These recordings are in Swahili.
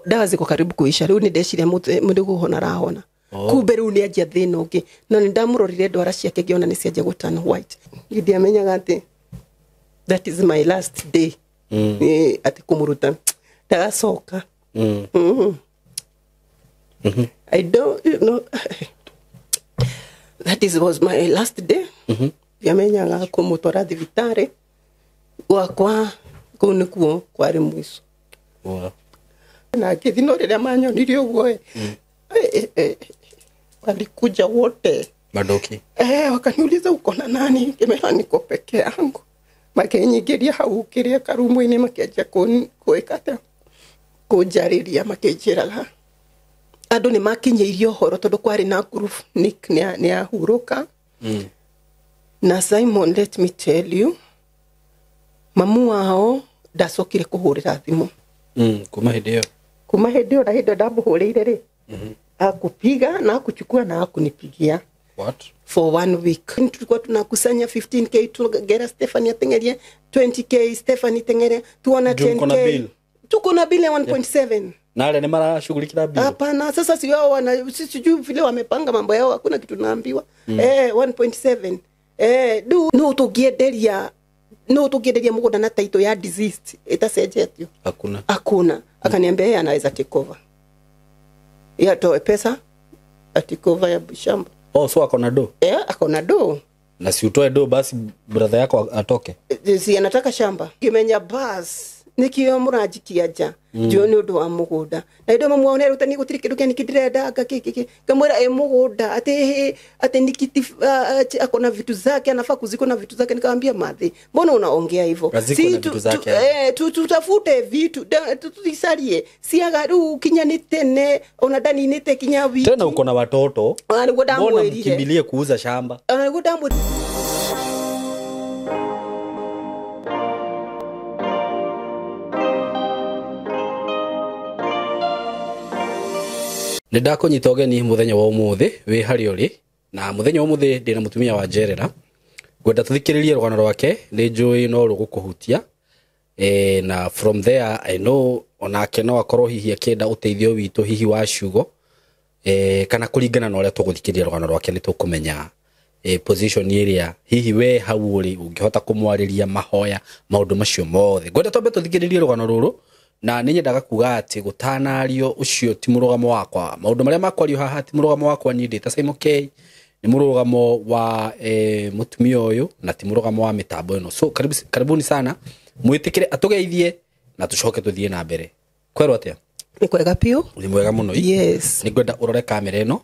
dawa ziko karibu kuisha riu ni ndeciria mundu guhona rahona kumbe riu ni anjia thina ungi no ni ndamurorire ndwara ciake ngiona ni cianjia gutana white ngidi amenyaga ati that is my last day ati kumuruta ndagacoka I don't know that was my last day yamenyaga kumutwara thibitari wakwa kunikuo kwari mwiso na kithino riria manyonirie uguo walikuja wote madoki wakaniuliza uko na nani kimera niko peke yangu makenyigiria hau kiria karumu-ini makianjia kuikata kunjariria makijiraga andu ni makinyeirio horo tondu kwari na group Nick ni ahuruka na Simon, let me tell you mamu wao ndacokire kuhurira thimu kuma hidio na hindo ndamuhurire ri akupiga na akuchukua na akunipigia what for 1 week tulikuwa tunakusanya 15k tugera Stephanie atengerie 20k Stephanie tengerie tuona 10k tuko na bill 1.7 na wale ni marashughulikia bill hapana sasa si wao wana sijui vile wamepanga mambo yao hakuna kitu naambiwa 1.7 no tugienderia mugunda na title ya disease itacenjetio hakuna akaniambia yeye anaweza take over toe pesa take over ya shamba so akona do akona do na si utoe do basi brother yako atoke si anataka shamba kimenya bas nikio murajikia ja jo ni undu wa mugunda na indo mamwone rutani gutiri kindu kiani kidirenda kiki kamwera mugunda ate nikiti akona vitu zake anafaa kuziko na vitu zake nikamwambia madhi mbona unaongea hivyo si tutafute vitu tutisarie si agaru kinyanite ne onadani nite kinyawi tena uko na watoto mbona mkimbilie kuuza shamba Ndako nyitogeni muthenya wa umuthi wi hari uri na muthenya wa umuthi ndina mutumia wa Jerera gwenda tuthikiririe rugano rwake ni njui no rugukuhutia na from there I know onake no akorwo hihi akenda uteithio witu hihi wa ciugo kana kuringana na uria tuguthikiriria rugano rwake ni tukumenya position area hihi we hau uri ungihota kumwariria mahoya maundu macio mothe gwenda twambe tuthikiririe rugano ruru na ninyendaga kuga ati gutanario ucio ti murugamo wakwa maundu maria makwario haha ti murugamo wakwa ni ndita Simon K ni murugamo wa mutumia uyu na ti murugamo wa mitambo ino so karibuni sana mwitikire atugeithie na tucoke tuthie na mbere kwerwo atia ni kwega pio ni mwega muno yes ni gwenda urore kamera ino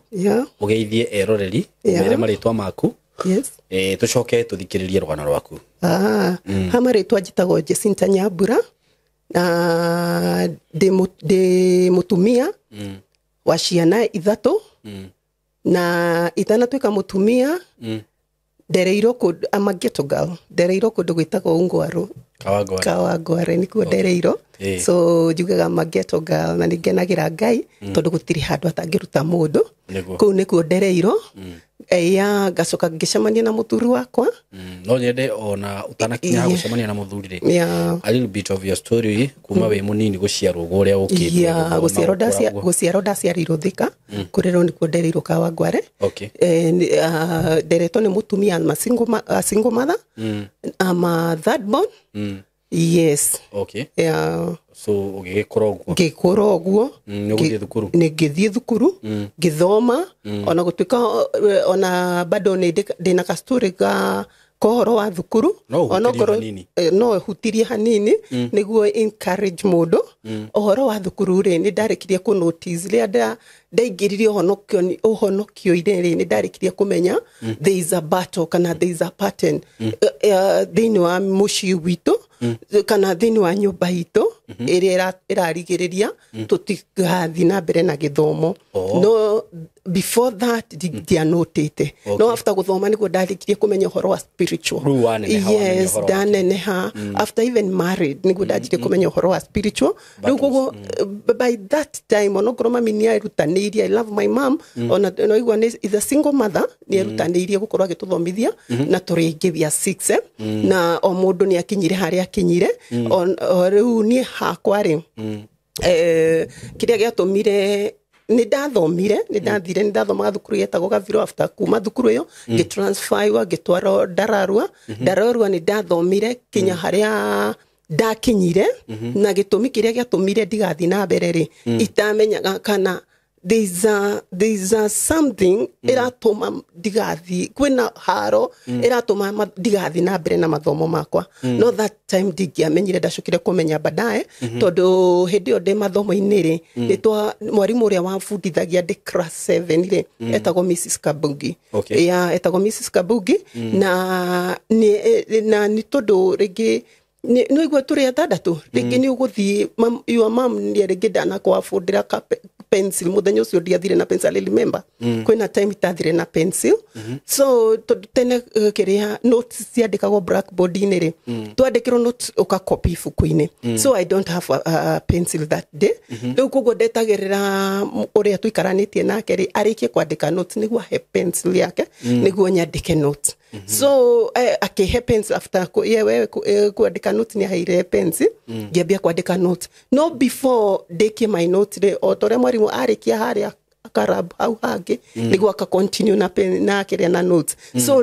ugeithie eroreri mere maritwa maku yes tucoke tuthikiririe rugano rwaku hamaritwa jitago Jacinta Nyambura na de mutumia wa ciana ithatu na itana twika mutumia ndereiro kundu amageto girl ndereiro kundu gwitagwo Ungwaru Kawangware nikuo ndereiro so jugaga mageto girl na ningenagira Ngai tondu gutiri handu atangiruta mundu kuu nikuo ndereiro ya gacoka ngicemania na muthuri wakwa no nyende ona utanakinya gucemania na muthuri ri a little bit of your story kuma we munini guciarwo guria ukite guciarwo ndaciarirwo Thika kurero nikuo ndereiro Kawangware nderetwo ni mutumia single mother ama third born yes so ugikorogwo ngithie thukuru ngithoma ona gutuika ona bado ndina ka story ga kohoro wa thukuru ona no hutirie hanini niguo encourage mudo ohoro wa thukuru ri ni ndarikirie ku notice ria ndaingiririe ohonokio ire ni ndarikirie kumenya there is a battle kana there is a pattern thini wa muci witu kana thini wa nyumba itu iria irarigiriria tutigathi na mbere na githomo no before that dia notete no after guthoma niguo ndarikirie kumenya horo wa spiritual yes daneneha after even married niguo ndarikirie kumenya horo wa spiritual niguo by that time onogoro mami ni arutanirie I love my mom ona no igwa is a single mother ni arutanirie gukorwa gituthomithia na turingi bia 6 na o mundu ni akinyire haria akinyire o riu ni hakwa ri kiria giatumire ni ndathomaga thukuru yetagwo Gaviro. After kuma thukuru iyo ngitransferiwa ngitwarwo Ndararua ni ndathomire kinya haria ndakinyire na gitumi kiria giatumire ndigathi na mbere ri itamenyaga kana there's a something iratuma ndigathi kwina haro iratuma ndigathi na mbere na mathomo makwa. No that time ndigiamenyire ndacukire kumenya baadaye tondu hindi yo de mathomo-ini ri nitwa mwarimu uria wabundithagia ndi class 7 ri etagwo Mrs Kabugi. Etagwo Mrs Kabugi na ni tondu ringi no igwe turi atandatu ringi ni uguthi your mom ni ringi ndana kwabundira pencil muthenya ucio ndiathire na pencil. I remember kwina time itathire na pencil so tene kiria notes ciandikagwo blackboard-ini ri twandikirwo notes uka copy ibuku-ini so I don't have a pencil that day. Riu koguo ndetagirira uria tuikaranitie nake ri arikie kwandika notes niguo he pencil yake niguo nyandike notes. So akihe pencil after yewe kwandika notes ni haire pencil ngiambia kwandika notes. No before ndike my notes ri otore mwarimu arikia haria akarab au hage niguo aka continue na kiria na notes. So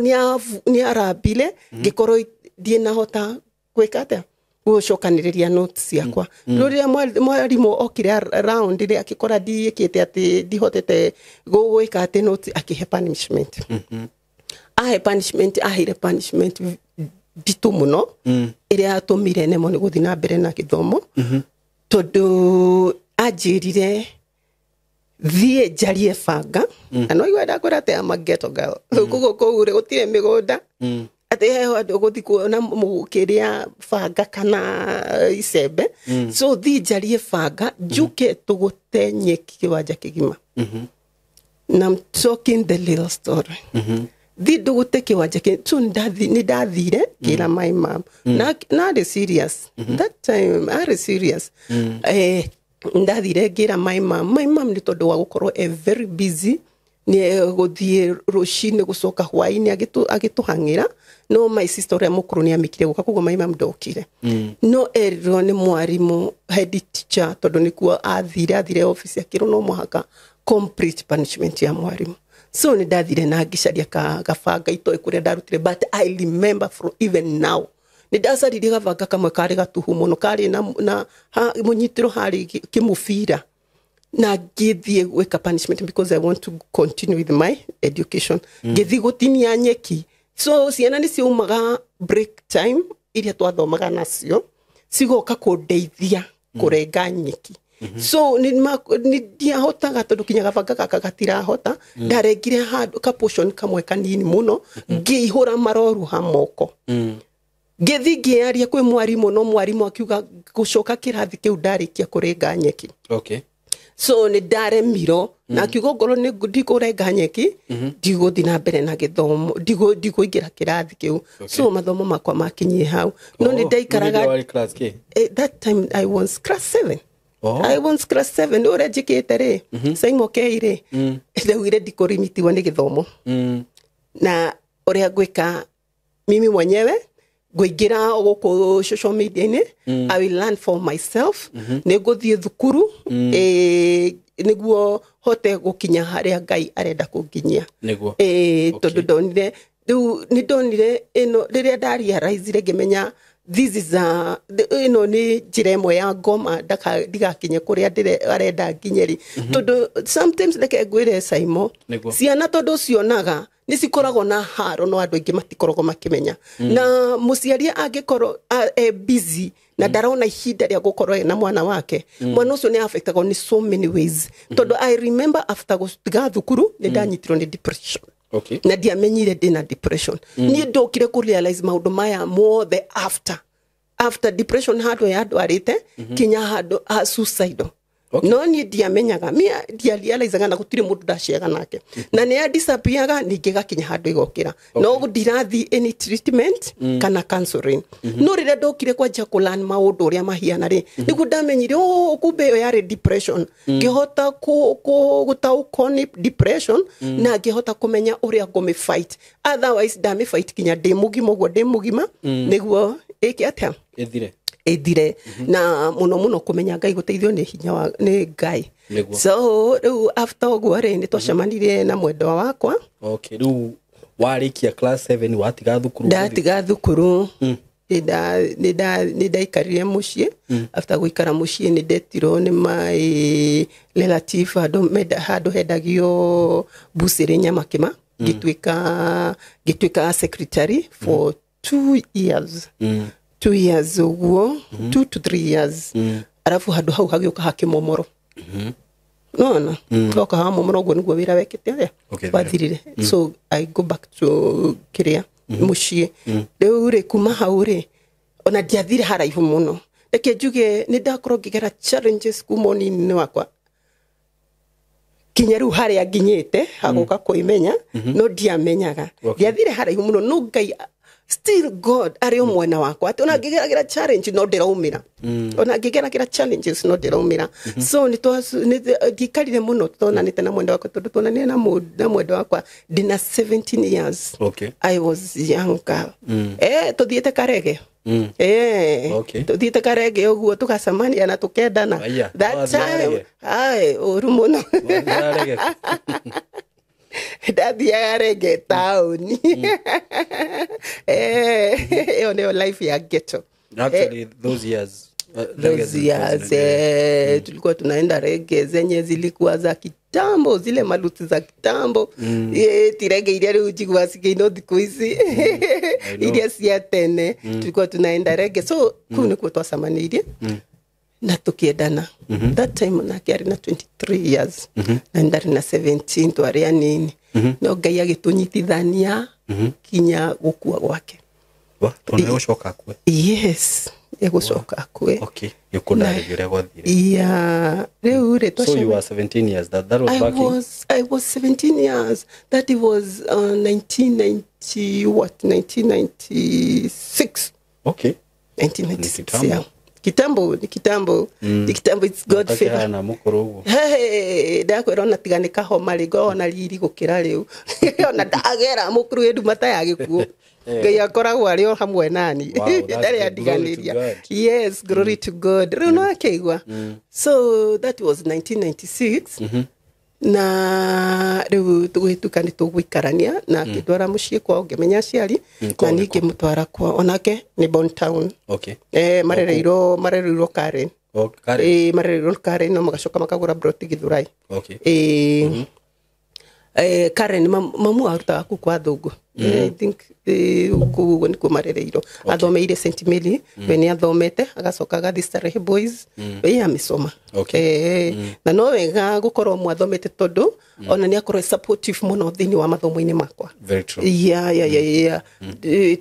ni arabile gikorwo die na hota gwikate gucokaniriria notes ciakwa. Riria mwarimu okire round ri akikora ndiikite ati ndihotete gwika ati notes akihe punishment. Ahe punishment ditu muno iria atumire nemo ni guthi na mbere na githomo tondu ajirire thie jarie banga no igwenda kurate ama ghetto girl kugo kugure gutire migunda ati heho andu guthi kuona mukiria banga kana icembe so thie jarie banga juke tugute nyeki kiwanja kigima. And I'm talking the little story. Thi dugute kiwanja tu ni dathire kira my mom na the serious that time are serious ndathire ngira my mom ni tondu wa gukorwo very busy ni guthie rushini gucoka hwaini agituhangira no my sister ria mukuru ni amikire guka kugo my mom ndokire no eriro ni mwarimu head teacher tondu nikuo athire office akiro no muhaka complete punishment ya mwarimu. So ni dathire na ngicaria gabanga itoe kuria ndarutire but I remember from even now ni ndacaririe gabanga kamwe kari gatuhu muno kari na munyitiro hari kimufira na ngithie gwika punishment because I want to continue with my education. Ngithi gutinia nyeki so ciana ni ciumaga break time iria twathomaga nacio cigoka kundeithia kurenga nyeki. So ni dia hotaga tondu kinyaga banga kaka gatira hota ndarengire handu ka portion kamwe kanini muno ngihura maroru ha moko ngithi ngiaria kwi mwarimu no mwarimu akiuga gucoka kirathi kiu ndarikia kurenga nyeki. So ni ndare miro na akiuga ngoro ni ndikurenga nyeki ndiguthi na mbere na githomo ndiguingira kirathi kiu. So mathomo makwa makinyie hau no ni ndaikaraga that time I was class 7. I was class 7 ore jikite ri saimo keire ndauire ndikurimitiwa ni githomo na ore gwika mimi mwenyewe gwingira guku social media ni I will learn for myself ni guthie thukuru niguo hote gukinya haria Ngai arenda kunginyia tondu ndonire ni ndonire ino riria ndarealize ngimenya this is ni jiremo ya ngoma ndigakinye kuria arenda nginyeri tondu sometimes like gwire saimo ciana tondu cionaga ni cikoragwo na haro no andu ingi matikoragwo makimenya na muciari angikorwo busy na ndarona ihinda ria gukorwo na mwana wake mwana ucio ni affectagwo ni so many ways tondu I remember after gutiga thukuru ni ndanyitirwo ni depression. Na ndiamenyire ndina depression ni ndokire ku realize maundu maya mothe after depression hado ya dwarite kinya hado suicidal. No ni ndiamenyaga dia realize na gutire mundu ndaciaga nake na ni disappearaga ningiga kinya hado igokira no ndirathi any treatment kana counseling no rire ndokire kwanja kulan maundu uria mahiana ri nigu ndamenyire kumbe yo yari depression ngihota gutaukwo ni depression na ngihota kumenya uria ngome fight otherwise ndame fight kinya ndi mugima niguo iki atia ithire na muno kumenya Ngai guteithio ni hinya wa ni Ngai. So after ogwo ni twacemanirie na mwendwa wakwa. Okay, riu warikia class 7 watiga thukuru? Ndatiga thukuru. Nidaikarire muciĩ. After guikara muciĩ ni ndetirwo ni my relative handu hendagio bucĩrĩ Nyamakima. Gituika secretary for 2 years. 2 years uguo, 2 to 3 years. Arafu handu hau hagĩũka ha Kĩmomoro. No. Toka ha Momoro uguo niguo wĩra wekĩte wathirire. So I go back to Kiria muciĩ. Rĩu rĩ kuma hau rĩ ona ndiathire haraihu muno. Reke njuge ni ndakorwo ngĩgera challenges kuma ũnini-inĩ wakwa. Kinya rĩu harĩa nginyĩte hagoka kwĩmenya no ndiamenyaga. Ndiathire haraihu muno no Ngai still God ari omwena wakwa ati ona ngigeragira challenge no ndiraumira. Ona ngigeragira challenges no ndiraumira. So ni ndikarire muno tonanite na mwenda wakwa tondu tonania na mwenda wakwa ndina 17 years. Okay. I was younger. Tuthiete Karege. Tuthiete Karege uguo tukacamania na tukendana. That time oru muno. Daddy Rege town. Your life ya ghetto. Actually, those years. Tulikuwa tunaenda Rege zenye zilikuwa za kitambo, zile maluti za kitambo. Tirege ile ujigwa sikino thiku hizi. Ile cia tene. Tulikuwa tunaenda Rege. So kuni kwa twasamanirie. Na tukiendana. That time nakiari na 23 years. Na ndari na 17 twari anini. No Ngai agitunyitithania kinya gukua gwake. Tone gũcoka kwe? Yes, gũcoka kwe. Okay, yukundarĩgĩre gwathire. Yeah, rĩu rĩ so you were 17 years that was back I was 17 years. That it was 1996. Okay. 1996. Yeah. Kitambo it's God favor na mukuru uguo. Ndakwĩra ona tiga nĩ kahoma rĩ ngona riri gũkĩra rĩu. Ona ndagera mukuru endu mata ya gĩkuo. Ngai akoragwo arĩ o hamwe nani. Ndarĩ andiganĩria. Yes, glory to God. Rĩu no akĩigua. So that was 1996. Na rĩu tũgĩtuka nĩ tũgũikarania na akĩndwara mũciĩ kwao ngĩmenya aciari na ningĩ mũtwara kwao onake nĩ Bon Town. Okay. Marereirwo Karen. Karen. Marereirwo Karen no magacoka makagũra Broti Githurai. Okay. Karen mamu arutaga ku kwa thũngũ. I think kuguo nĩ kumarereirwo. Athomeire St. Mary when athomete agacoka agathi Starehe Boys amĩcoma. Na no wega gũkorwo mwathomete tondu ona nĩ akorwo supportive muno thĩinĩ wa mathomo-inĩ makwa. Very true. Yeah.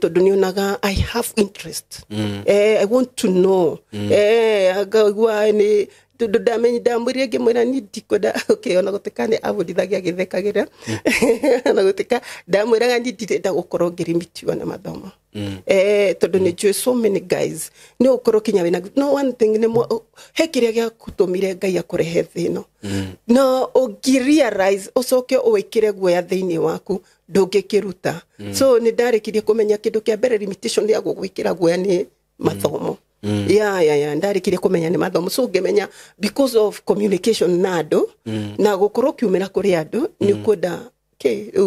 Tondu nĩonaga I have interest. I want to know. Agagwa nĩ ndamwĩre ngĩmwĩra ni ndikwenda okay ona gũtikane abudithagia gĩthekagĩra ona gũtika ndamwĩraga ni ndirenda gũkorwo ngĩrimitiwa na mathomo. Tondu nĩ njũĩ so many guys nĩ ũkorwo kinya wĩna no one thing nĩ he kĩrĩa gĩa gũtũmire Ngai akũrehe thĩno no ũngĩrealize ũcoke ũwĩkĩre guoya thĩinĩ waku ndũngĩkĩruta. So nĩ ndarĩkirie kũmenya kĩndũ kĩa mbere limitation ya gũgwĩkĩra guoya nĩ mathomo. Yeah. Ndarĩkirie kũmenya nĩ mathomo. So ngĩmenya because of communication na andũ na gũkorwo kiumĩra kũrĩ andũ nĩ kwenda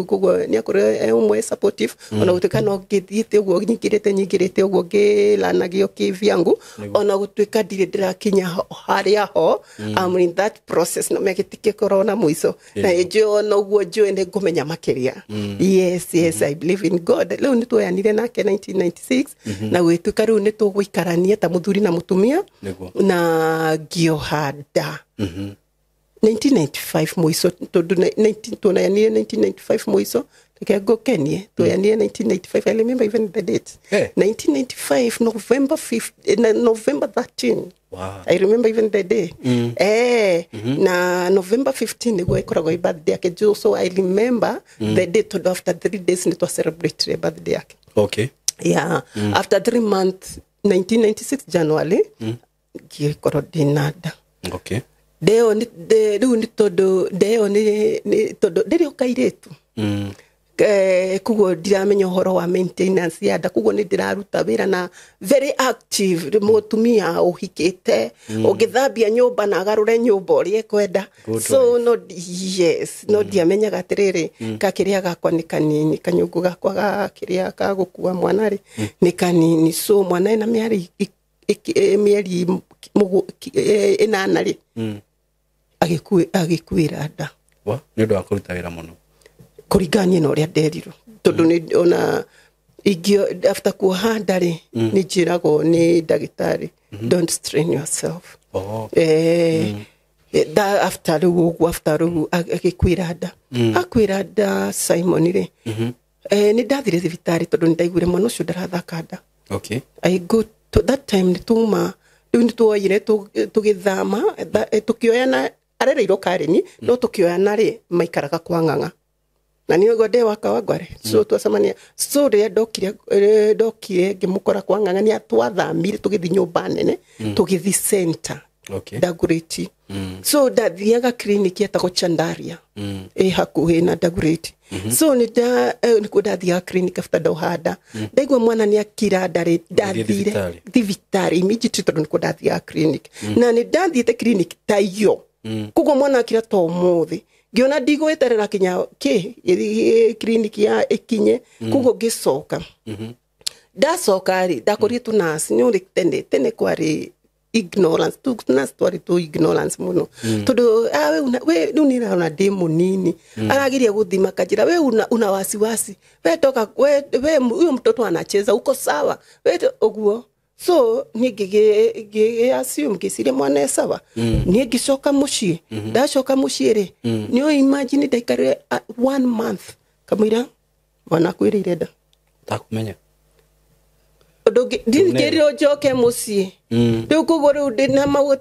kuguo nĩ akorwo umwe supportive ona gũtuĩka no ngĩthiĩte ũguo nyingĩrĩte ũguo ngĩlanagio kĩvyangu ona gũtuĩka ndirĩ ndĩrakinya harĩa ho. I'm in that process no megĩtikĩ korwo na mũico na njũĩ ona ũguo njũĩ nĩ ngũmenya makĩria. Yes, I believe in God. Rĩu nĩ tuoyanire nake 1996 na gwĩtuĩka rĩu nĩ tũgũikarania ta mũthuri na mũtumia na ngĩoha nda 1995 mũico tondu 1995 mũico Kego Kenya, tuoyanire 1995. I remember even the date. 1995 November 13. Wow. I remember even the day. Na November 15 niguo ikoragwo i birthday yake. So I remember the date after 3 days nitwa celebrate the birthday yake. Okay. Yeah. After 3 months 1996 January gikorwo dinada. Okay. Deo ni todo deo ni todo deo kairetu. kugo ndiramenya horo wa maintenance ya nda kugo ni ndiraruta wira na very active mutumia uhikite ugithambia nyumba na agarure nyumba uri kwenda so no yes no ndiamenya gatiriri kakiria gakwa ni kanini kanyungu gakwa gakiria kagukua mwana ri ni kanini so mwana ina mieri inana ri agikuira nda wa ni ndo akuruta wira muno kurigania na uria nderirwo tondu ni ona igio after kuhanda ri ni njirago ni ndagitari don't strain yourself da after rugu agikwira nda akwira nda Simon ri ni ndathire thibitari tondu ni ndaigure mwana ucio ndarathaka nda okay I go to that time ni tuma ni tuoyire tugithama tukioyana arereirwo Kareni no tukioyana ri maikaraga kwa ng'ang'a na niyo gode wakawagware so twasamania so ria dokire ngimukora kwa ng'ang'a ni atwathamire tugithi nyumba nene tugithi center okay Dagoretti so ndathiaga clinic yetagwo Chandaria hakuhi na Dagoretti so ni kudathiaga clinic after ndohanda ndaigua mwana ni akira ndari ndathire thibitari immediately tondu ni kudathiaga clinic na ni ndathiite clinic tayo kugo mwana akira to muthi giona digo eterera kinya clinic ya ikinye kugo gisoka ndasoka ri ndakori tu nasi nyuri tene kwari ignorance tu nas twari tu ignorance muno todo we unira na demo nini aragiria guthima kajira we una wasiwasi we toka we huyo mtoto anacheza uko sawa we oguo so ni assume kisire mwana sawa ni gicoka mucie ndacoka mucie ri ni imagine daikare 1 month kamira mwana kwirire nda takumenya odoge dingeriro joke mucie riu kuguru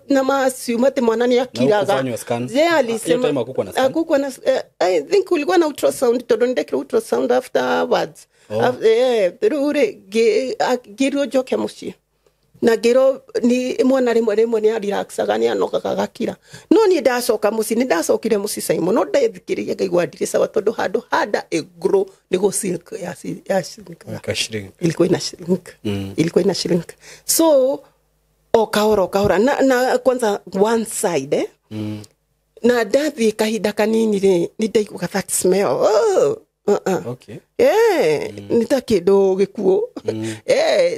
na maassume ati mwana ni akiraga je alisema akukwa na I think ulikuwa na ultrasound todo ndekira ultrasound afterwards rure giro joke mucie na gero ni mwana rimwe ni relaxaga ni anokaga gakira no ni ndacoka muci ni ndacokire muci Simon no ndethikiria ngaigwa ndire sawa tondu handu handa grow ni go silk ya shrink ilikuwa ina shrink so okaora na kwanza one side na ndathi kahinda kanini ri ni ndaigua that smell okay nitakindo gikuo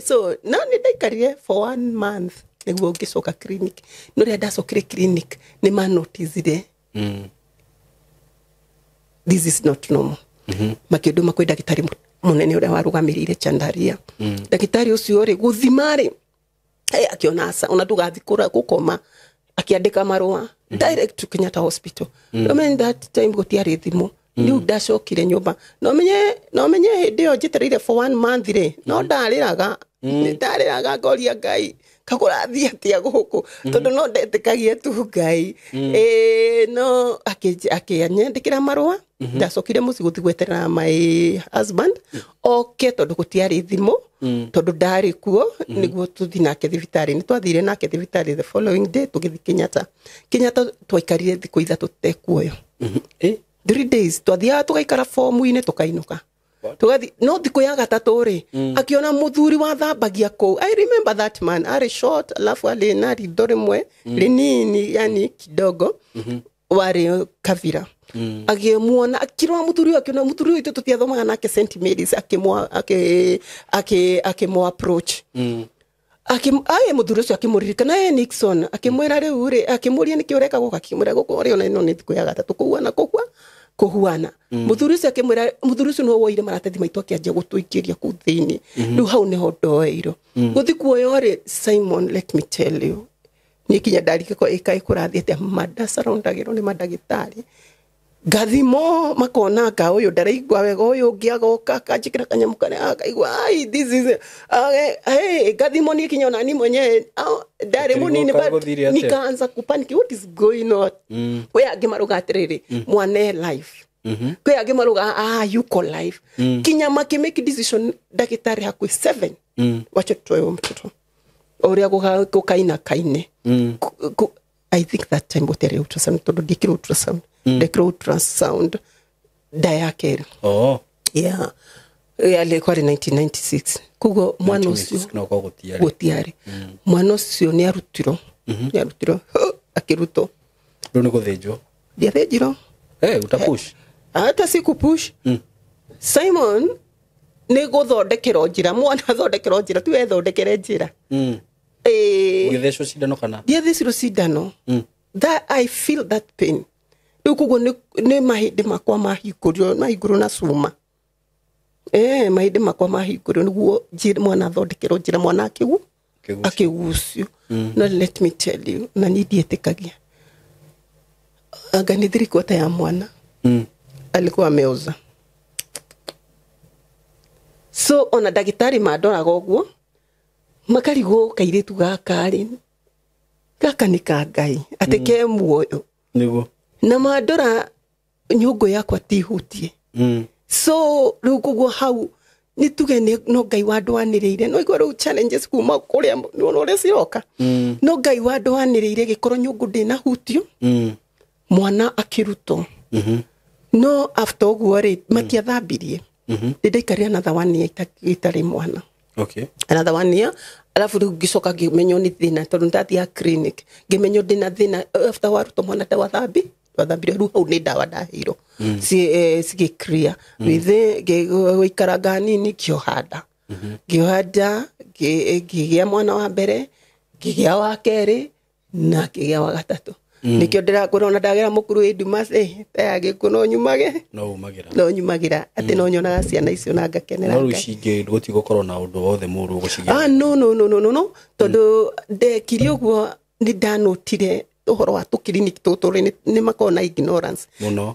so na ni ndaikarire for 1 month niguo ngicoka clinic no ria ndacokire clinic ni ma notice this is not normal makindo makwe ndagitari munene uria warugamirire Chandaria ndagitari ucio ri guthimari akiona asa ona tugathikura gukoma akiandika marua direct to Kenyatta Hospital no mean that time gotiari thimo niu ndacokire nyumba no menye ndio njitereire for 1 month ri no ndariraga ngoria Ngai kakurathia tia guku tondu no ndetikagie tu Ngai no akianyandikira marua ndacokire muci guthi gweterera my husband okay tondu gutiari thimo tondu ndari kuo niguo tuthi nake thibitari ni twathire nake thibitari the following day tugithi Kenyatta twaikarire thiku ithatu tutekuoyo 3 days twathia tugaikara fomu-ine tukainuka tugathi no thiku ya gatatu ri akiona muthuri wa thambagia ko I remember that man ari short alafu ali na rido rimwe linini yani kidogo wari kavira agimuona akirwa muthuri akiona muthuri witu tutiathomaga nake St Mary's akimwa approach aye muthuri ucio akimuririkana Nixon akimwira riu ri akimuria niki ureka guka kimura guko ri ona ino ni thiku ya gatatu kuhuana muthuri ucio akimwira muthuri ucio no woire maratathi maitu akianjia gutuikiria ku thini riu hau ni ho ndoeiro guthi kuoyo ri Simon let me tell you ni kinya ndarike ko ikai kurathiete mada surroundagiro ni madagitari gathimo makona ka uyu ndaraigwa wega uyu ngiagoka kanjikira kanyamukane akaigwa ai this is gathimo ni kinya nani mwenye ndare munini nikaanza kupanic what is going on we agimaruga atiriri mwane life kwe agimaruga yuko life kinya make decision dakitari hakwi 7 wacha tuwe mtoto oria gukaina kaine I think that time botere ultrasound todo dikiro ultrasound ultrasound diaker yeah alikuwa 1996 kugo mwana ucio gutiari mwana ucio ni arutirwo akiruto ndo guthinjwo ndiathejiro utapush hata siku push Simon ni guthondekero njira mwana thondekero njira tu ethondekere njira githecwo cindano kana ndiathecirwo cindano that I feel that pain kugo ni mahindi makwa mahingũrio na cuma mahindi makwa mahingũrio niguo mwana thondekero njira mwana akigucio no let me tell you na ndietĩkagia anga ni thirikota ya mwana alikuwa ameoza so ona dagitari madoraga ũguo makarigwo kairitu gakari gaka ni ka Ngai ateke muoyo niguo na madora nyũngũ yakwa tihutie so rukugo hau ni tuge no Ngai wadwanĩrĩire no igoro challenges kuma kuria no reciroka no Ngai wadwanĩrĩire gikoro nyũngũ ndina hutio mwana akiruto no after uguo ri matiathambirie ndikaria another one year itari mwana another one year alafu gicoka gimenyo ni thina tondu ndathia clinic gimenyo ndina thina after waruto mwana wathambirie ru hau ni dawa ndahiro si clear withe gikaranga nini kiohanda gigia mwana wa mbere gigia wa keri na gigia wa gatatu nikio ndirakorona ndagera mukuru Idumas tayagikuno nyumagira ati no nyonaga ciana icio na ngakenera no rucinge gutigokorwo na undu wothe muru gucigira no tondu ndekiri uguo ni ndanotire uhoro wa clinic tuturi ni makona ignorance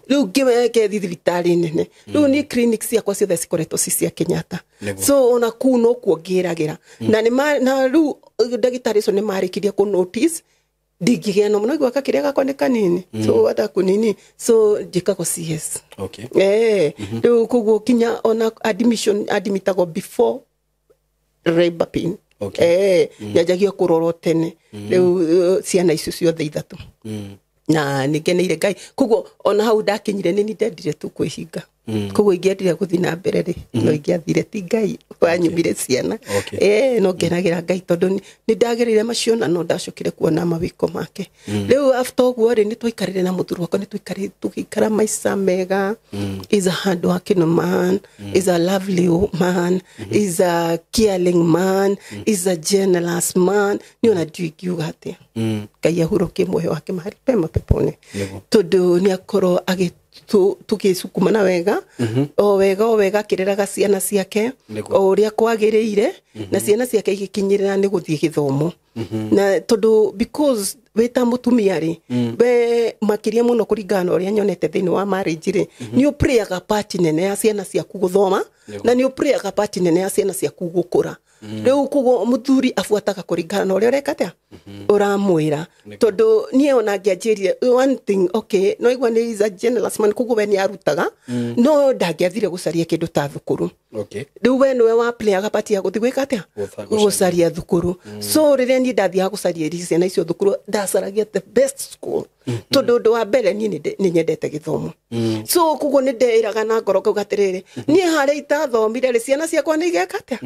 riu ngimeke thithitari nene riu ni clinic ciakwa ciothe cikoretwo cia Kenyatta so ona kuno kuongiragira na riu ndagitari icio ni marikirie ku notice digigia no mno gwaka kiria gakone kanini so hata kunini so jikako CS riu kugo kinya ona admitago before labor pain yajagia kuroro tene riu ciana icio ciothe ithatu na nigeneire Ngai kugo ona hau ndakinyire ni ndendire tu kwihinga kugo ingiendire guthina mbere ri no ingiathire ti Ngai wanyumire ciana no ngenagira Ngai tondu ni ndagerire maciona no ndacokire kuona mawiko make riu after uguo ri ni twikarire na muthuru wako ni twikarire tukikara maica mega is a hard working man is a lovely man is a caring man is a generous man ni ona ndiugiuga atia Ngai ahuroke muoyo wake mahali pema pepone tondu ni akoro tugicukumana wega o wega kireraga ciana ciake o uria kwagiriire na ciana ciake igikinyirira ni guthie githomo na tondu because weta mutumia ri be makiria muno kuringana uria nyonete thini wa marriage ri ni uprayaga part nene ya ciana ciaku guthoma na ni uprayaga part nene ya ciana ciaku gukura riu kugo muthuri afuataga kuringana na uria urekatea uramwira tondu nie ona ngianjirie one thing okay no igwa ni is a generous man kugo we ni arutaga no ndangiathire gucaria kindu ta thukuru riu we niwe wa playaga part ya guthi gwikatea gucaria thukuru so riria ni ndathia gucaria ciana icio thukuru ndacaragia the best school tondu ndu wa mbere ni nyendete githomo so kugo ni ndeiraga na ngoro kugatiriri ni haria itathomire ri ciana ciakwa ni igekatea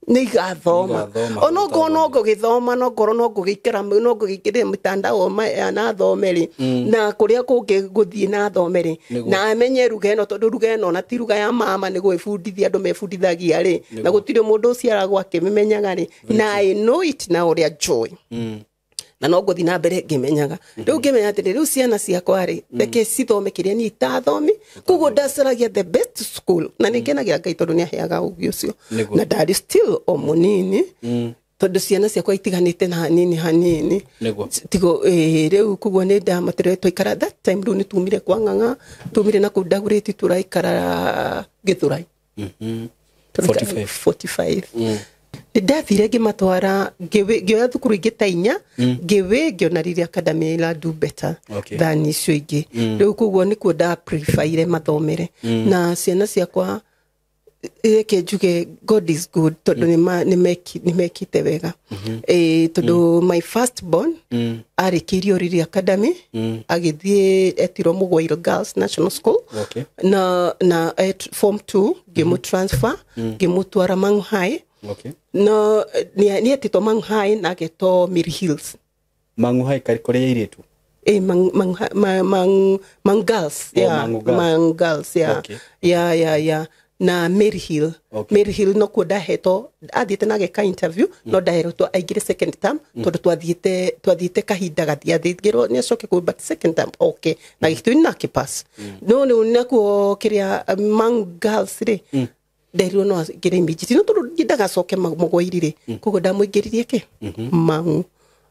ni gathoma ono gono githoma no ngoro no ngugikira no ngugikire mitandao na thomeri na kuria kungi guthie na thomeri na amenye ruga eno tondu ruga eno na ti ruga ya mama ni gwibundithia andu mebundithagia ri na gutire mundu uciara gwake memenyaga ri na I know it na uria joy na no nguthi na mbere ngimenyaga riu ngimenya atiri riu ciana ciakwa ri reke cithome kiria ni itathomi kugo ndacaragia the best school na ningenagira Ngai tondu ni aheaga ugi ucio na ndari still o munini tondu ciana ciakwa itiganite na hanini tigo riu kugo ni ndamatire twikara that time riu ni tumire kwa ng'ang'a tumire na kudagureti turaikara Githurai 45 ndathire ngimatwara ngioya thukuru ingi tainya ngionaririe academy ila do better than icio ingi riu kuguo ni kuo prefer mathomere na ciana ciakwa reke njuge God is good tondu ni mekite wega tondu my first born arikirio Riri Academy agithie etiro Mugwairo Girls National School na form 2 gimu transfer gimu twara Mang'u High no ni etito Mang'u High na geto Miri Hills. Mang'u High karikore iritu Mang'u Girls Mang'u Girls ya na Mary Hill. Mary Hill no kuo ndahetwo athiĩte na geka interview no ndaheretwo aingĩre second term tondũ twathiĩte kahinda gathiathĩngĩrwo nĩ acoke kuo but second term na gĩtũi na kipass no nakuo kĩrĩa Mang'u Girls rĩ nderirwo no ngĩre immediately no tondũ ndagacoke Mũgwairi rĩ koguo ndamũingĩririe Mang'u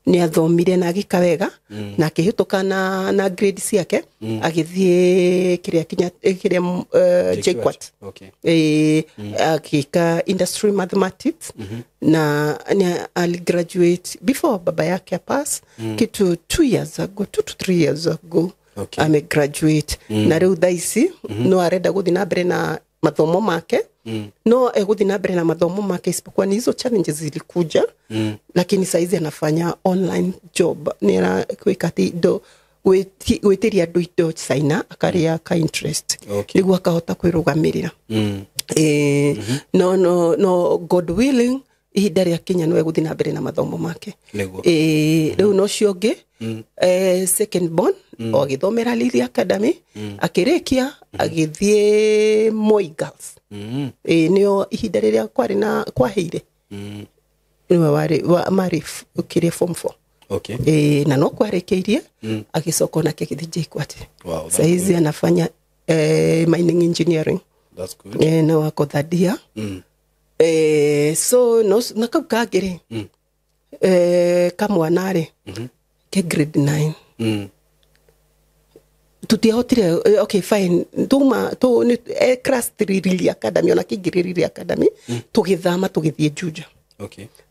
ni athomire na agika wega na akihituka na grade ciake agithie kiria JKUAT akika industry mathematics na ali graduate before baba yake pass kitu 2 years ago 2 to 3 years ago ame graduate na riu thaisi no arenda guthi na mbere na mathomo make no guthi na mbere na mathomo make isipokuwa ni hizo challenges zilikuja lakini saizi anafanya online job nira kwikati do gwitiria andu indo China akaria ka interest niguo akahota kwirugamirira no God willing ihinda ria Kenya no guthi na mbere na mathomo make riu no ciongi second born o githomera Riri Academy akirikia agithie Moi Girls nio ihinda riria kwari na kwaheire niwe mari ukirie form 4 na no kwarekirie agicoka na kigithi JKUAT saizi anafanya mining engineering. That's good. Na wako thadia so no nakagire kamwanare ke grade 9 tutihotire okay fine tuma to class 3 Riri Academy ona kingire Riri Academy tugithama tugithie Juja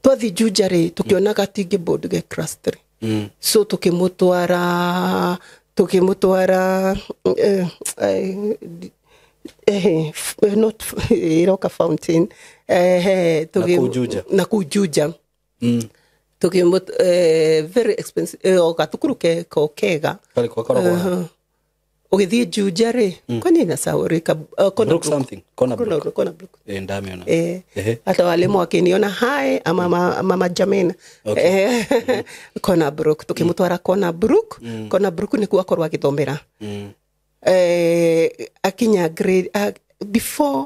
twathi Juja ri tukiona gatingi board ge class 3 so tukimutwara not Iroka Fountain na kujuja tukimut very expensive ogatukuru ke kokega ogithie Juja ri kwani na sauri ka Brook something kona Brook ndamiona hata wale mwakiniona hai mama Jamena kona Brook tukimutwara kona Brook ni kuwa korwa githomera akinya grade before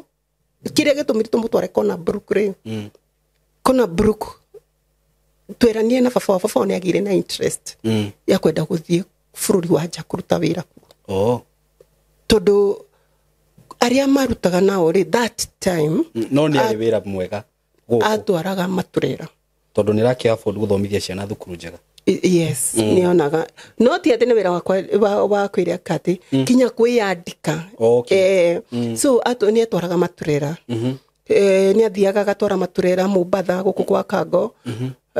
kiria gitumiri tumutware kona Brook ri kona Brook tweranie na baba ni agire na interest ya kwenda guthie bururi wa nja kuruta wira tondu aria marutaga nao ri that time no ni ari wira mwega atwaraga maturera tondu niraki afford guthomithia ciana thukuru njega yes nionaga no ti ati ni wira wa kwiria kati kinya kwiyandika so ato ni atwaraga maturera ni athiaga gatwara maturera Mumbatha guku kwa Kango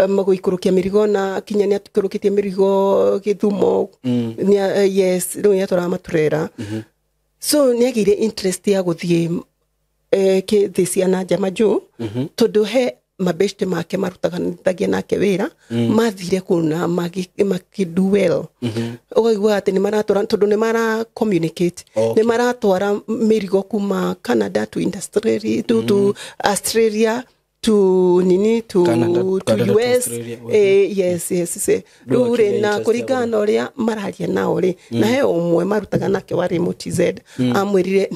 maguikurukia mirigo na kinya ni atukurukitie mirigo Githumo yes ni atwara maturera so ni agire interest ya guthie ke thiciana Jamaju tondu he mabeste make marutaga ntagia nake wira mathire kuna makiduel oigwa ati ni maratwara tondu ni mara communicate ni maratwara mirigo kuma Canada to industry to Australia to Canada, US yes rure na kurigana uria mararia nao ri na he umwe marutaga nake wa remote Z amwirire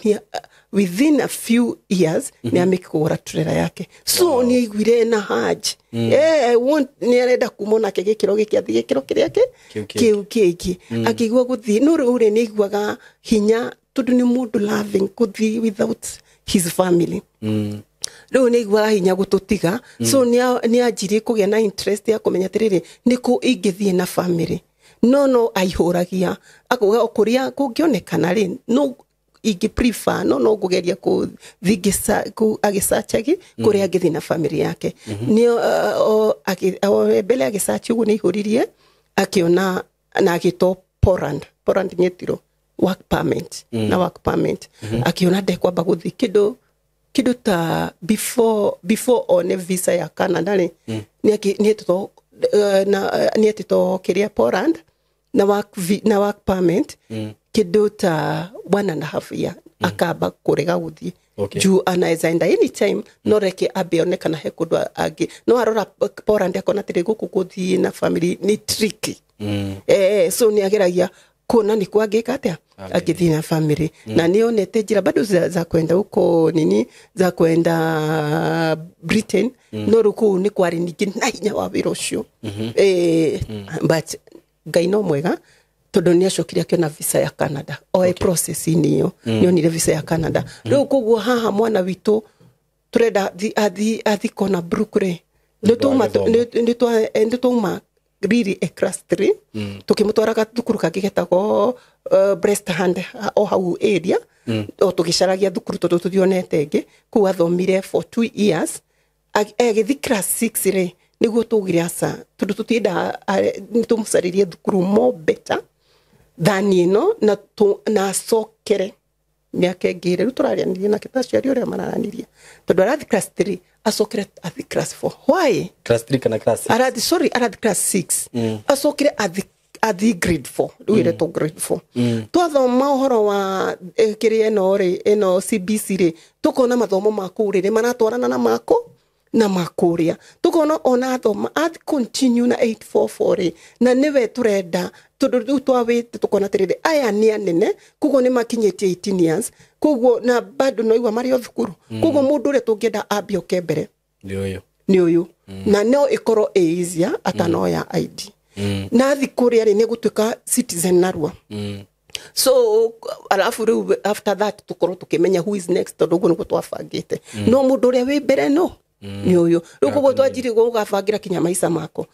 within a few years ni amikugura turera yake so ni igwire na haji I want ni arenda kumona ke gikiro gikiathi gikiro kiriake kiu akigwa guthi no rure ni igwaga hinya tondu ni mundu loving kuthi without his family riu ni igwaga hinya gututiga so ni ajiri kugia na interest ya kumenya tiriri niku ingithie na family no aihuragia akuga okuria kungionekana ri no igi prefer no gugeria ku thigisa ku agisachagi kuria agithi na family yake ni bele agisachi ugu ni ihuririe akiona na agito Poland nyetiro work permit na work permit akiona ndekwa baguthi kido ta before on visa ya Canada ni to na nietito kiria Poland na work permit kidu ta 1.5 year akaba kurega guthii juu anaweza enda anytime no reke abeonekana he kundu angi no arora Poland akona tiri guku guthii na family ni tricky so ni ageragia kuona ni kwangika atia agithii na family na nionete njira bado za kwenda huko nini za kwenda Britain no ruku ni kwari ningi na hinya wa wira ucio but Ngai no mwega tondu ni acokire akiona visa ya Canada process niyo nionire visa ya Canada riu koguo haha mwana witu turenda athi kona Brooklyn ndituma really class 3 tukimutwaraga thukuru kagigetagwo breast hand o hau area o tugicaragia thukuru tondu tuthionete ngi ku athomire for 2 years agithi class 6 ri niguo tugire asa tondu tutienda nitumucaririe thukuru more better than na sokere miaka ngire ru turarianirie na kitaciari uria mararanirie tondu arathi class 3 asokere athi class 4 why class 3 kana class 6 arathi class 6 asokere athi grade 4 duire to grade 4 twathoma uhoro wa kiria eno CBC ri tukona mathomo maku riri maratwarana na mako na makuria tukona ona thoma at continue na 844 na niwe turenda tondu twawite tukona tirire aya ni anene kugo ni makinyetie 18 years kugo na bado no igwa mari thukuru kugo mundu ri tungienda ambio kembere ni uyu na no ikoro easier atano ya ID na thikuria ri ni gutuika citizen narua so alafu riu after that tukoro tukimenya who is next tondu guo ni gutwafangite no mundu ri wi mbere no ni uyu riu koguo twajiri gugabangira kinya maisha mako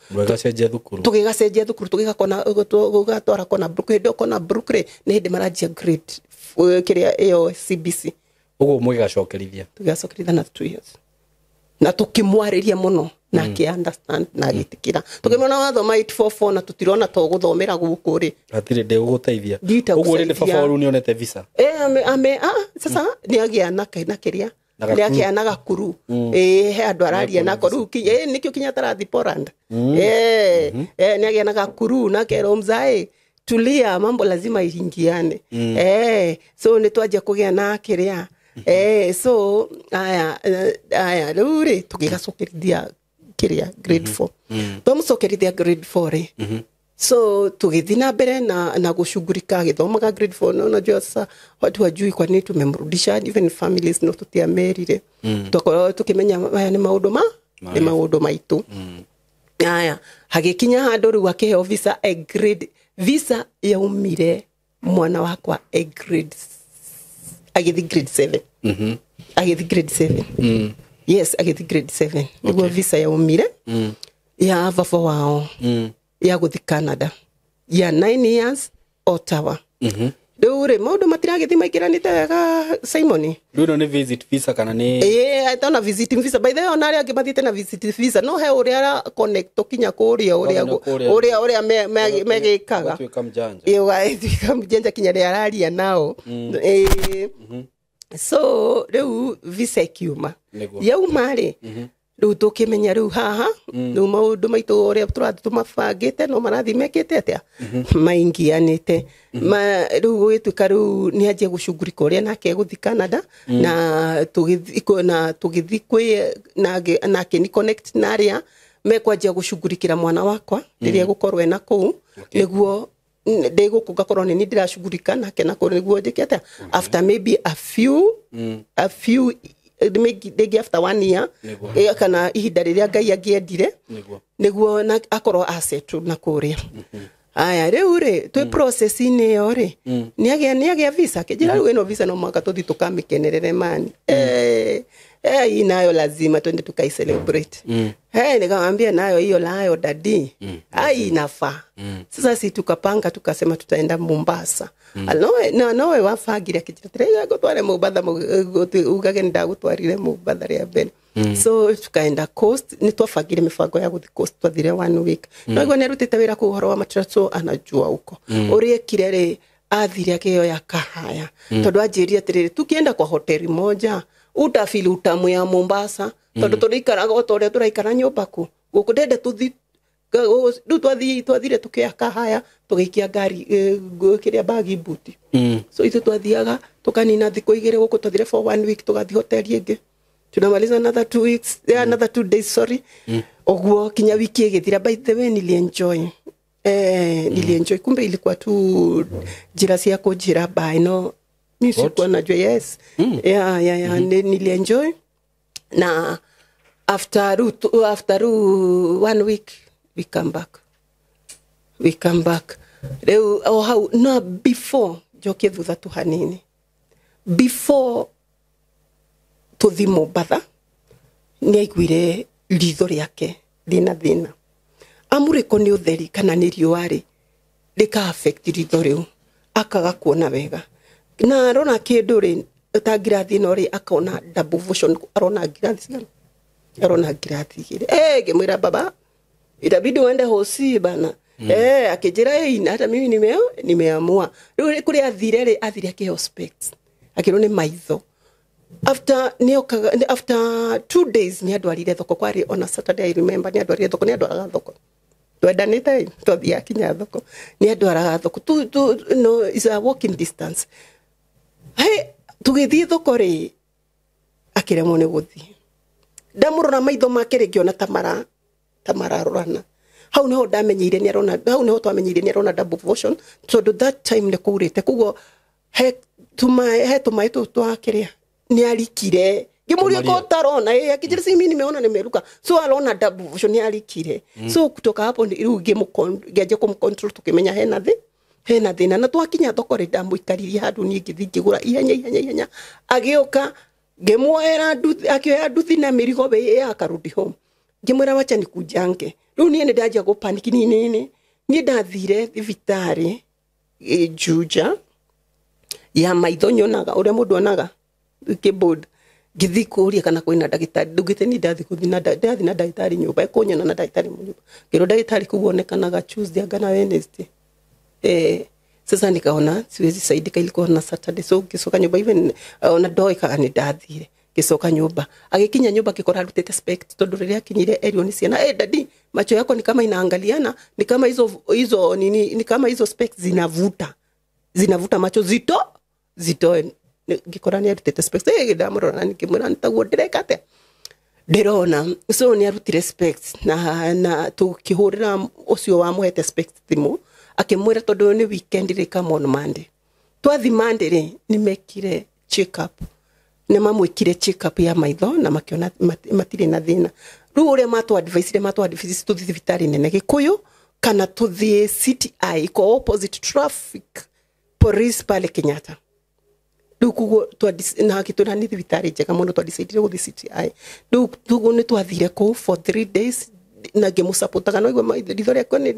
tugigacenjia thukuru tugigakona gugatwara kona Brooklyn ni hindi marajia grade kiria iyo CBC uguo mugigacokerithia tugigacokerithia na 2 years na tukimwariria muno na ki understand na gitikira tukimona wathoma 844 na tutirona to guthomera guku ri atire de guteithia uguo ni baba waru ni onete visa sasa ni agia na kiria nake anaga kuru he andu araria nako ru nikio kinya tarathi Poland ni agia naga kuru nake romzae tulia mambo lazima ihingiane so ni twaje kugia na kiria so aya ruri tugigacokerithia kiria grade 4 twamucokerithia grade 4 ri so tugithi na mbere na gushugurika githomaga grade 4 no najua sasa watu wajui kwa nini tumemrudisha even families no tutiamerire tukimenya aya ni maundu maitu aya hagikinya handu ru akiheo visa a grade visa yaumire mwana wakwa a grade agithi grade 7 agithi grade 7 yes agithi grade 7 niguo visa yaumire ya baba wao ya guthi Canada ya 9 years Ottawa Dure modo matiragethi maikiranite wega Simon Duno ni visit visa kana ni atona visit visa by the way onari angimathite na visit visa no he uria connect kinya kuria uria megikaga iyo gaithika mjanja kinya ria araria nao so riu visa kiuma yauma ri riu tukimenya riu haha riu maundu maitu uria turathumabangite no marathi mekite atia maingianite riu gwituka riu ni aje gucungurika uria nake guthi Canada na tugithi kwi nake ni connect na aria mekwaje gucungurikira mwana wakwa riria gukorwo ena kuu niguo ndego kugakorwo ni ndiracungurika nake nako niguo njikete after maybe a few maybe after 1 year kana ihinda riria Ngai angiendire niguo na akorwo asettle na kuria aya riu ri twi process ini yo ri ni agia visa kijira riu eno visa no mwaka tuthi tukamikenerere mani inayo lazima twende tukai celebrate nikamwambia nayo hiyo layo dadi inafaa sasa si tukapanga tukasema tutaenda Mombasa no wafagira kijira gutware Mombasa ugage ndagutwarire Mombasa ria mbere so tukaenda coast ni twafagire mifango ya guthi coast twathire 1 week no nerutite wira ku horo wa matraso anajua huko urie kirere athire akio ya kahaya tondu anjiria tiriri tukienda kwa hoteli moja utafili utamu ya Mombasa tondu turikaraga otoria turaikara nyumba ku gukudende tuthi ndu twathire tukiaka haya tugikia ngari kiria bagi buti so itu twathiaga tukanina thiko igire guku twathire for 1 week tugathi hotel ingi tunamaliza another 2 weeks another 2 days sorry ogwo kinya wiki igithira by the way nilienjoy kumbe ilikuwa tu jira cia kujira by no music kwa najua yes nilienjoy na after 1 week we come back leo how no before joke thutha tu hanini before tuthimo batha ni aiguire ritho riake thina amuriko ni utheri kana ni riuari rika affect ritho riu akaga kuona wega na arona kindu ri utangirathi no ri akona double vision arona ngirathi gire ngimwira baba itabidi uende hosi bana akijira hata mimi nimeamua riu kuri athire akiheo specs akiro ni maitho after 2 days ni adwarire thoko kwari on a Saturday I remember ni adwarire thoko ni adwaraga thoko twendanite tothia kinya thoko ni adwaraga thoko tu no is a walking distance tugithi thoko ri akiremo ni guthi ndamurora maitho make ringiona tamara rorana hau neho ndamenyire ni arona hau neho twamenyire ni arona double vision so that time ne kurite kugo tumai tu twakiria ni alikire gimurio ko tarona akijira simi nimeona nimeruka so alona double vision ni alikire so kutoka hapo riu ngeje kumcontrol tukimenya hena thina na twakinya thoko ri ndamuikaririe handu ni ngithingigura ihenya agioka ngemuera nduthi akioya nduthi na mirigo be akarudi home ngimwira wacha nikujange riu ni ndaja go panic ni ndathire thibitari Juja ya maitho nyonaga uria mundu onaga keyboard ngithikuria kana kwina ndagitari ndugite ni ndathi kuthina ndathi na ndagitari nyumba ekunyona na ndagitari nyumba ngiro ndagitari kuonekanaga Tuesday ngana Wednesday sasa nikaona siwezi saidika ilikuwa na Saturday so kisoka nyumba even ona doika ni ndathire kisoka nyumba agikinya nyumba kikora rutete spect tondu riria kinyire erio ni ciana daddy macho yako ni kama inaangaliana ni kama hizo nini ni kama hizo specs zinavuta macho zito ngikora ni rutete specs ndamurona nikimura ntaguo ndirekate ndirona so ni arutire specs na tukihurira ucio wa muhete specs thimu akimwira tondu ni weekend rika mon Monday twathi Monday ri ni mekire check up ne mamwikire check up ya maitho na makiona matire na thina riu uria matu advice tuthi thibitari nene Gikuyu kana tuthi CTI ko opposite traffic police pale Kenyatta dukugo na kituna ni thibitari njega muno twadicidire guthi CTI dukugo ni twathire ko for 3 days na gemusapotaga no igwa rithoria ko ni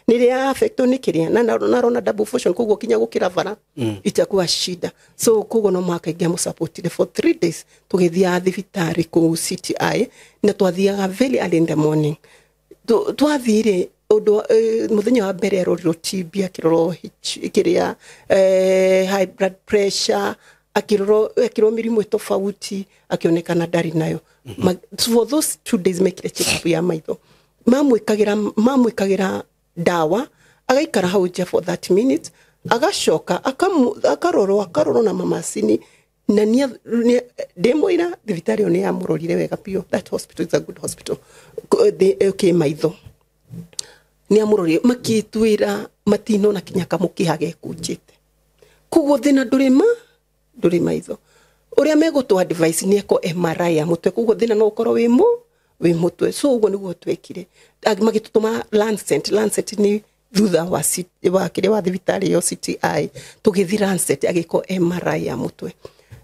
ria affect ni kiria na rona double vision kugo kinya gukira vara itakuwa shida so kugo no maka gemusapotire for 3 days tugithia thibitari ko CTI na twathiaga very early in the morning twathire odo muthenya wa mbere roriro TB akiroro kiria high blood pressure akiroro mirimu tofauti akionekana ndari nayo for those 2 days make check up ya maitho mamwikagira dawa agaikara hau je for 30 minutes agashoka akaroro na mamacini na demoira thibitari ni amurorire wega pio that hospital is a good hospital okay maitho ni amurorire makitwira matino na kinyaka mukihage kunjite kugo thina nduri maitho uria megutu advice ni eko MRI ya mutwe kugo thina no ukoro wi mutwe so ugo niguo twekire magitutuma Lancet ni thutha wa kire wa thibitari yo CTI tugithi Lancet agiko MRI ya mutwe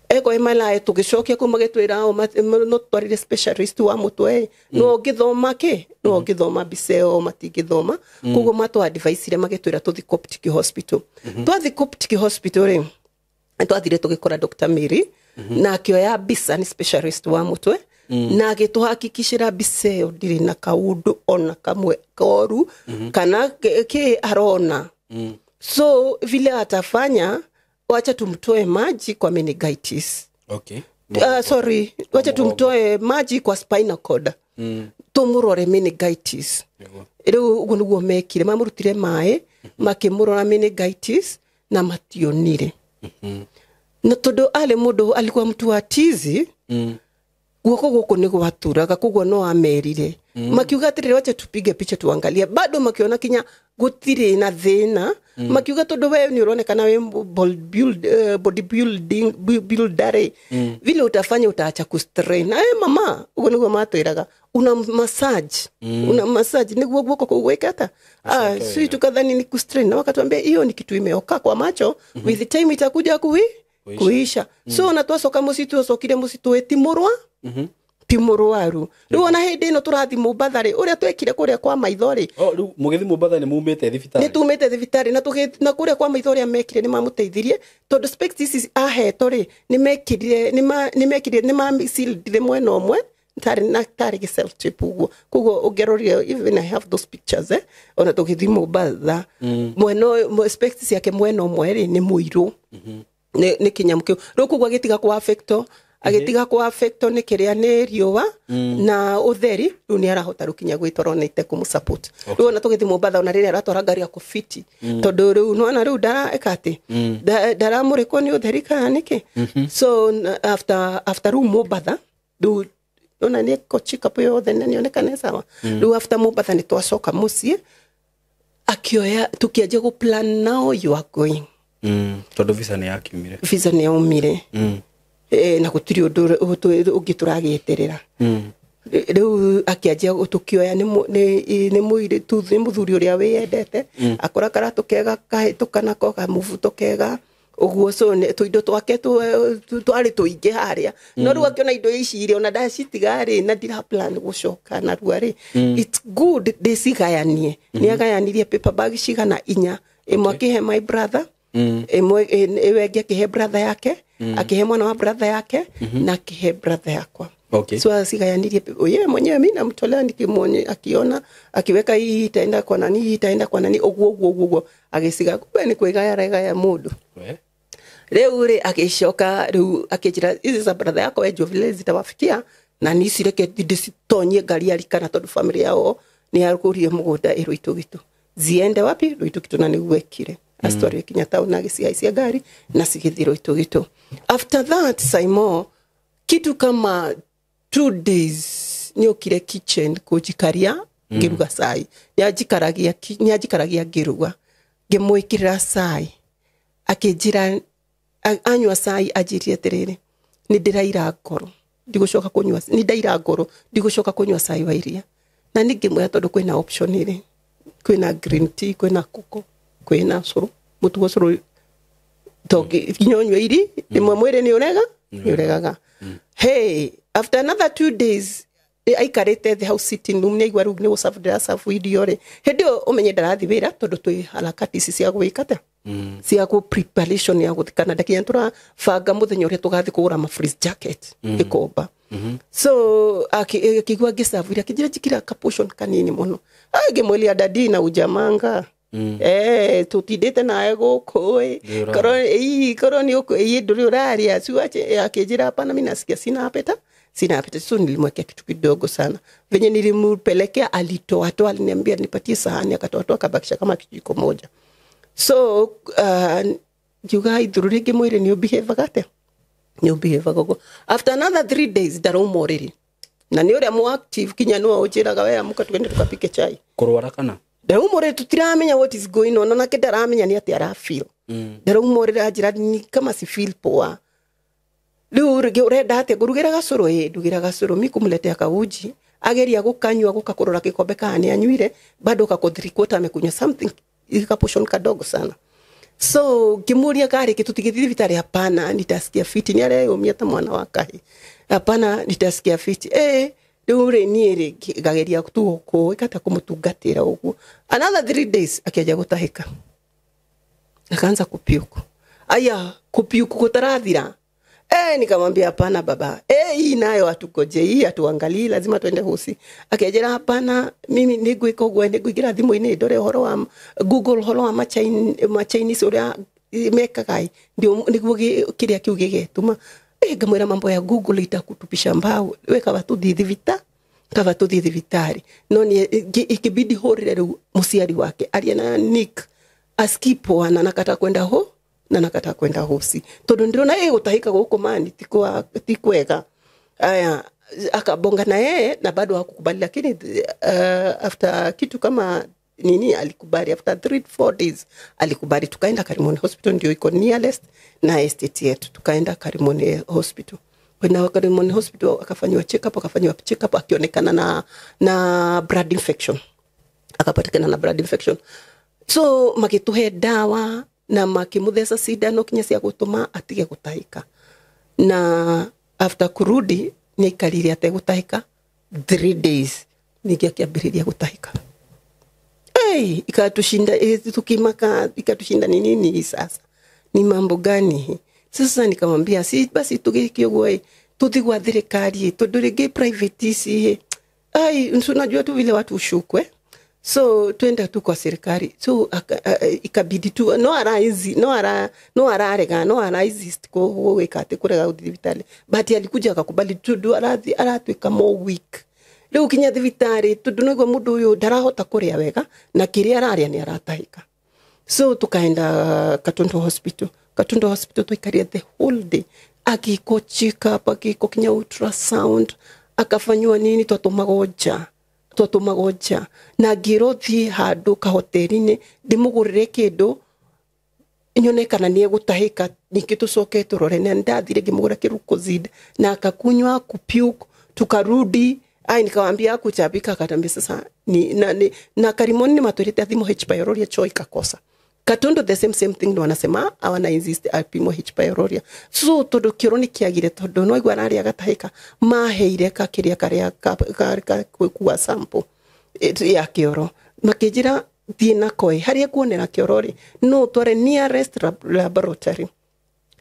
eko MRI tugicokia kuma gitwira no twarire specialist wa mutwe no ngithoma biseo matingithoma kugo matu advice ire magitwira tuthi Coptic Hospital twathi Coptic Hospital ri twathire tugikora Dr. Mary na akioya bisa ni specialist wa mutwe na agituhakikishira biseo ndiri na kaundu ona kamwe koru kana ke arona so vile atafanya wacha tumtoe maji kwa meningitis okay sorry wacha tumtoe maji kwa spinal cord tumurore meningitis riu uguo niguo mekire mamurutire mai makimurora meningitis na mationire na todo ale mundu alikuwa mtu wa tizi guoko guko ni gwaturaga koguo no amerire makiuga atirire wacha tupige picha tuangalie bado makiona kinya gutire na thina makiuga todo wewe ni uronekana we bodybuilding builder vile utafanya utaacha kustrain mama ugo niguo matwiraga una massage niguo guoko kuwekata sisi tukadhani ni kustrain na wakatuambia hiyo ni kitu imeoka kwa macho with the time itakuja kuisha so na twacoka musitu ocokire musitu etimurwa timurwaru riu ona hindi ino turathi Mumbathari uria twekire kuria kwa maithori riu mugithi Mumbatha ni mumite thibitari ni tumite thibitari na kuria kwa maithori amekire ni mamuteithirie tondu spectis aheto ri ni mekire ni mamicildire mwena omwe tari ki self tape uguo kuguo ungeroria even I have those pictures ona tugithi Mumbatha mwena spectis yake mwena omwe ri ni muiru ni kinyamukiu riu kuguo agitiga kwa affecto ni kiria ni riua na utheri riu ni arahota rukinya gwitoronete kumusupport riu ona tugithi Mumbatha ona riria aratwara ngari ya kufiti tondu riu nona riu dara ekati dara murikwo ni utheri kana niki so after riu Mumbatha riu ona ni kochika po yothe ni onekane sawa riu after Mumbatha ni twacoka mucii akioya tukiaje go plan now you are going tondu visa ni yaumire na gutiri undu ungituragieterera riu akianjia gutukioya ni muire tuthi muthuri uria wiyendete akora karatu kega kahitukana ko kamuvuto kega uguo so tuindo twake twari tuinge haria no riu akiona indo ici ire ona ndacitiga ri na ndira plan gucoka na ruari it's good desigayanie ni agayanirie paper bag cigana inya imwe akihe my brother imwe ewe akihe brother yake akihe mwana wa brother yake na akihe brother yakwa so asigayanirie yeye mwenyewe mimi namtolea nikimwone akiona akiweka hii itaenda kwa nani oguo agisiga kumbe ni kwigaya ya mundu leo ule akishoka leo akijira hizi za brother yako wewe vile zitawafikia na nisireke disitonye gari alikana tondu familia yao ni akurie mugunda iruitu gitu ziende wapi ruitu gitu na niwekire astori Kenyatta na gisiaisia gari na sigithiro itu after that Simon kitu kama 2 days niokire kitchen kujikaria ngiruga sai nyajikaragia ngiruga ngemwikira sai akijira anywa sai ajirie terere ni ndiraira ngoro ndigushoka kunywa sai wa iria na ningimwe tondu kwina option ire kwina green tea kwina koko kwina curu mutu curu toki nyonyo iri imwe mwire ni uregaga hey after another 2 days aikarete the house sitting room ni igwa rugni usafudira safu idiore hedio umenye ndarathi wira tondu twi harakati cia gwikata cia ku preparation ya guthikana ndakinya tura fanga muthenya uria tugathi kugura ma freeze jacket ikomba so akigwa gisavira kijira jikira kapotion kanini muno gemwelia dadi na ujamanga tutidete nae gukui koroni uko nduri uraria suache akijira hapana mimi nasikia sina apeta so nilimwekea kitu kidogo sana venye nilimpelekea alitoa aliniambia nipatie sahani akatoa kabakisha kama kijiko moja so juga idururige mwire ni behave gogo after another 3 days darumoriri na ni uri mu active kinya no ojiraga we amuka twende tukapike chai kurwara kana darumoriri tutiramenya what is going on na kedaramenya ni ati ara feel darumoriri ajira ni kama si feel poa Lurige urenda ate gurugira gasoro mikumletea kauji ageria gukanywa gukakorora kikombe kani anywire bado kakodrikota amekunya something ikaposhon kadogo sana so kimuria gari kitutigithiri vitari hapana nitasikia fiti ni ale umiata mwana wakahi hapana nitasikia fiti dure niere gageria kutuko ikata kumutugatira ugu another 3 days akiaja gutahika akaanza kupiuku aya kupiuku kutarathira nikamwambia hapana baba hii nayo atukoje hii atuangalie lazima tuende hosi akejera hapana mimi nigwiko gwende gwigira thimu ine ndore horo wa Google horo wa Chinese uria mekagai ndio niguo kiria kiuge getuma ngamwira mambo ya Google itakutupisha mbao weka watu thithivita kava tuthi thibitari no ni ikibidi horire riu musiari wake aria na Nick askipo ana nakata kwenda ho na nakata kwenda hosi tondu ndirona gutahika guku mani tikwega aya akabonga na yeye na bado hakukubali lakini after kitu kama nini alikubali after 3-4 days alikubali tukaenda Karimoni Hospital ndio iko nearest na estate yetu tukaenda Karimoni Hospital kwenda Karimoni Hospital akafanywa check up akionekana na blood infection akapatikana na blood infection so makituhe dawa na makimuthesa sindano kinya cia gutuma atige gutahika na after kurudi ni kariri ate gutahika 3 days nigia kiambiriria gutahika ikatushinda tukimaka ikatushinda nini sasa ni mambo gani sasa nikamwambia si basi tugikio tuthigwa thirikari tudurige private isi unajua tu vile watu ushukwe so twenda tu kwa serikali so ikabidi tu no araizist ko wekate kurega udhibitali but alikuja akakubali tu aratwika more weak leo kinya thibitari tudunigwa mundu uyu darahota kuria wega na kiria araria ni aratahika so tukaenda Katundu Hospital tuikaria the whole day akiko check up akiko kinya ultrasound akafanywa nini twatumagoja na girothi handu ka hotelini ndimugurire kindu inyonekana ni egutahika nikitucoke turore na ndathire ngimugura kirukozid na akakunywa kupiuk tukarudi nikamwambia kuchabika akatambia sasa na Karimoni ni maturite thimo H pylori choi kakosa Katundu the same thing ndo wanasema awana insist alpimo H pylori so todo kironi kiagire todo no igwa nari agatahika maheire ka kiria karia kuwa sample ya kioro makijira thina koi haria kuonera kiorori no tware nearest laboratory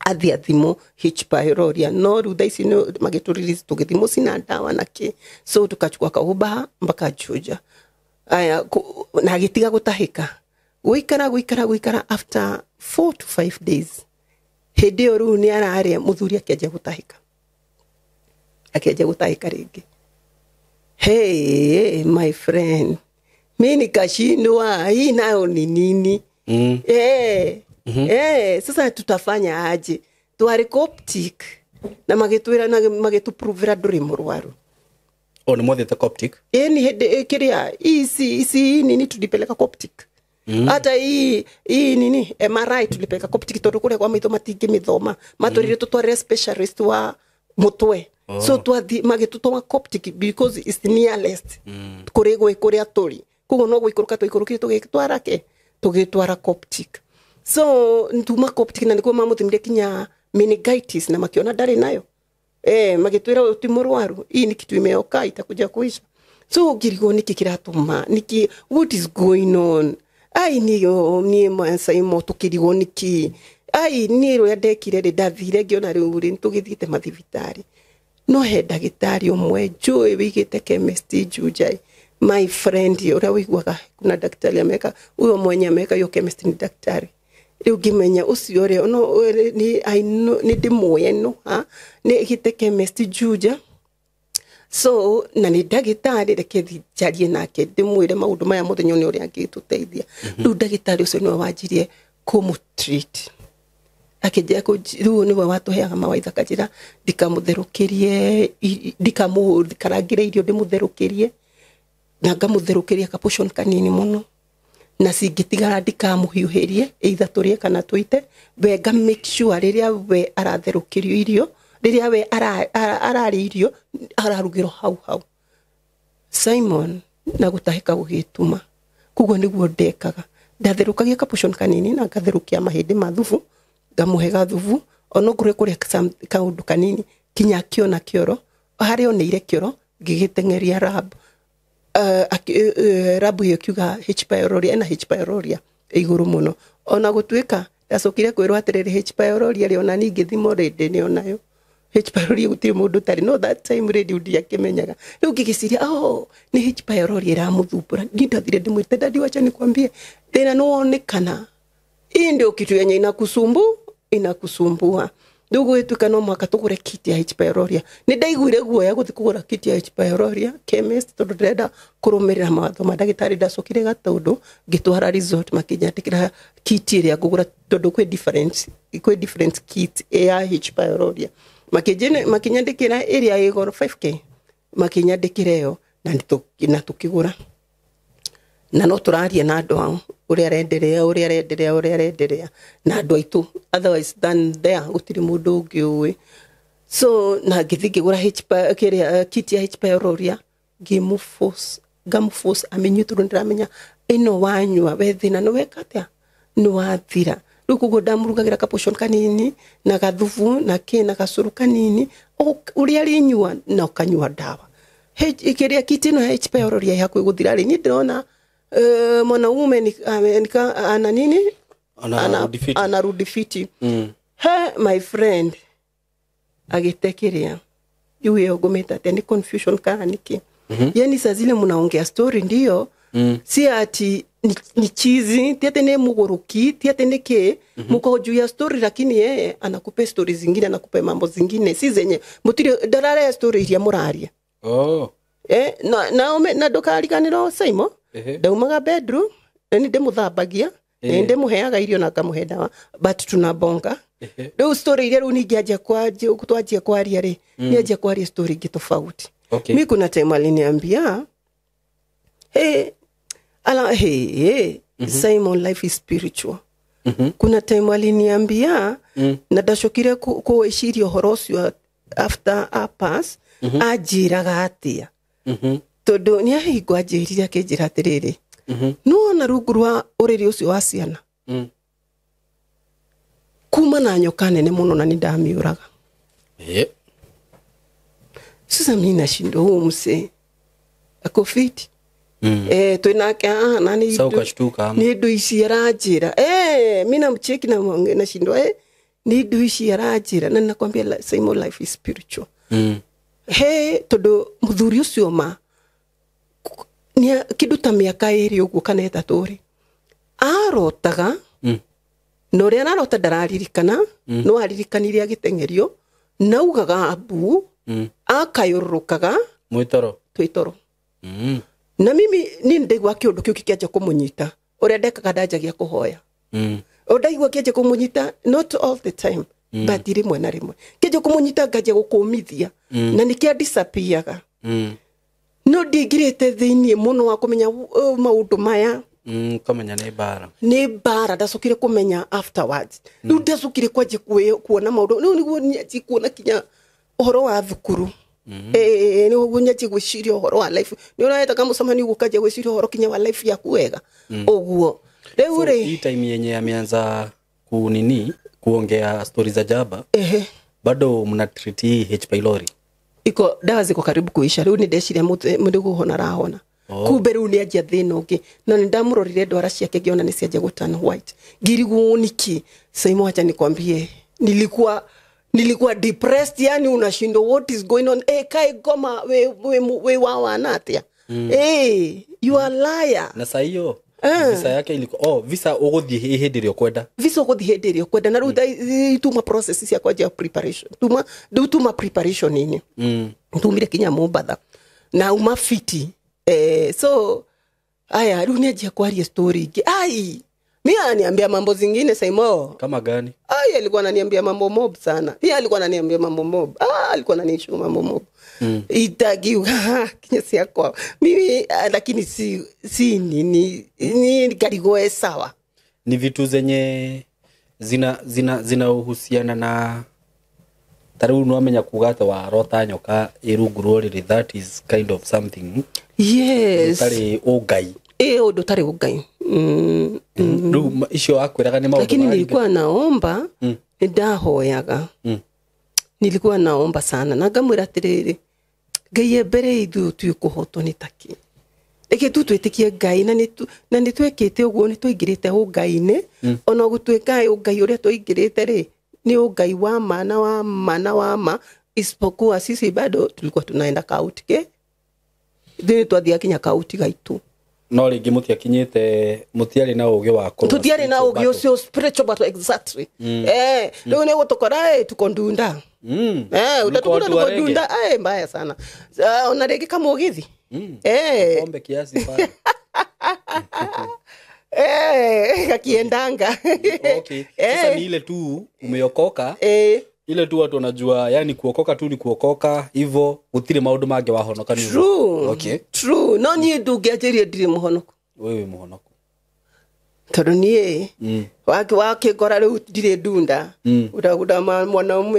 athia thimo H pylori no rutha ici no magituririze tugithimo sina dawa naki so tukachukua kauba mpaka Juja aya na gitiga gutahika guikara after 4 to 5 days hedi oru ni araria muthuri akeje gutahika ringi hey my friend mimi kashindwa hii nayo ni nini sasa tutafanya aje twari Coptic na magitwira na magituprovera nduri murwaru ni mwathite Coptic ni hedi kiria isi nini tulipeleka Coptic hata hii nini MRI tulipeleka Coptic tondu kuria kwa maitho matingi mithoma maturire tutware specialist wa mutwe so twathi magitutoma Coptic because it's nearest kuria turi kugo no guikuruka tugitwara Coptic so ntuma Coptic na nikuo mamuthimire kinya meningitis na makiona ndari nayo magitwira utimurwaru hii ni kitu imeoka itakuja kuisha so girigo niki kiratuma niki what is going on ni mwansa imo tukirigo niki niro ya ndekire ndathire ngiona riu ntugithite mathibitari no he ndagitari umwe joy wigite chemistry Juja my friend ura wigwaga kuna daktari ameka uyo mwenye ameka yo chemistry ni daktari riu gimenya ucio re no ni ndimoye no ni gite chemistry Juja so na ni ndagitari reke jarie nake ndimwire maundu maya muthenya ni uri angituteithia riu ndagitari ucio no wajirie kumutreat akijia ko riu ni watuheaga mawaitha kajira ndikamutherukirie ndikamurangire irio ndimutherukirie na ngamutherukiria ka portion kanini muno na singitigara ndikamuhiuhirie either turie kana tuite wega make sure riria we aratherukirio irio riria we arari irio ararugiro hau Simon na gutahika gugituma kugo niguo ndekaga ndatherukagia ka portion kanini na ngatherukia mahindi mathufu ngamuhega thufu ono kure kuria kaundu kanini kinya kiona kioro hari oneire kioro ngigitengeria rabu yo kiuga H pylori na H pylori iguru muno ona gutwika ndacokire kwirwa atiriri H pylori ri ona ningi thimo rede ni onayo H pylori gutiri mundu tari no that time radio ndia kimenyaga riu ngigiciria ni H pylori iramuthumbura ndathire ndimwite ndadi wacha nikwambie thina no onekana hii ndio kitu yenye inakusumbua Ndugu wetu kana mwaka tugure kit ya H pylori ni ndaiguire guoya guthi kugura kit ya H pylori chemist tondu ndenda kurumirira mawatho ma ndagitari ndacokire gatundu ngitwara resort makinyandikira kit iria ngugura tondu kwi different kit ya H pylori makinyandikira iria igoro 5k makinyandikira yo na tukigura na no turaria na andu ao uria arenderea na andu aitu otherwise than there gutiri mundu ungiui so na ngithingigura kit ya H pylori gamforce amenyu tundu ndiramenya ino wanyua wethina no wekatia no wathira rukugo ndamurugagira ka portion kanini na gathufu na kina kasuru kanini uria rinyua na ukanyua dawa ikiria kit ino H pylori yakwe guthira ri ni ndirona mwanaume nika ana nini anarudi fiti my friend agitekerea yeye ogometa tena confusion kaniki yani saa zile mnaongea story ndio si ati ni chizi tiate ne muguruki tiate neke muko juu ya story lakini yeye anakupa stories zingine anakupa mambo zingine si zenye mutiri darara story ya muraria na dokari kaniro saimo daumaga bedroom ni ndemuthambagia ndemuheaga irio na ngamuhe dawa but tunabonga do story ile unigiaje kutwajia kwaria ri niaje kwaria story gitofauti mimi kuna time aliniambia Simon life is spiritual kuna time aliniambia na ndacokire kuishirio horocio after a pass ajiraga atia tondu ni ahingwa njirire akinjira atiriri no na rungu rwa uriri ucio wa ciana kuma na nyoka nene muno na nindamiuraga sasa mimi nashindo huo mse akofiti twinake na ni ni ndu ici arajira mimi namcheki na shindo ni ndu ici arajira na nakwambia Simon life is spiritual tondu muthuri ucio ma ni kindu ta miaka iri uguo kana itatu ri arotaga no ria narota ndararirikana no aririkanire agitengerio naugaga abu akayurukaga twitoro na mimi ni ndigwa kiundu kiu kikiaja kumunyita uria ndekaga ndajagia kuhoya ndaigua kiaja kumunyita not all the time but rimwe na rimwe kiaja kumunyita ngaja gukumithia na nikia disappearaga no ndigirite thiini muno wa kumenya maundu maya kamenya ni bara ndacokire kumenya afterwards riu ndacokire kwaje kuona maundu no niguo nyaji kuona kinya uhoro wa thukuru ni uguo nyaji gwiciria uhoro wa life ni unaeta kama mucemani gukaje gwiciria uhoro kinya wa life yaku wega uguo riu ri time yenye ameanza kuongea stories za jaba bado mna treat H pylori iko dawa ziko karibu kuisha riu ni ndeciria mundu guhona rahona kumbe riu ni ajia thina ungi na ndamurorire ndwara ciake ngiona ni ciaje gutana white ngirigu niki Simon acha nikwambie nilikuwa depressed yani unashindo what is going on kai goma we wawana atia you are liar na saa hiyo visa yake iliko visa uguthie hindirio kwenda na ruta tuma process ya kwaje preparation tuma preparation nini tumire kinya Mombasa na umafiti so aya dunia je kwaria story mimi ananiambia mambo zingine Simon kama gani alikuwa ananiambia mambo mob sana alikuwa ananiambia mambo mob alikuwa ananishu mambo mob itagiwa kinyesi yako mimi lakini si ni karigoe sawa ni vitu zenye zina uhusiana na taru no amenya kugata wa rota nyoka irungu ruri that is kind of something yes tari ugai undu tari ugai icio akwiraga ni maundu lakini nilikuwa naomba ndahoyaga nilikuwa naomba sana na ngamwira atiriri Ngai mbere ithu tuikuhotwo ni taki eke twitikie Ngai na ni twekete uguo ni twaingirite Ngai-ini ona gutweka Ngai uria twaingirite ri ni Ngai wa mana isipokuwa sisi bado tulikuwa tunaenda kauti ke thini twathia kinya kauti gaitu no ringi mutiakinyite mutiari na ugi wa ko tutiari na ugi ucio spiritual battle exactly leo ne gutokora tukondunda utatokora tukondunda mbaya sana unarege kama ugithi kombe kiasi pale kakiendanga okay sasa ni ile tu umeokoka ile tu watu wanajua yani kuokoka tu ni kuokoka hivyo gutire maundu mange wahonoka ni okay true no ni ndugejerie ndire muhonoko wewe muhonoko tondu nie wake ngora riu ndire ndunda udaguda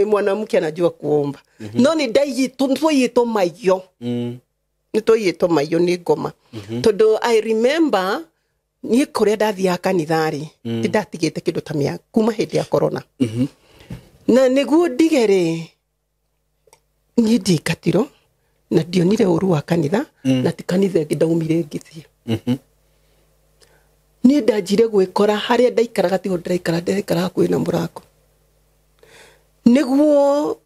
mwanamke anajua kuomba no ni ndai tuntoyito mayo nitoyito mayo ni ngoma tondu I remember ni kuria ndathia kanithari ndatigite kindu ta mia kuma hindi ya corona na niguo ndigere ni ndikatiro na ndionire uru wa kanitha na ti kanitha ngidaumire ngithie ni ndajire gwikora haria ndaikaraga tiho ndaikara kwina murako niguo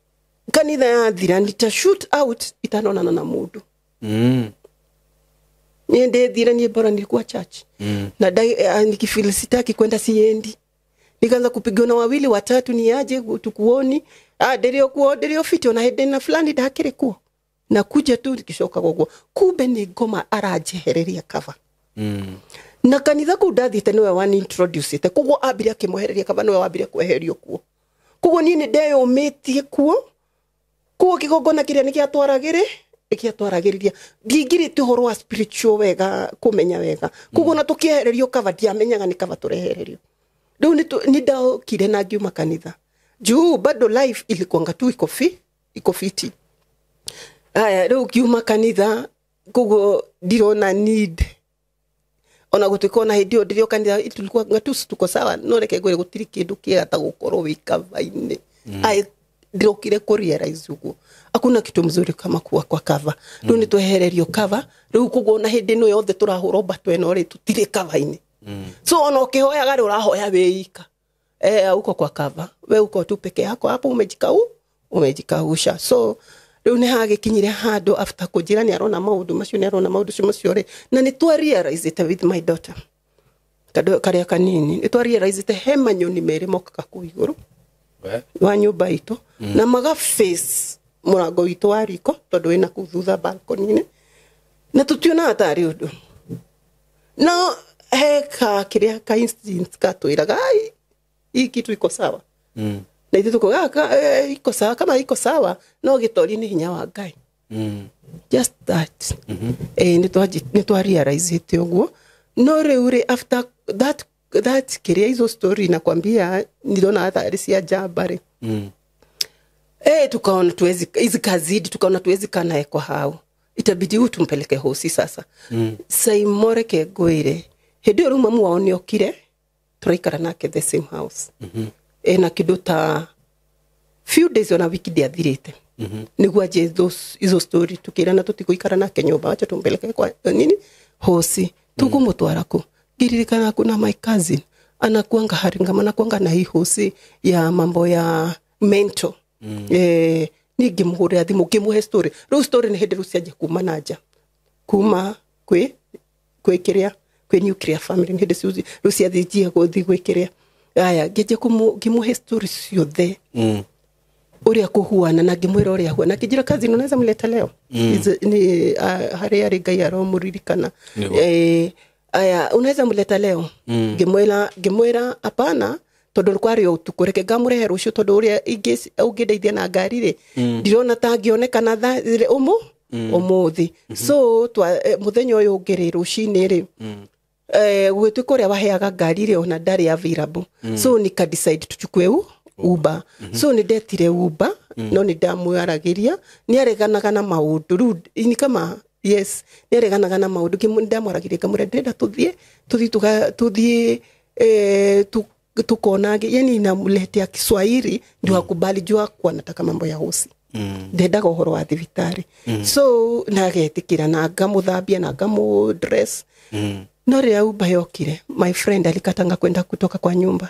kanitha yathira ndita shoot out itanonana na mundu ni ndethire ni bora nilikuwa church na nikifeel sitaki kwenda siendi nikaanza kupigana wawili watatu ni aje tukuoni ndio fiti na hedena fulani dakire kuo na kuja tu kishoka gogo kumbe ni ngoma arajehereria cover na kanitha ku ndathite niwe wani introduce te kugo abiria kimuhereria cover niwe wabiria kweherio kuo kugo ni ndeyo metie kuo kigogona kiria nikiatwaragiriria ngingiri tuhoro wa spiritual wega kumenya wega kugo na tukiehererio cover diamenyaga ni cover turehererio ndio ni dao kile na giuma kanitha juu bado life ilikuanga tu iko fiti ndio giuma kanitha kugo ndirona need ona gutikona hindio ndirio kanitha tulikuwa ngatusi tuko sawa no reke gore gutiri kindu kiata gukorwo wikava-ini ndio kile kurealize ugo hakuna kitu mzuri kama kuwa kwa cover ndio ni twehererio cover ndio kugo na hindi no yothe turahuro batwe no ri tutire cover-ini so ono kihoya gari urahoya weika uko kwa cover we uko tu peke yako hapo umejikausha so leo ni hage kinyire hado after kujirani arona maudu macio ni arona maudu cio ri na ni twa realize it with my daughter kado karia kanini ni twa realize it hema nyoni mere moka ku iguru wa nyumba itu na maga face murango itu ariko tondu ina kuthutha balcony na tutiona atari undu no heka kiria ka instinct katwiraga hii kitu iko sawa na ithu tuko iko sawa kama iko sawa no gitori ni hinya wa Ngai just that ni twa realize it uguo no reure after that kiria hizo story na kwambia niliona hata cia jabari tukaona tuwezi hizi kazidi tukaona tuwezi kana kwa hao itabidi utumpeleke hosi sasa Saimore ke goire hedio ruma muao ni okire turaikara nake the same house na kiduta few days on a week diathirite niguo aje hizo story tukirana tutikuikara nake nyumba acha tumpeleke kwa nini hosi tugumutwara ku giririkana kuna my cousin anakuanga haringamana kuanga na hii hosi ya mambo ya mental nigimuhura thimu kimuhe story ro story ni hederu cia kumanaja kuma kwe kiria kwe nuclear family ni hederu cia thijia gothi gwekiria aya geje kimuhe story ciothe uria kuhuana na ngimwira uria huana kijira kazi unaweza mleta leo ni hari ari Ngai aromuririkana aya unaweza mleta leo ngimwira hapana tondu kwari utukureke ngamurehe rucio tondu uria ungideithia na ngari ri ndirona ta ngionekana tha umuthi so muthenya uyu ungiri rucini ri gwituka uria waheaga ngari ri ona ndari available so nika decide tuchukue Uber so ni ndetire Uber no ni ndamwaragiria ni areganaga na maundu ni kama yes ni areganaga na maundu ndamwaragiria kamure ndenda tuthie tukonage yani namletea Kiswahili ndio akubali jua kwa nataka mambo ya hosi ndendaga uhoro wa thibitari so nagetikira na ngamuthambia na ngamu dress no ria Uber yokire my friend alikatanga kwenda kutoka kwa nyumba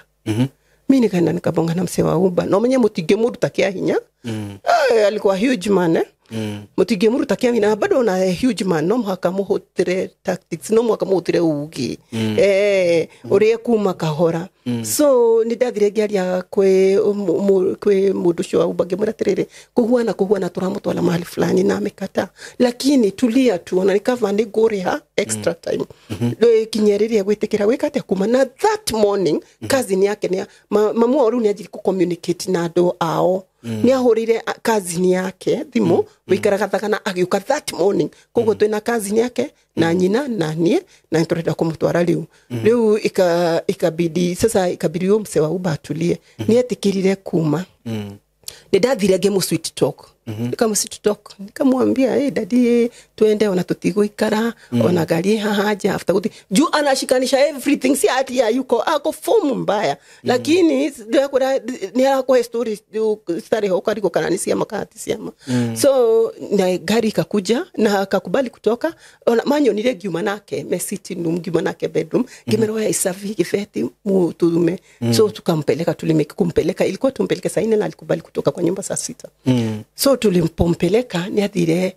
mimi nikaenda nikabonga na msee wa Uber no mwenye mutige mudu takia hinya alikuwa huge man mutinge muruta kiami na bado na huge man no muhaka muhutire tactics no muhaka muhutire ugi urie kuma kahora so ni ndathire ngiaria kwe mundu cio ubange muratirire kuhuana turamutwala mahali fulani na amekata lakini tulia tu ona nikava ni nguriha extra time kinyeriria gwitikira wikate kuma na that morning cousin yake ni mamu oru ni ajiri ku communicate na ndo ao ni ahurire cousin yake thimu wikaraga thakana agiuka that morning kogo twina cousin yake na nyina na nie na turenda kumutwara riu ikabidi sasa ikabidi mse wa ubatulie ni etikirire kuma ni ndathire ngemu sweet talk kama sweet talk nikamwambia daddy twende ona tutigo ikara ona gari haja after kuti juu anashikanisha everything si ati ya yuko ako form mbaya lakini ni ako story stari ho kariko kananisia makati siama so na gari kakuja na akakubali kutoka ona manyo nile giuma nake mesiti giuma nake bedroom gimeroa isavi gifeti mutume so tukampeleka kumpeleka ilikuwa tumpeleke saa 4 na alikubali kutoka kwa nyumba saa 6 so tulimpompeleka ni athire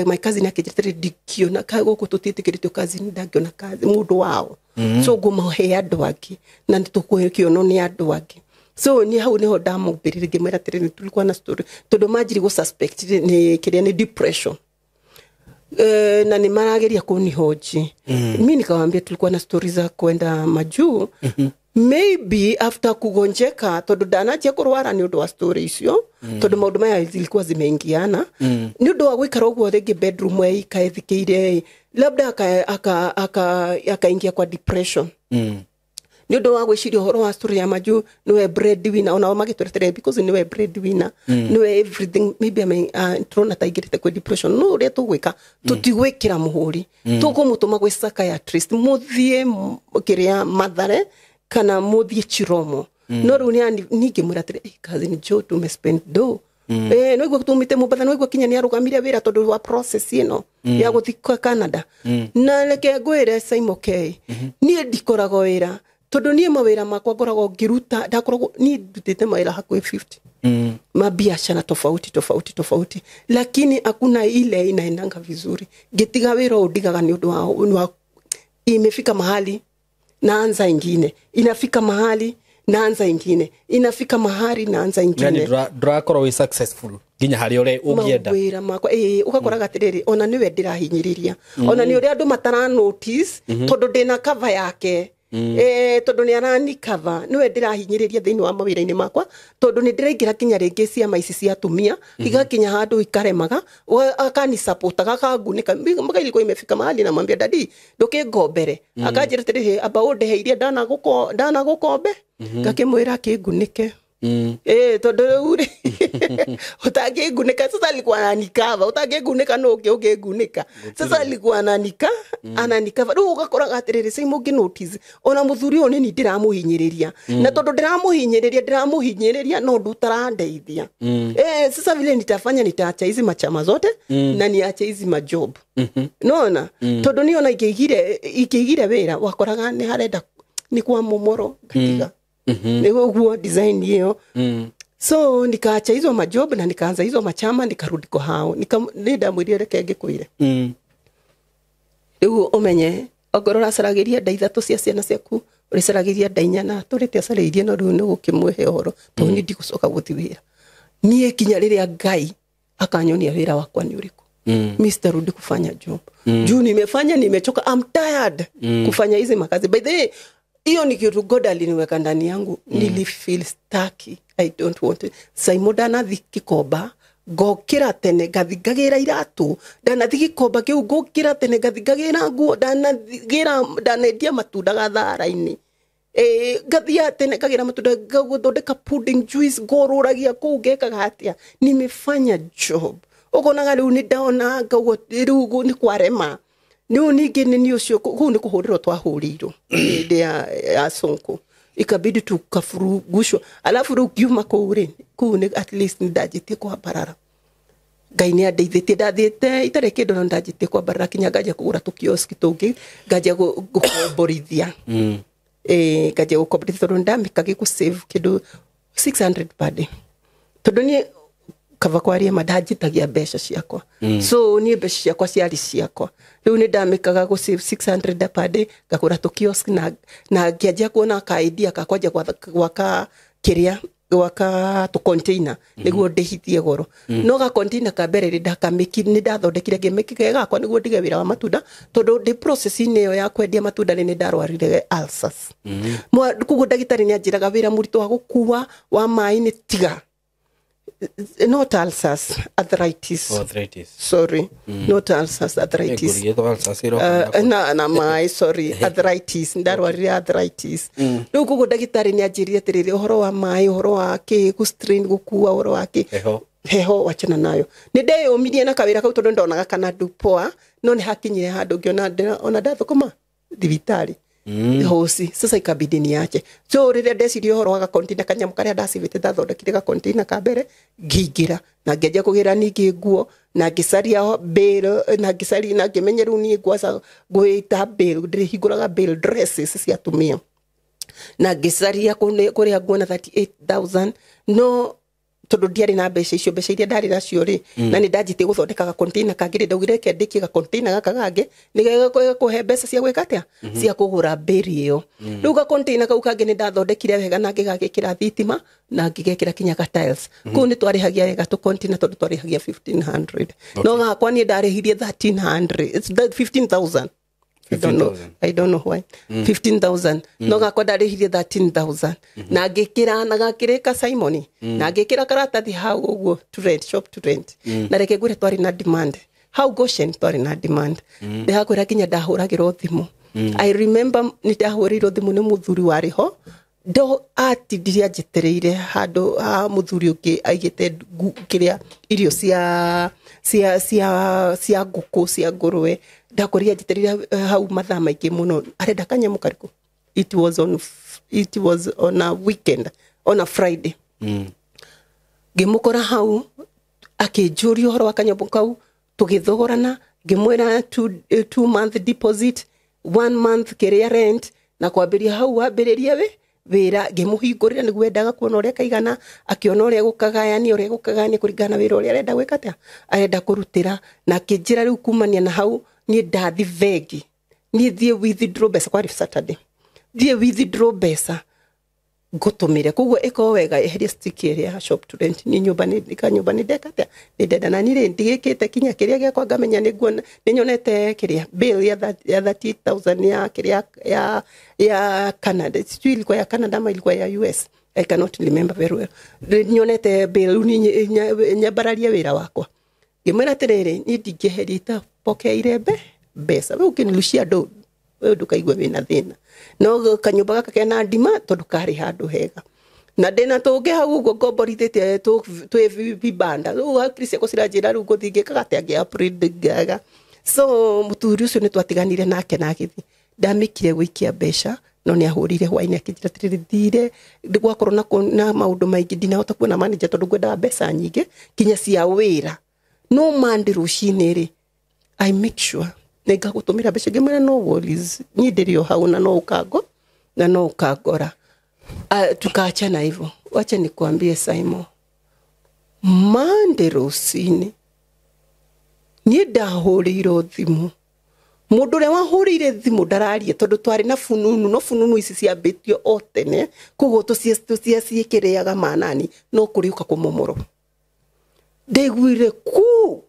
my cousin akijitire dikio na kago kututitikirito cousin ndagio na kazi mudo wao so gumahe adwaki na nitukwekio no ni adwaki so ni hau neho damu birire gemera tere tulikuwa na story todo majiri go suspect ni kiria ni depression na ni marageria kunihoji mimi nikamwambia tulikuwa na stories za kwenda majuu maybe after kugonjeka todo danaje kurwara ni ndo wa story icio todo maundu maya zilikuwa zimeingiana ni ndo wa gwikara uguo rege bedroom we ikaethikire labda akaingia kwa depression ni ndo wa gwiciria horo wa story ya maju niwe breadwinner ona magitweretere because niwe breadwinner niwe everything maybe trona taigirite kwa depression no ria tugwika tutigwikira muhuri tugumutuma gwisaka ya trist muthie kiria mathare kana muthie chiromo no runia ninge muratire kazi ni jo tu me spend do no igwa tumite mubadha no igwa kinya ni arugamire wira tondu wa process ino ya guthika Canada na leke gwire saimokei ni ndikorago wira tondu nie mawira makwa ngorago ngiruta ndakoragwo ni ndutite mawira hakwe 50 mabiashara tofauti lakini hakuna ile inaendanga vizuri getiga wira udigaga ni undu wa imefika mahali naanza ingine inafika mahali naanza ingine inafika mahali naanza ingine yani drakoro we successful ginya hari ore ugienda mawira makwa ugakoraga atiriri ona niwe ndirahinyiriria ona ni uri andu matara notice tondu ndina cover yake tondu ni arani cover niwe ndirahinyiriria thiini wa mawira-ini makwa tondu ni ndiraingira kinya ringi ciama ici cia atumia igakinya handu ikaremaga akani support akagunika mbaga ilikuwa imefika mahali na mwambia daddy ndukingombere akanjira tiriri aba undeheirie ndana gukombe ngakimwira kingunike tondu uri utakingunika sasa alikuwa ananikava utakingunika no ukingunika sasa alikuwa ananikava ru ugakoraga atiriri sai mungi notice ona muthuri one ni ndiramuhinyiriria na tondu ndiramuhinyiriria no ndutarandeithia sasa vile nitaacha hizi machama zote na niache hizi majob naona tondu niona ikigire wira wakoraga ni harenda ni kwa momoro gatiga nigo design hiyo so nikaacha hizo majob na nikaanza hizo machama nikarudi kwa hao nida mwiri reke ngikuire riu umenye ogorora saragiria ndaithatu cia ciana ciaku urisaragiria ndainyana turite asariirie no riu nigukimwehe horo to ni ndigucoka guthi wira nie kinya riria Ngai akanyonia wira wakwa ni uriku Mr. Rudi kufanya job juu nimechoka I'm tired kufanya hizi makazi by the way hiyo ni kitu God aliniweka ndani yangu nili feel stuck I don't want it saimoda na thikikoba gokira tene gathigagira iratu dana thikikoba kiu gokira tene gathigagira nguo danendia matunda gathara-ini gathia tene kagira matunda guthondeka pudding juice goruragia kuu ngekaga hatia nimefanya job ukonaga riu ni ndaona ngaugo riu ni kwarema niu ningi ni ucio ku ni kuhuriro twahurirwo ndi ya sonko ikabidi tukafurugushwa alafu ru kiuma kuri ku ni at least ndajitie kwa barara Ngai ni andeithĩtie ndathĩte itare kĩndũ no ndajitie kwa barara kinya ngaja kugura tukioski tungi ngaja gukomborithia ngaja gukomborithia tondu ndamika giku save kĩndũ 600 per day tondu ni kava kwaria madajitagia mbeca ciakwa so ni mbeca ciakwa ciari ciakwa riu ni ndamikaga go save 600 per day ngakura to kiosk na ngianjia kuona ka idea ka kwaja gwaka kiria gwaka to container niguo ndihithie goro no ga container ka mbere ndakamiki ni ndathondekire ngimiki kega kwa niguo ndige wira wa matunda tondu ndi process ine yo ya kwendia matunda ni ndarwarire ulcers kuguo ndagitari ni anjiraga wira murito wa gukua wa mai ni tiga not ulcers, arthritis. Sorry, not ulcers, arthritis. Na my sorry, arthritis. Ndarwarire arthritis. Riu kuguo ndagitari ni anjirie atiriri uhoro wa mai, uhoro wa ki gustrain gukua, uhoro wa ki heho wachana nayo. Ni ndeyumirie na kawira kau tondu ndonaga kana ndupoa no ni hakinyire handu ngiona ona ndathukuma thibitari hosi sasa ikabidi niache so rire ndecirie uhoro wa container kanyamu karia ndacivite ndathondekire ga container ka mbere ngigira na ngeja kugira ningi nguo na ngicaria bill na ngicaria na ngimenyeru ni ngwaca gwita bill ndirihinguraga bill dresses cia tumia na ngicaria kuria nguona 38,000 no tondu ndiari na mbeca icio mbeca iria ndari nacio ri na ni ndanjite guthondeka container kangire ndaugire ke ndikie container gaka gange nigega kuhe mbeca cia gwika atia cia kugura beri iyo riu container kau kange ni ndathondekire wega na ngigagikira thitima na ngigekira kinya ka tiles ku ni twarihagia wega to container tondu twarihagia 1500 no gakwa ni ndarihirie 1300 it's 15,000 I don't know why 15,000 no gakwa ndarihirie 13,000 na ngikira na gakireka Simon na ngikira karatathi hau uguo to rent shop to rent na reke ngure twari na demand hau Goshen twari na demand ndakwira kinya ndahuragirwo thimu I remember ni ndahurirwo thimu ni muthuri wariho ndo atidiria jetereire handu ha muthuri uki aigite kiria irio cia nguku cia ngurwe ndakoria jetereire hau mathaa maingi muno arenda kanyamu kariku it was on a weekend on a Friday ngimukora hau akinjuria uhoro wa kanyamu kau tugithogorana ngimwira 2 month deposit 1 month kiria rent na kwambiria hau wambiririe wira ngimuhingurira niguo endaga kuona uria kaigana akiona uria gukagania kuringana wira uria arenda gwika atia arenda kurutira na kinjira riu kumania na hau ni ndathi vegi ni thie withdraw mbeca kwa Saturday thie withdraw mbeca ngutumire kuguo iko wega eheria stick area shop to rent ni nyumba ni ndeka atia ni ndenda na ni ndigikite kinya kiria giakwa ngamenya niguo ni nyonete kiria bill ya 30,000 ya kiria ya Canada sijui ilikuwa ya Canada ama ilikuwa ya US I cannot remember very well nyonete bill ni nyabararia wira wakwa ngimwira atiriri ni ndingiherita pokeire mbeca we ukinilucia ndo we ndukaigua wina thina no kanyumba gaka kena ndima tondu kari handu hega na ndina tunge hau uguo ngomborithite twi vibanda u Chris ko siranjira ru nguthinge kagate agi upgrade gaga so muturi ucio ni twatiganire nake na githi ndamikire gwikia mbeca no ni ahurire hwaini akijira tirithire gwakorwo na maundu maingi ndinahota kuona manager tondu ngwenda mbeca nyingi kinya cia wira no mandi rucini ri I make sure nega gutumira mbeca ngimwira no worries ni ndirio hau na no ukago na no ukagora tukaachana hivyo wacha nikwambie Simon mande rucini ni ndahurirwo thimu mundu ria wahurire thimu ndararie tondu twari na fununu no fununu ici ciambitio otene kuguo tuciekiriaga manani no kuriuka kumomoro ndeguire ku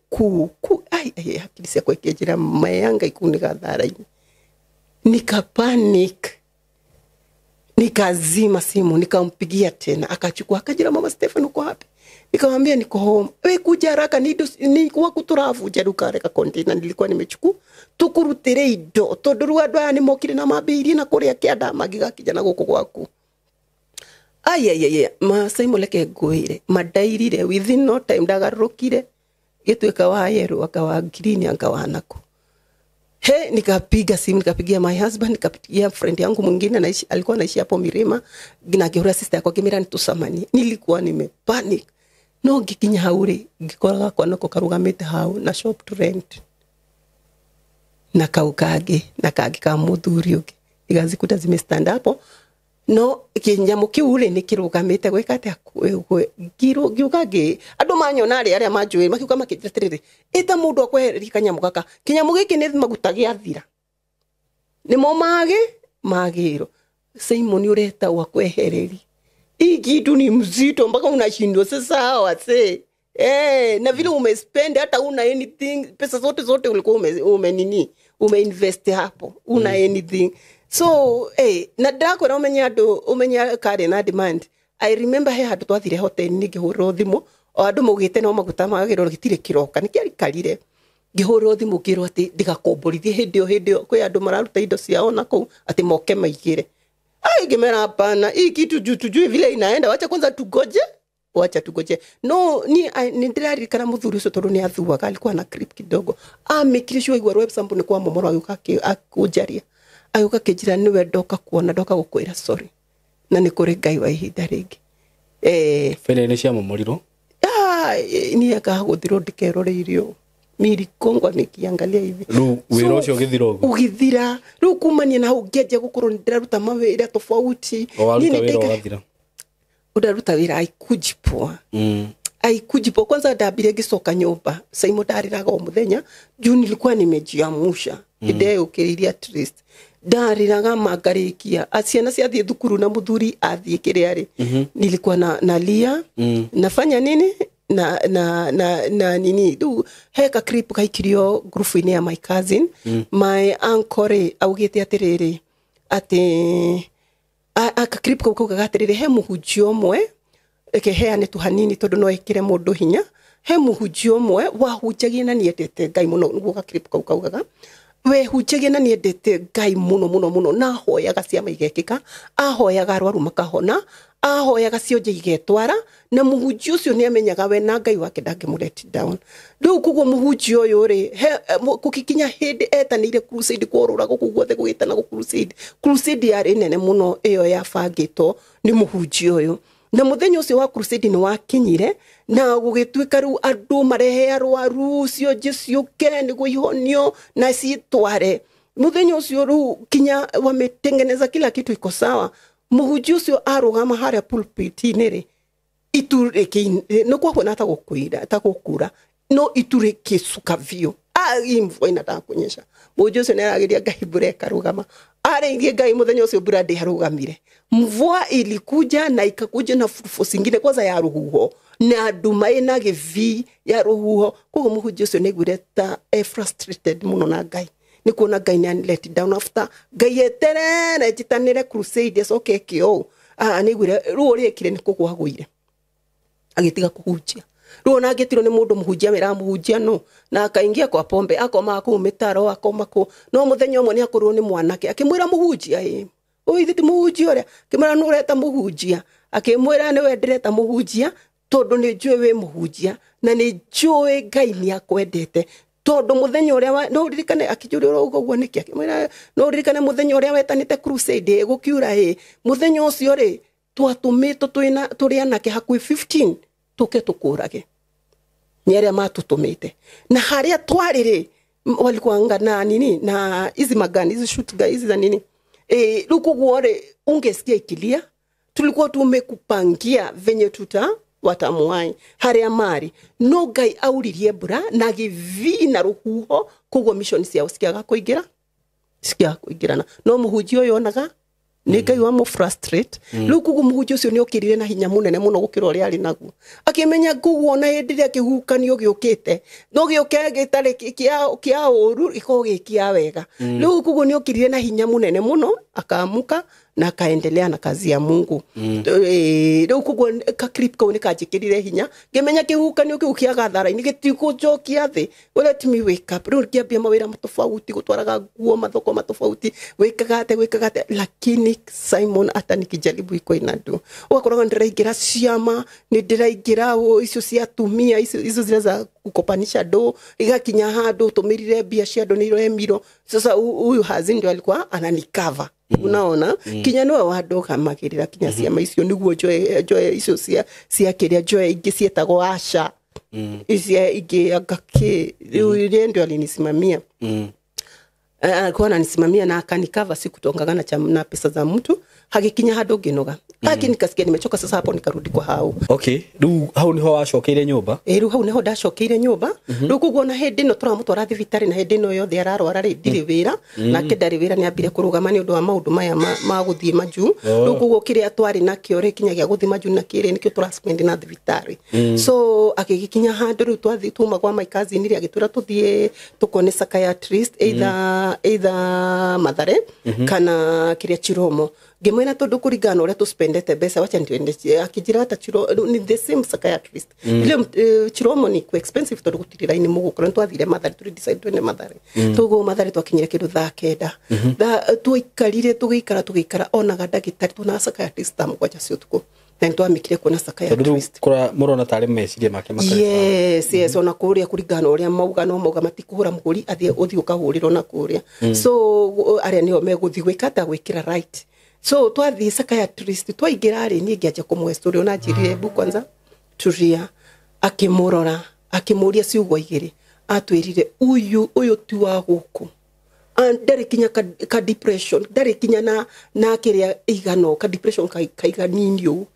ai hakiri ciakwa ikinjira mayanga ikuniga thara-ini nikapanic nikazima simu nikampigia tena akachukua akajira mama Stefan uko wapi nikamwambia niko home we kuja haraka ni kwa kuturavuja rukareka container nilikuwa nimechukua tukurutire indo tondu ruandu aya ni mokire na mabiri na kuria kianda magiga kijana guku gwaku ma Simon leke ngoire madairire within no time ndagarukire gitweka wa yero akawa green akawa nako nikapiga simu nikapigia my husband nikapigia friend yangu mwingine alikuwa anaishi hapo Mirima na ngihura sister yako kimira nitusamani nilikuwa nimepanic no gikinya hauri ngikoraga kwa nako karugamite hau na shop to rent na kaukage na kage ka muthuri uki igazikuta zime stand hapo no kinyamu kiu ri ni kirugamite gwika atia giugage andu manyona aria manjui makiuga makitiriri ita mundu akwehereria kanyamu gaka kinyamu giki ni maguta giathira ni mo magiro Simon ureta wa kwehereria kitu ni mzito mpaka unashindwa sasa hawa na vile umespend hata una anything pesa zote ulikuwa umeinvest hapo una anything so na ndako na umenya kare na demand I remember he hatu twathire hotel ni ngihurwo thimu o andu mugite no maguta magiro gitire kiroka ni kiari karire ngihurwo thimu ngirwo ati ndigakomborithie hindi o kwi andu mararuta indo ciao na ku ati moke maigire gemera hapana hii kitu tujue vile inaenda wacha kwanza tugoje no ni ndirari kana muthuri ucio tondu ni athuaga alikuwa na creep kidogo amekirishwa igwa web sample ni kwa momoro ayuka akujaria ayuka kijira niwe ndoka kuona ndoka gukwira sorry na ni kuri Ngai wa ihinda ringi fene ni cia momoriro ni akaguthiro ndikeroreirio miri kongwa nikiangalia hivi wira ucio ugithira ru kumania na ungeje gukorwo ndiraruta mawira tofauti udaruta wira aikujipoa kwanza ndambire gicoka nyumba Simon ndariraga o muthenya juu nilikuwa nimejiamusha ide ukiriria at least ndariraga magarikia asiana ciathie thukuru na muthuri athie kiriari nilikuwa na lia nafanya nini na nini du heka creep kaikirio group ine ya my cousin my uncle augite atiriri ati aka creep kau gatiriri he muhujio mwe ekeheane tu hanini tondu no ekire mundu hinya he muhujio mwe wahunjagia na niendete Ngai muno nugo ka creep kau kaugaga we hunjagia na niendete Ngai muno na hoyaga ciama igekika ahoyaga arwaru makahona ahoyaga cionje igetwara na muhunjio ucio ni amenyaga we na Ngai wake ndangimuleti down riu kugo muhunjio uyu ri kukikinya hindi etanire crusade kworura gukuguothe gugitana crusade yari nene muno iyo ya fagito ni muhunjio uyu na muthenya ucio wa crusade ni wakinyire na gugituika riu andu marehe arwaru cionje ciuke ni guihonio na citware muthenya ucio riu kinya wametengeneza kila kitu iko sawa muhunjio ucio arugama haria pulpit inere itureke no kwa kuona ta gukura no itureke sukavio imvo inataka kunyesha muhunjio ucio neragiria Ngai bure karugama arengie Ngai muthenya ucio bura ndi harugamire mvua ilikuja na ikakuja na fufu singine kwanza ya ruhuho na nduma ina givi ya ruhuho kugo muhunjio ucio negureta frustrated muno na Ngai ni kuona Ngai ni let down after Ngai eterere jitanire crusade soke kio ni gwire ruo ekire ni kugwaguire agitiga kuhunjia ruo na gitiro ni mundu muhunjia mera muhunjia no na akaingia kwa pombe akoma ku mitaro akoma ku no muthenya umwe ni akorwo ni mwanake akimwira muhunjia oithiti muhunjia ore kimara nureta muhunjia akimwira ni wendireta muhunjia tondu ni njue we muhunjia na ni njue Ngai ni akwendete tondu muthenya uria no ririkane akijuriro uguo niki akimwira no ririkane muthenya uria wetanite crusade gukiura muthenya ucio ri twatumito turi anake hakui 15 tuke tukurage ni aria matutumite na haria twarire walikuwa ngana nini na hizi magani hizi shoot guys za nini lukuguore ungesikia ikilia tulikuwa tumekupangia venye watamuai haria mari no Ngai auririe mbura na givi na ruhuho kugo mission cia usikiaga kuingirana no muhunjio yonaga ni Ngai wa mu frustrate lukugu muhunjio ucio ni okirire na hinya munene muno gukira uri ari naguo akimenya kuguona hindi akihukanio giukite no giuke gitare kia uru ikogikia wega lukugu ni okirire na hinya munene muno akamuka na kaendelea na kazi ya Mungu lukugu ka clip ko ni kajikirire hinya gemenya kihukanio kiukiaga thara ni gitiko jokia thi let me wake up ru kiambia mawira matofauti gutwaraga guo mathoko matofauti wekagate lakini Simon hata nikijaribu iko inadu wakoroga ndiraingira ciama ni ndiraingira icio cia tumia icio zile za kukopanisha do igakinya hado tumirire bia cia do ni remiro sasa huyu hazi ndio alikuwa ananikava unaona kinya no wado kama kirira kinya ciama icio niguo joe icio cia kiria joe ingicietagwo asha icio ingi agake yule ndio alinisimamia alikuwa ananisimamia na akanikava siku tongagana na pesa za mtu hagikinya handu nginoga lakini nikasikia nimechoka sasa hapo nikarudi kwa hau okay riu hau niho wacokeire nyumba riu hau niho ndacokeire nyumba riu kuguo na hindi no turamutwara thibitari na hindi no yothe ararwara ri ndiri wira nake ndari wira ni ambire kurugama ni undu wa maundu maya ma guthie maju riu kuguo kiria twari nakio ri kinyagia guthie maju na kire nikio turaspend na thibitari so akigikinya handu riu twathi tuma kwa my cousin ri agitura tuthie tukone psychiatrist either Mathare kana kiria Chiromo gemwena tondu kuringana uria tu spendete pesa wacha ndende akijira hata ni the same psychiatrist ile Chiromo ni ku expensive tondu gutirira ini mugukora twathire Mathare tu decide twende Mathare tugo Mathare twakinyira kindu thaa kenda tuikarire tugikara onaga ndagitari tuna psychiatrist amugwaja cio tuko nento amikire kuna psychiatrist kura murona tare meciria make makari yes ona kuria kuringana uria mauga no mauga matikuhura muguri athie uthi ukahuriro na kuria so aria nio meguthi gwikata gwikira right so twathi psychiatrist twaigira ri ni ngiaje kumwe story ona njirire bu kwanza turia akimurora akimuria ciugo igiri atwirire uyu ti wa guku ndari kinya ka depression ndari kinya na kiria igano ka depression kaiga ninio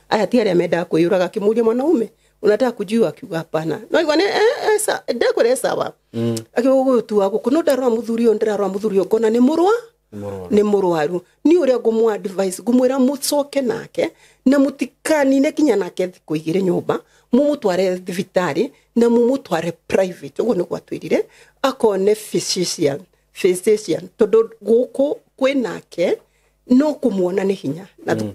aya tiare amenda kuyuraga kimuria mwanaume unataka kujua akiuga hapana no igone ndakore sawa akiuga tu wako kuno ndarwa muthurio ngona ni murwaru ni uria gumu advice gumwira mutsoke nake na mutikani ne kinya nake kuigire nyumba mumutware thibitari na mumutware private ugo ni gwatwirire akone physician todo guko kwenake no kumuona ni hinya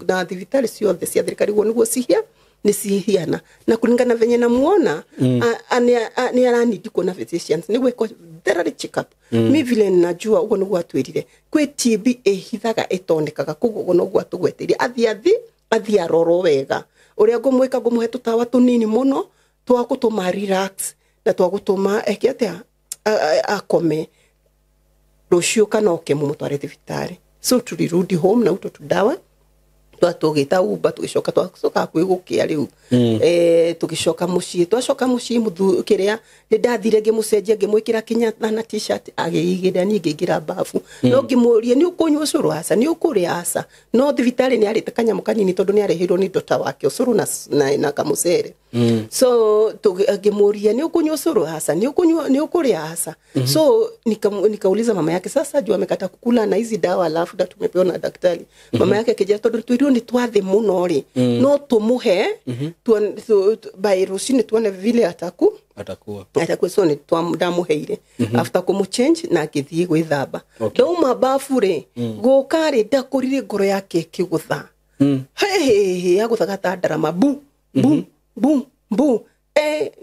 na thibitari ciothe cia thirikari guo niguo cihia ni cihiana na kulingana venye na muona ni aranidi kuona physicians ni gweko therapy check up mi vile najua ugo niguo atwirire kwe TB ehithaga etondekaga kugo no gwa tugweteria athi aroro wega uria ngumwika ngumuhe tutawa tunini muno twagutuma relax na twagutuma ekiatia akome rucio kana okemu mutware thibitari so tulirudi home na uto tudawa twatugita uba tugicoka twacoka kwigukia riu tugicoka mucii muthu kiria ni ndathire ngimucenjia ngimwikira kinya na t-shirt agiigira ni ngigira bafu no ngimurie ni ukunywa ucuru asa ni ukuria asa no thibitari ni arite kanyamu kanini tondu ni arehirwo ni dota wake ucuru na kamucere so tugimuria ni ukunywa ucuru asa ni ukuria asa so nikauliza mama yake sasa jua amekata kukula na hizi dawa alafu tumepewa na daktari mama yake akija tondu ni twathi muno ri no tumuhe by rucini tuone vile atakuwa so ni twamuheire after kumuchange na agithie gwithamba ndauma bafu ri gukari ndakurire ngoro yake kigutha aguthaga ta ndarama bu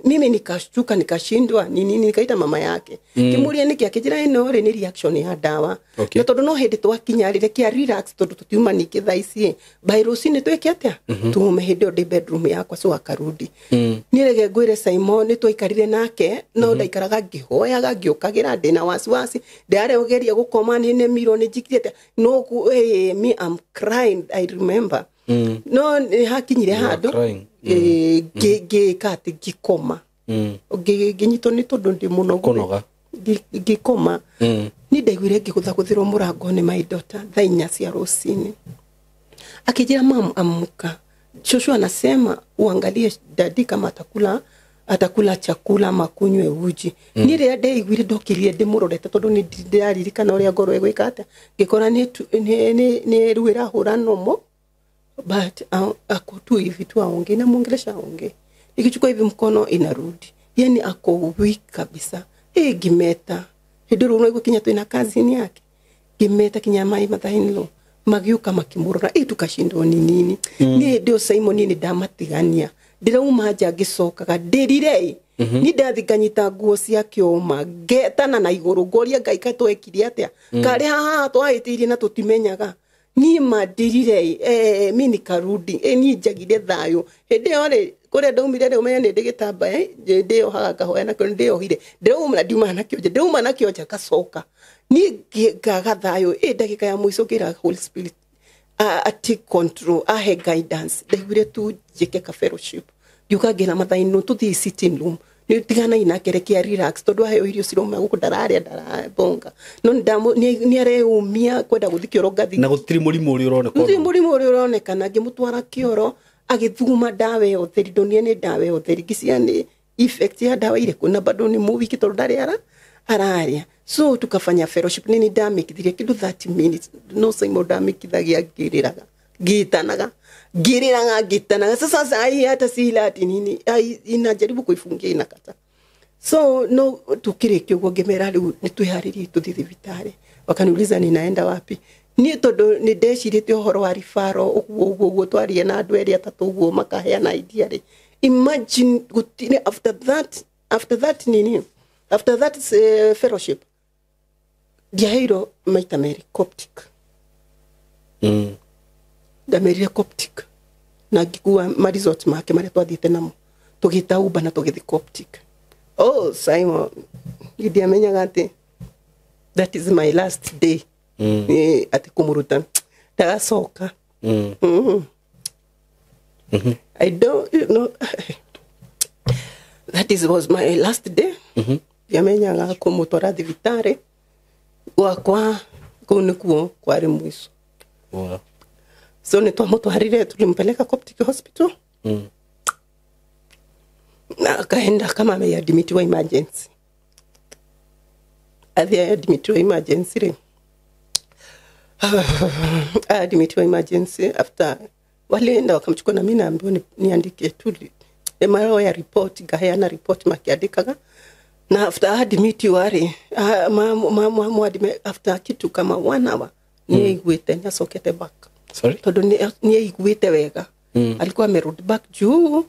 mimi nikashtuka nikashindwa nini nikaita mama yake kimuria niki akijira ino ri ni reaction ya dawa na tondu no hindi twakinyarire kia relax tondu tutiuma niki thaici virus ni tweke atia tume hindi odi bedroom yakwa so akarudi nirege ngwire Simon ni twaikarire nake no ndaikaraga ngihoyaga ngiukagira ndina wasiwasi ndare ugeria gukoma ni miro ni njikirite no me I'm crying I remember no hakinyire handu kati gikoma ginyito ni tondu ndi muno kunoga gikoma ni ndaiguire ngigutha guthirwo murango ni my daughter thainya cia rucini akijira mam amuka shoshu anasema uangalie dadi kama atakula chakula makunywe uji ni ria ndaiguire ndokirie ndimurorete tondu ni ndaririkana uria ngoro egwikata ngikora ni ruira hura nomo but akotu hivi tu aongee na muongelesha aongee ikichukua hivi mkono inarudi yani ako weak kabisa gimeta hiduru unaiko kinya tu ina kazi ni yake gimeta kinyama imathainlo magiuka makimurora tukashindwa ni nini ni ndio Simon ni ndamatigania ndirauma haja gicokaga ndirire ni ndathikanyita nguo cia kioma getana na iguru ngoria ngaika twekirie atia kare haha twaitirie na tutimenyaga ni madirire mimi nikarudi ni njagire thayo hende ore kore ndaumire ndo menya ndigitamba ndio haga kahoya na ndio hire ndauma ndiuma na kioje ndauma na kioje kacoka ni gaga thayo ndagika ya muico kira Holy Spirit ati control guidance ndaigire tu jike ka fellowship yukagira mathaino tuthi sitting room ni tigana ina kerekia relax tondu ahe irio ciroma guku ndararia bonga no ndamo ni areumia kwenda guthikio ngathi na gutiri murimu uri uroneka gutiri murimu uri uronekana ngimutwara kioro agithuma dawa yo theri ndonie ni dawa yo theri gisia ni effect ya dawa ile kuna bado ni movie tondu ndariara araria so tukafanya fellowship nini ndamikithirie kindu 30 minutes no saimo ndamikithagia ngiriraga gitanaga sasa ai hata sila ati nini ai inajaribu kuifungia inakata so no tukirikio ngemera riu nitwiharirie tuthi thibitari wakaniuliza ninaenda wapi ni tondu ni ndecirite uhoro wa rifaro uguo twarie na andu eri atatu uguo makaheana idea ri imagine gutine after that fellowship diairo maita meri Coptic dameria Coptic na ngikua maresort make maria twathiite namo tugita Uber na tugithi Coptic Simon ndiamenyaga ati that is my last day ati kumuruta ndagacoka I don't know that was my last day ndiamenyaga kumutwara thibitari gwakwa kunikuo kwari mwiso so nitwamutwarire tulimpeleka Coptic hospital na akaenda kama ameadmitiwa emergency admitiwa emergency after walienda wakamchukua na mimi naambiwa niandike tu MRO ya report gaheana report makiandikaga na after admitiwa after kitu kama 1 hour ni igwete nyasokete back sorry todo ni igwete wega alikuwa amerudi back juu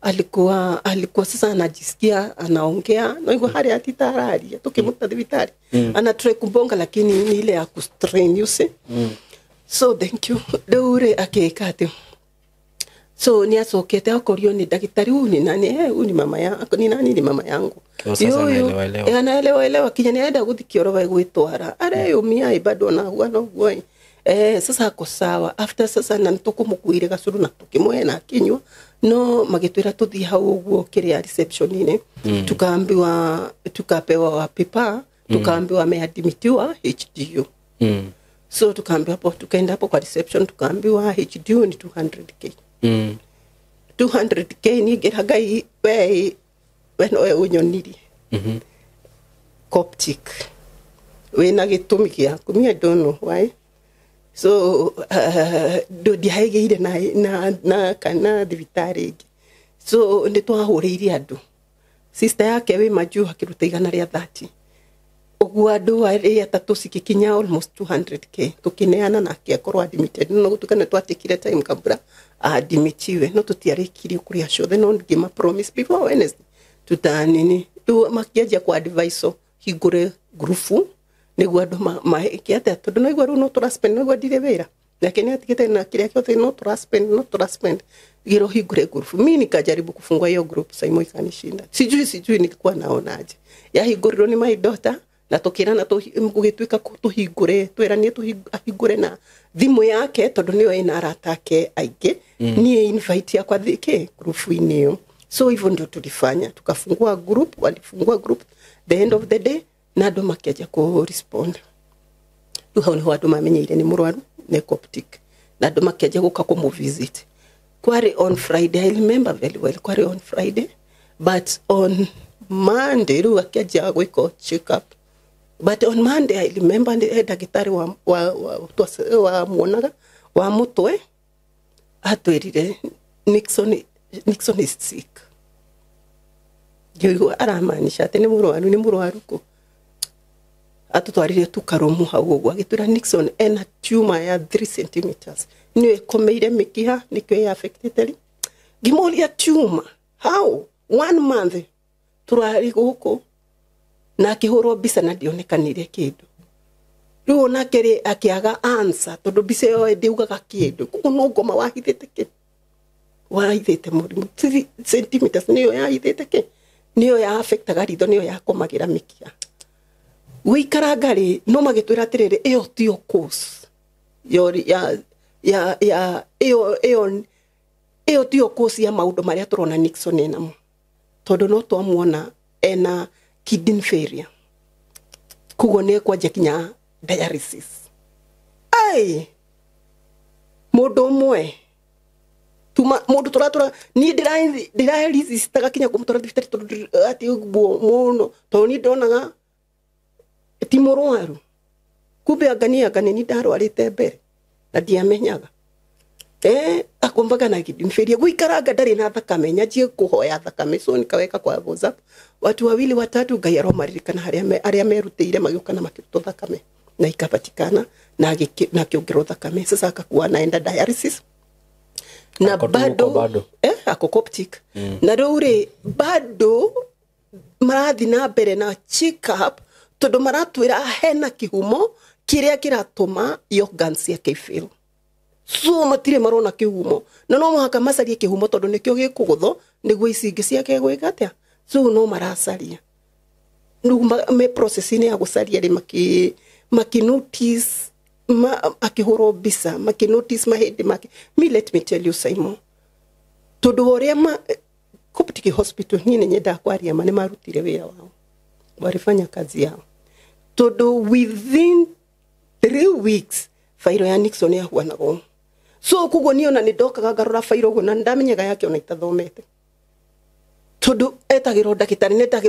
alikuwa sasa anajisikia anaongea na hivyo hali atitararia tukimuta thibitari ana try kumbonga lakini ni ile ya kustrain you see so thank you dore akekate so ni asokete akorio ni daktari uni nani uni mama yangu ni nani ni mama yangu anaelewa kinya nienda guthikioro wa gwitwara areyumia bado na huano guoi sasa ako sawa after sasa na ntukumukuire gacuru na tukimwena kinywa no magitwira tuthi hau uguo kiria reception ine tukapewa paper tukaambiwa ameadmitiwa HDU so tukaambiwa hapo tukaenda hapo kwa reception tukaambiwa HDU ni 200k 200k ni geragai we unyoniri Coptic we na gitumi kia kumia don't know why so do dihaige na kana thibitari so nitwahuriire andu sister yake we maju hakiruta igana ria 30 uguo andu ari atatu sikikinya almost 200k tukineana na akorwo admitted no gutukana twatikire time kabura admitiwe no tutiarikirie kuria shothe no ngima promise before Wednesday tutanini tu makiaja kwa advisor higure grupu niguo andu makiate tondu no igwa no turaspend no igwa dire wira lakini atikete na kiria kyote no turaspend giro higure grupu mimi nikajaribu kufungua hiyo group Simon ikanishinda sijui nilikuwa naonaje ya higure ni my daughter na tukirana tugitwika tuhigure tweranie tuhigure na thimu yake tondu niyo ina aratake aige ni invite ya kwa thike group inio so hivyo ndio tulifanya tukafungua group walifungua group the end of the day na ndo makiaja ku respond hao ni watu mamenyeire ni murwaru ne Coptic na ndo makiaja guka ku visit kwari on Friday I remember very well kwari on Friday but on Monday ru akiaja gwiko check up but on Monday I remember the daktari wa muonaga wa mutwe atwerire Nixon is sick yo aramaanisha ati ni murwaru ko atutwarire tukaromu hau uguo agitura Nixon ena tumor ya 3 cm ni ekomeire mikiha nikyo ya affected gimoria tumor how 1 month turari guko na kihoro bisa na dionekanire kindu riu na kere akiaga answer tondu bisa yo ndiugaga kindu kuno ngoma wahithite murimu 3 cm niyo yahithite ke niyo ya affectaga ritho niyo ya komagira mikia wikarangari no magitwira atiriri iyo tio course iyo tio course ya maundu maria turona Nixon enamo tondu no twamuona ena kidney failure kugo ne kwanja kinya dialysis ai mundu mwe tuma mundu turatura ni dialysis tagakinya kumutora thibitari tondu ati ugwo muno to ni ndonaga ti murwaru kumbe agania ni ndarwarite mbere na ndiamenyaga akombaga na kidney failure guikaranga ndari na thakame nyajie kuhoya thakame so nikaweka kwa WhatsApp watu wawili watatu Ngai aromaririkana aria merutĩire magĩũka na makĩrutwo thakame na ikapatikana na akĩongerwo thakame sasa akakuwa naenda dialysis na bado akokoptic na rĩu bado marathi na mbere na check up tondu maratwĩra hena kihumo kiria kiratuma organs yake fail so matire marona kihumo na no muhaka macarie kihumo tondu nikio gikugutho niguo icingi ciake gwikatia so no maracaria me process-ini ya gucaria ri maki notice akihoro bisa maki notice mahindi maki let me tell you Simon tondu oria Coptic Hospital ni nyenda kwaria mane marutire wira wao walifanya kazi yao tondu within 3 weeks fairo ya Nixon ya huwa nago so kugo niona ni ndokaga ngarora fairo go na ndamenyaga yake ona itathomete tondu etagirwo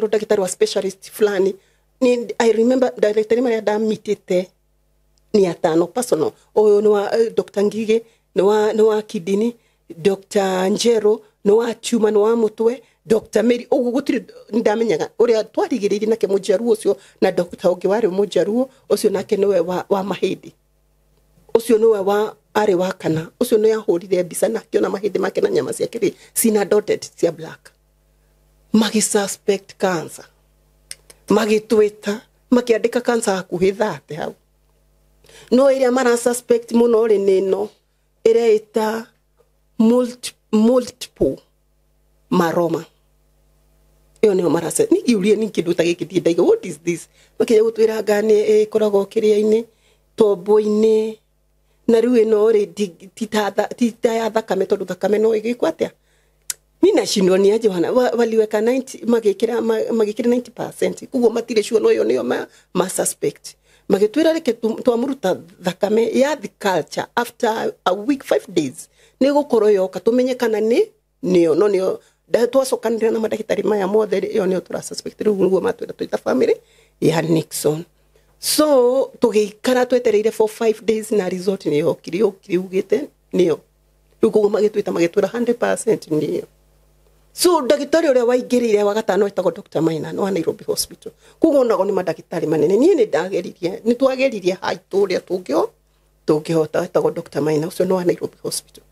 ndagitari wa specialist fulani ni I remember director maria ndamitite ni atano personal oyo ni wa Dr. Ngige ni wa kidini Dr. Njero ni wa tumor ni wa mutwe Dr. Mary ugu gutiri ndamenyaga uria twarigiririe nake mujaruo ucio na Dr. Ogi wari mujaruo ucio nake niwe wa mahindi ucio niwe wa ari wa kana ucio no yahurire mbica na kiona mahindi make na nyama ciake sina dotted cia black magi suspect cancer magi twita makiandika cancer hakuhi thate hau no iria mara suspect muno ri nino ireita multiple myeloma iyo ni marasa ni giurie ni kindu ta giki ndaiga what is this makiya gutwira ngane korago kiria-ini tombo-ini na riu ino ri tita ya thakame tondu thakame no igikwatia mina shindwa ni aje waliweka 90 magikira 90% kugo matire sure no yo niyo ma suspect magitwira reke twamuruta thakame ya the culture after a week 5 days ni gukoro yoka tumenyekana niyo no niyo twacokanire na madagitari maya mothe iyo niyo tura suspect riu nguo matwira twita family ya Nixon so tugikara twetereire for 5 days na result niyo kiriugite niyo rugo magitwita magitwira 100% niyo so dagitari ore waingirire wagatano itago Dr. Maina no Nairobi Hospital kugo nago ni madagitari manene ni ndageririe ni twageririe haituria tungihota itago Dr. Maina ucio no Nairobi Hospital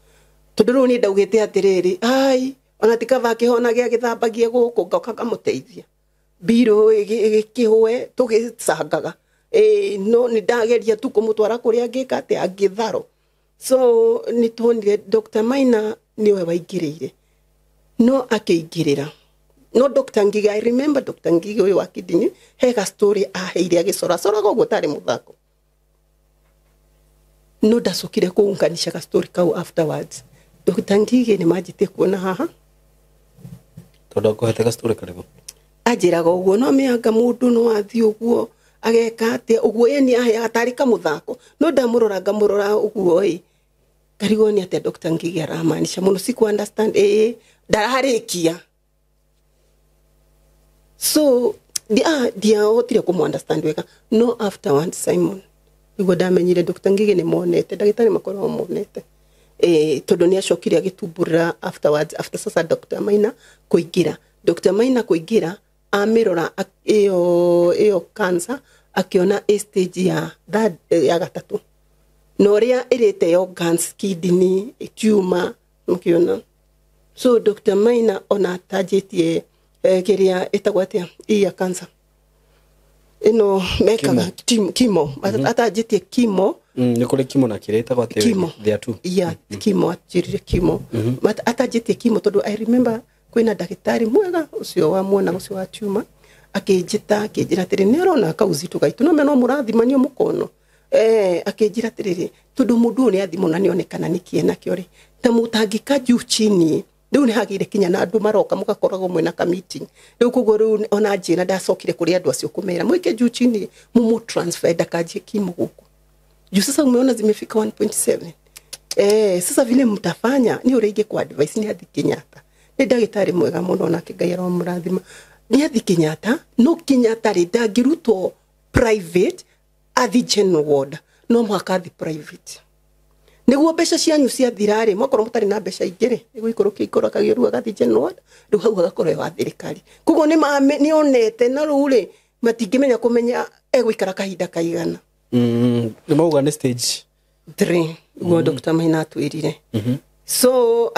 tondu ni ndaugite atiriri ai ona tikava kihona gia githambagie guku ngoka muteithia biro igikihwe tugicangaga no ni ndageria tu kumutwara kuria ngikate angitharo so ni tonire Dr. Maina niwe waingirire no akeingirira no Dr. Ngige I remember Dr. Ngige uyu wa kidini hega story aheire agicora go tari muthako no ndacukire kuunganisha ka story kau afterwards Dr. Ngige ni majite kuona haha tondu kuhete ka story karibu ajiraga uguo no mianga mundu no athi uguo ageka ati uguo ye ni ahe atarika muthako no ndamurora uguo karigo ni ati Dr. Ngige aramaanisha muno siku understand ndaharikia so dia otire kumu understand weka no afterwards Simon igo ndamenyire Dr. Ngige ni monete dagitari makoro monete tondu ni acokire agitumbura afterwards after sasa Dr. Maina kuingira Dr. Maina kuingira amirora iyo cancer akiona stage ya gatatu no ria irite organs kidney tumor mukiona so Dr. Maina ona tajetie kiria etagwatia iya cancer ino mekaga kimo atajetie kimo ni kuri kimo na kireta gwate there too kimo atjirire kimo atajetie kimo tondu I remember kwina dagitari mwega ucio wa muona ucio wa tumor akijita tiri nerona kauzito gaitu no meno murathimanio mukono akijira tiriri tondu mundu ni athimo na nionekana nikiena kiori ta mutangika juu chini riu ni hagire kinya na andu maroka mugakoragwo mwena ka meeting riu kugo riu ona njira ndacokire kuri andu acio kumera mwike juu chini mumu transfer ndakajie kimu huko juu sasa umeona zimefika 1.7 sasa vile mtafanya ni urege kwa advice ni Athi Kenyatta ni ndagitari mwega muno na Ngai ro murathima ni Athi Kenyatta no Kenyatta ri ndangirutwo private Athi general ward no mwakathi private niguo mbeca cianyu cia thirari mwakorwo mutari na mbeca ingire niguo ikorokia ikorokagia ru agathi general ward ru hau agakorwo wa thirikari kugo ni onete na ru ri matingimenya kumenya egwikara kahinda kaigana ni mauga ni stage 3 go Dr. Maina atwirire so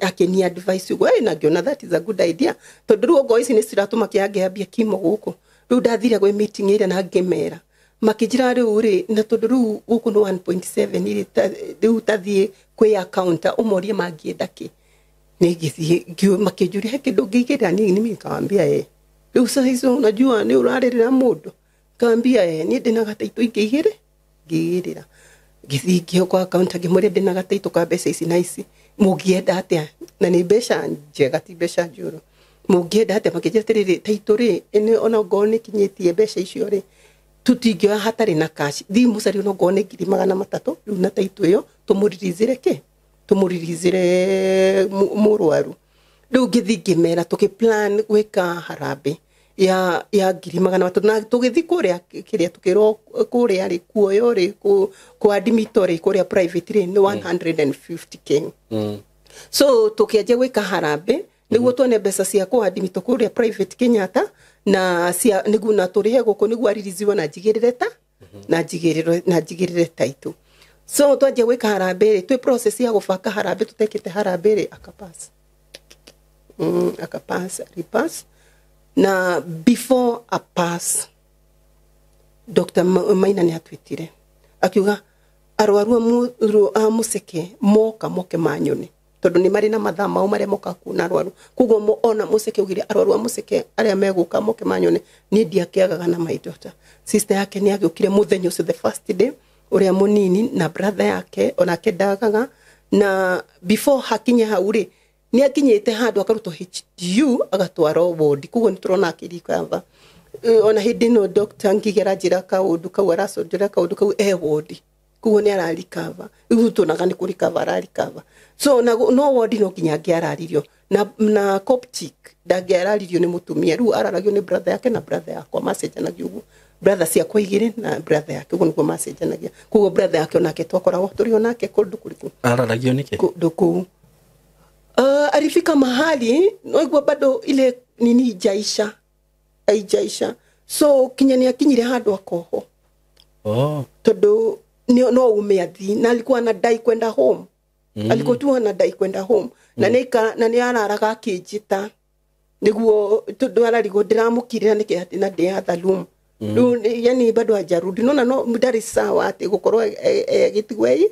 akini advice go na giona that is a good idea tondu ru go ici ni ciratuma kiangeambia kimo guku ru ndathira gwe meeting ire na ngemera makijira riu ri na tondu riu guku no 1.7 iri riu tathie kwi account umorie mangienda ki ni githie ngio makijuri he kindu ngigira ni mikambia riu sasa hizo unajua ni urarira mundu kambia ni ndina gataito ingigire ngigirira githingio kwa account ngimure ndina gataito ka mbeca ici na ici mugienda atia na ni mbeca njega ti mbeca njuru mugienda atia makijira tiriri taito ri ene ona ngone kinyitie mbeca icio ri tutingio hatari na cash thimu cari no ngone 300 riu na taito iyo tumuririzire ke tumuririzire murwaru riu ngithingimera tukiplan gwika harambe ya 300 na tugithi kuria kiria tukiro kuria ri kuoyo ri ku admitory kuria private ri ni 150k so tukiaje gwika harambe niguo tuone mbeca cia ku admito kuria private Kenyatta na cia nigu na turihe guko nigu aririziwa na jigirire ta na jigirire taitu so twaje gwika harambe ri twi process ya gufaka harambe tutekete harambe ri akapass repass na before a pass Dr. Maina ni atwitire akiuga arwaru museke moke manyone tondu ni mari na mathaa mau maria moka kuna arwaru kugo mo ona museke ugire arwaru museke aria meguka moke manyone ni ndiakiagaga na my daughter sister yake ni agiukire muthenya ucio the first day uria munini na brother yake ona kedagaga na before hakinya hauri ni akinyete handu akaruto HDU agatwaro ward kugo ni turona akirikava ona hindi no doctor ngigera njira kaundu kau aracojera kaundu kau ward kugo ni ararikava igu tunaga ni kurikava ararikava so no ward no kinya ngiararirio na Coptic ndangiararirio ni mutumia ru araragio ni brother yake na brother yakwa message na giugu brother cia kwaigire na brother yake kugo niguo message nagia kugo brother yake onake twakoragwo turi onake kundu kuriku araragio niki kundu alifika mahali noigwa bado ile nini haijaisha so kinyani akinyire handu akoho todo no umeathi na alikuwa anadai kwenda home alikuwa tu anadai kwenda home na ni araraga akijita niguo todo ararigo ndiramukirira niki ati na ndi athalum yani bado hajarudi no mudari sawa ati gukorwo gitigwei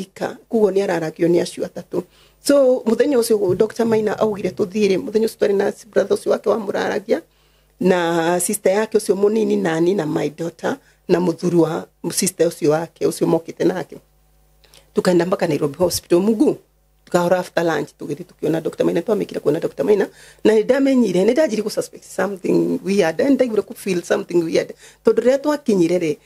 ika kugo ni araragio ni acio atatu so muthenya ucio Dr. Maina augire tuthire muthenya ucio twari na brother ucio wake wa muraragia na sister yake ucio munini nani na my daughter na muthuru wa sister ucio wake ucio mokite nake tukaenda mpaka Nairobi hospital mugu tukahora after lunch tugiri tukiona Dr. Maina twamikira kuona Dr. Maina na ndamenyire ndajiri ku suspect something weird and ndagire ku feel something weird tondu ria twakinyire ri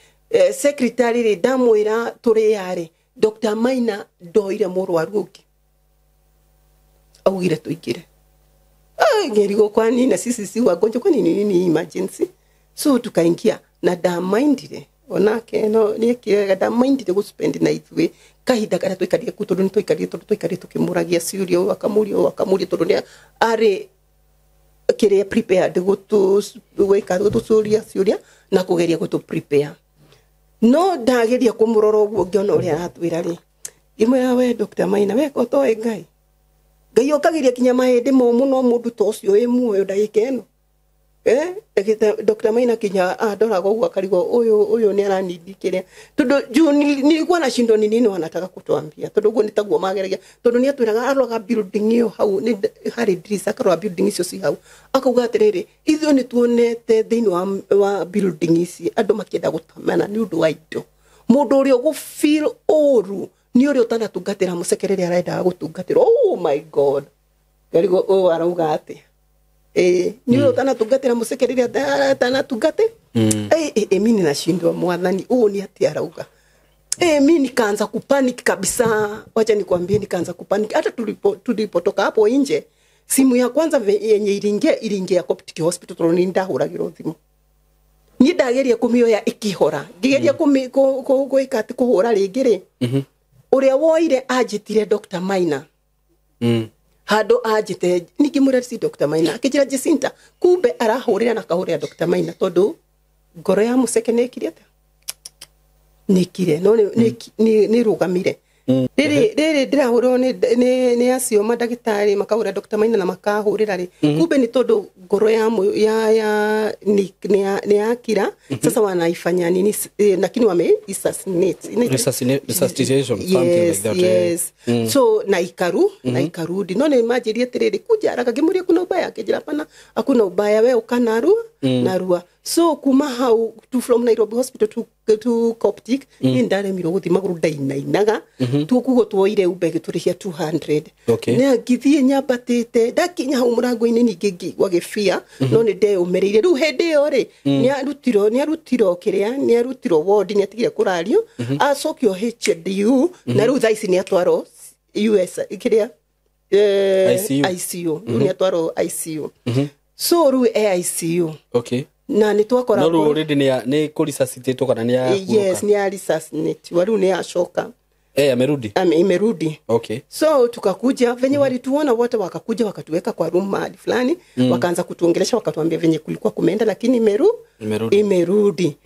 secretary ri ndamwira turi yare Dr. Maina ndoire murwaru uki augire tuigire ngerigo kwani na sisi wagonjwa kwani nini emergency so tukaingia na da mindire onake no ni kiega da mindire go spend na itwe kahida kana tuikarie kutodo ni tuikarie tukimuragia siurio akamurio tondu ni are kire prepared go to weka go to siuria na kugeria go to prepare no ndageria kumuroro guo ngiona uria atwira ri imwe yawe Dr. Maina we ko to Ngai Ngai okagiria kinya mahindi momu no mundu to ucio muoyo ndagika eno Dr. Maina kinya adoraga ugu akarigo uyu ni aranidi kiria tondu nilikuwa na shindo nini wanataka kutuambia tondu ugu nitaguo mageragia tondu ni atwiraga aroga building iyo hau ni hari drisa karwa building icio ci hau akauga atiriri ithio ni tuonete thiini wa building ici andu makienda gutamana ni undu wa indo mundu uri ugu feel oru ni uri utanatungatira musekereri arenda gutungatira. Oh my god, garigo o arauga ati ni uri utanatungatira musekereri atanatungate. Mimi nashindwa mwathani, ni ati arauga. Mimi nikaanza kupanic kabisa. Wacha nikwambie, nikaanza kupanic. Hata tulipotoka hapo nje, simu ya kwanza yenye ilingia Coptic Hospital toni ndahuragirwo thimu. Ni ndageria kumioya ikihora. Ngigeria kuikati kuhura ringi ri. Uria woire ajitire Dr. Maina. Hado ajite nikimura si Dr. Maina. Akijira Jacinta, kumbe arahurira na kahurira Dr. Maina tondu ngoro ya museke nekirete. Nikire no ni rugamire. Riri ndirahurwo ni acio madagitari makahura Dr. Maina na makahurira ri. Kumbe ni tondu ngoro ya ni akira. Sasa wanaifanya nini, lakini wame resuscitation something like that. Yes. So na ikarudi no ni majirie tiriri kuja arakagimuria kuna ubaya, akijira pana hakuna ubaya, we ukanarua narua. So kuma how to from Nairobi Hospital to Coptic indare miro guthima guru ndainainaga tukugo twoire ubege turihia 200. Ne githie nyabatete dakinya hu murango-ini ningi wagifia no ni de umereire ru hende yo ri ni arutiro kiria ni arutiro ward ni atigire kurario acokio HDU na ru thaisi ni atwaro US kiria ICU ni atwaro ICU. So ru ICU na ni twakora no already ni kuresuscitate kana ni ya yes ni ya resuscitate waru ni ashoka amerudi imerudi. So tukakuja venye walituona wote, wakakuja wakatuweka kwa room mahali fulani, wakaanza kutuongelesha, wakatuambia venye kulikuwa kumeenda, lakini imerudi.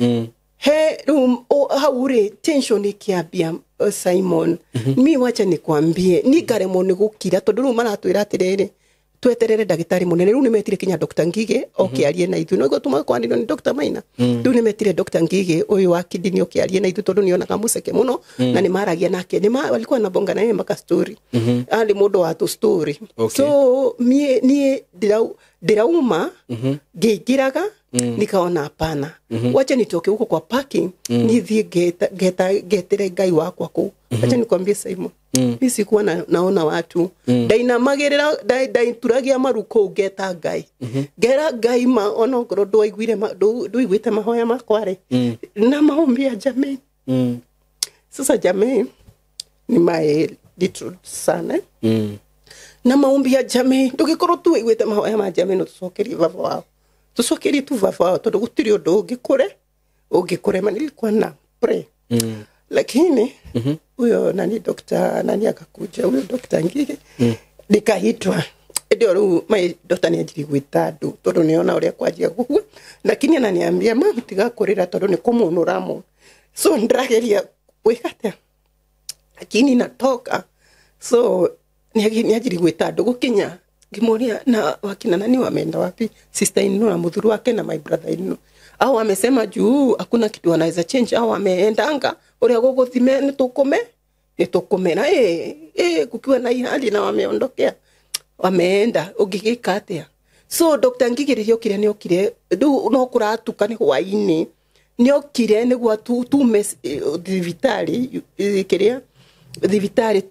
Room haure tension ikiambia Simon, mi wacha nikwambie ni garemo ni gukira tondu ru maratwira atiriri tweterere ndagitari munene. Ru nimetire kinya Dr. Ngige okiarie na ithu, no gotuma kwanirwo ni Dr. Maina. Ru nimetire Dr. Ngige uyu wa kidini okiarie na ithu tondu nionaga museke muno na ni maragia nake, ni walikuwa na bonga naye maka story. Ali mundu wa tu story. So ni ndirauma ngigiraga nikaona hapana, wacha nitoke huko kwa parking nithie getere Ngai wakwa ku. Wacha nikwambie Simon, mimi sikuwa naona watu ndainamagirira ndaituragia maruko geta Ngai gera Ngai ma ono ngoro ndũiguite mahoya makware na maombi ya jamii. Sasa jamii ni my little son na maombi ya jamii ndugikorwo tu iguite mahoya ma jamii no tucokerie baba wao, tucokerie tu baba wao tondu gutiri undu ungikure manilikuwa na pray. Lakini huyo nani Dr. nani akakuja, huyo Dr. Ngige nikahitwa ndio ru my Dr. ni ajiri gwitadu tondu niona uria kwajia gukua, lakini ananiambia mama tiga kurira tondu ni kumunuramo. So ndageria wikate lakini natoka. So ni ajiri gwitadu gukinya gimuria na wakina nani wameenda wapi, sister inu na mudhuru wake na my brother inu au amesema juu hakuna kitu wanaweza change au ameendanga uria guguthime nitukume na kukiwa na hali na wameondokea wameenda ugigika atia. So Dr. Ngige riokire ni okire no kuratuka ni hwaini ni okire ni gwa tume thivitari kiria thivitari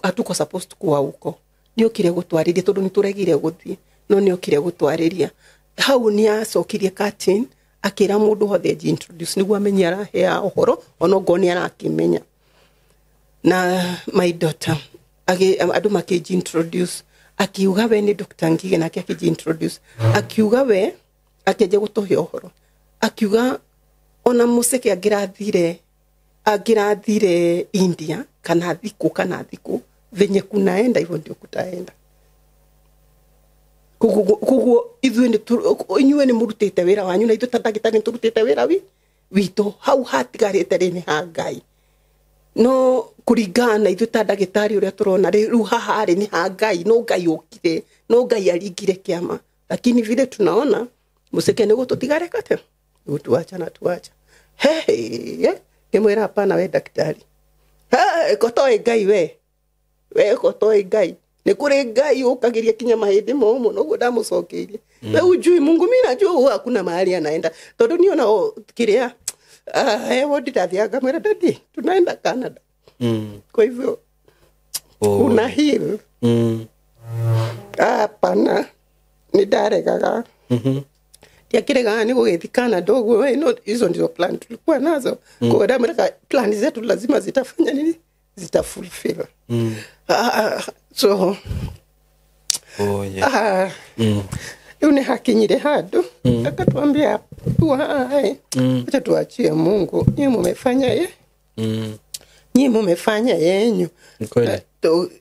atuko supposed kuwa huko, ni okire gutwariria tondu ni turegire guthie no ni okire gutwariria hau ni acokirie curtain akira mundu hothe introduce niguo amenye arahea uhoro ono ngoni arakimenya. Na my daughter andu introduce akiuga we ni Dr. Ngige na introduce akiuga we akeje gutuhe uhoro akiuga ona museke agirathire India kana thiku venye kunaenda hivyo ndio kutaenda. Kuguo inyuĩ nĩ mũrutĩte wĩra wanyu na ithuĩ ta ndagĩtarĩ nĩtũrutĩte wĩra witũ hau hatigarĩte rĩ nĩ ha Ngai. No kũringana na ithuĩ ta ndagĩtarĩ ũrĩa tũrona rĩu haha rĩ nĩ ha Ngai, no Ngai ũkire, no Ngai aringire kĩama. Lakini vile tunaona museke nĩ gũtũtigare kate gũtuacha na tuacha ngĩmwĩra hapana we daktari kotoe Ngai we kotoe Ngai ni kure Ngai ukagiria kinya mahindi momo no ndamucokeirie we ujui Mungu. Mimi najua hakuna mahali anaenda tondu niona kiria wodi tathianga mwera dadi tunaenda Canada Kwa hivyo una heal. Hapana, nidaregaga. Yakirega ni gugithikana dogo we no, hizo ndizo plan tulikuwa nazo. Kwa damu plan zetu lazima zitafanya nini? Zitafulfill. So yune hakinyire hadu akatuambia wai acha tuachie Mungu, nyinyi mmefanya nyinyi mmefanya yenyu.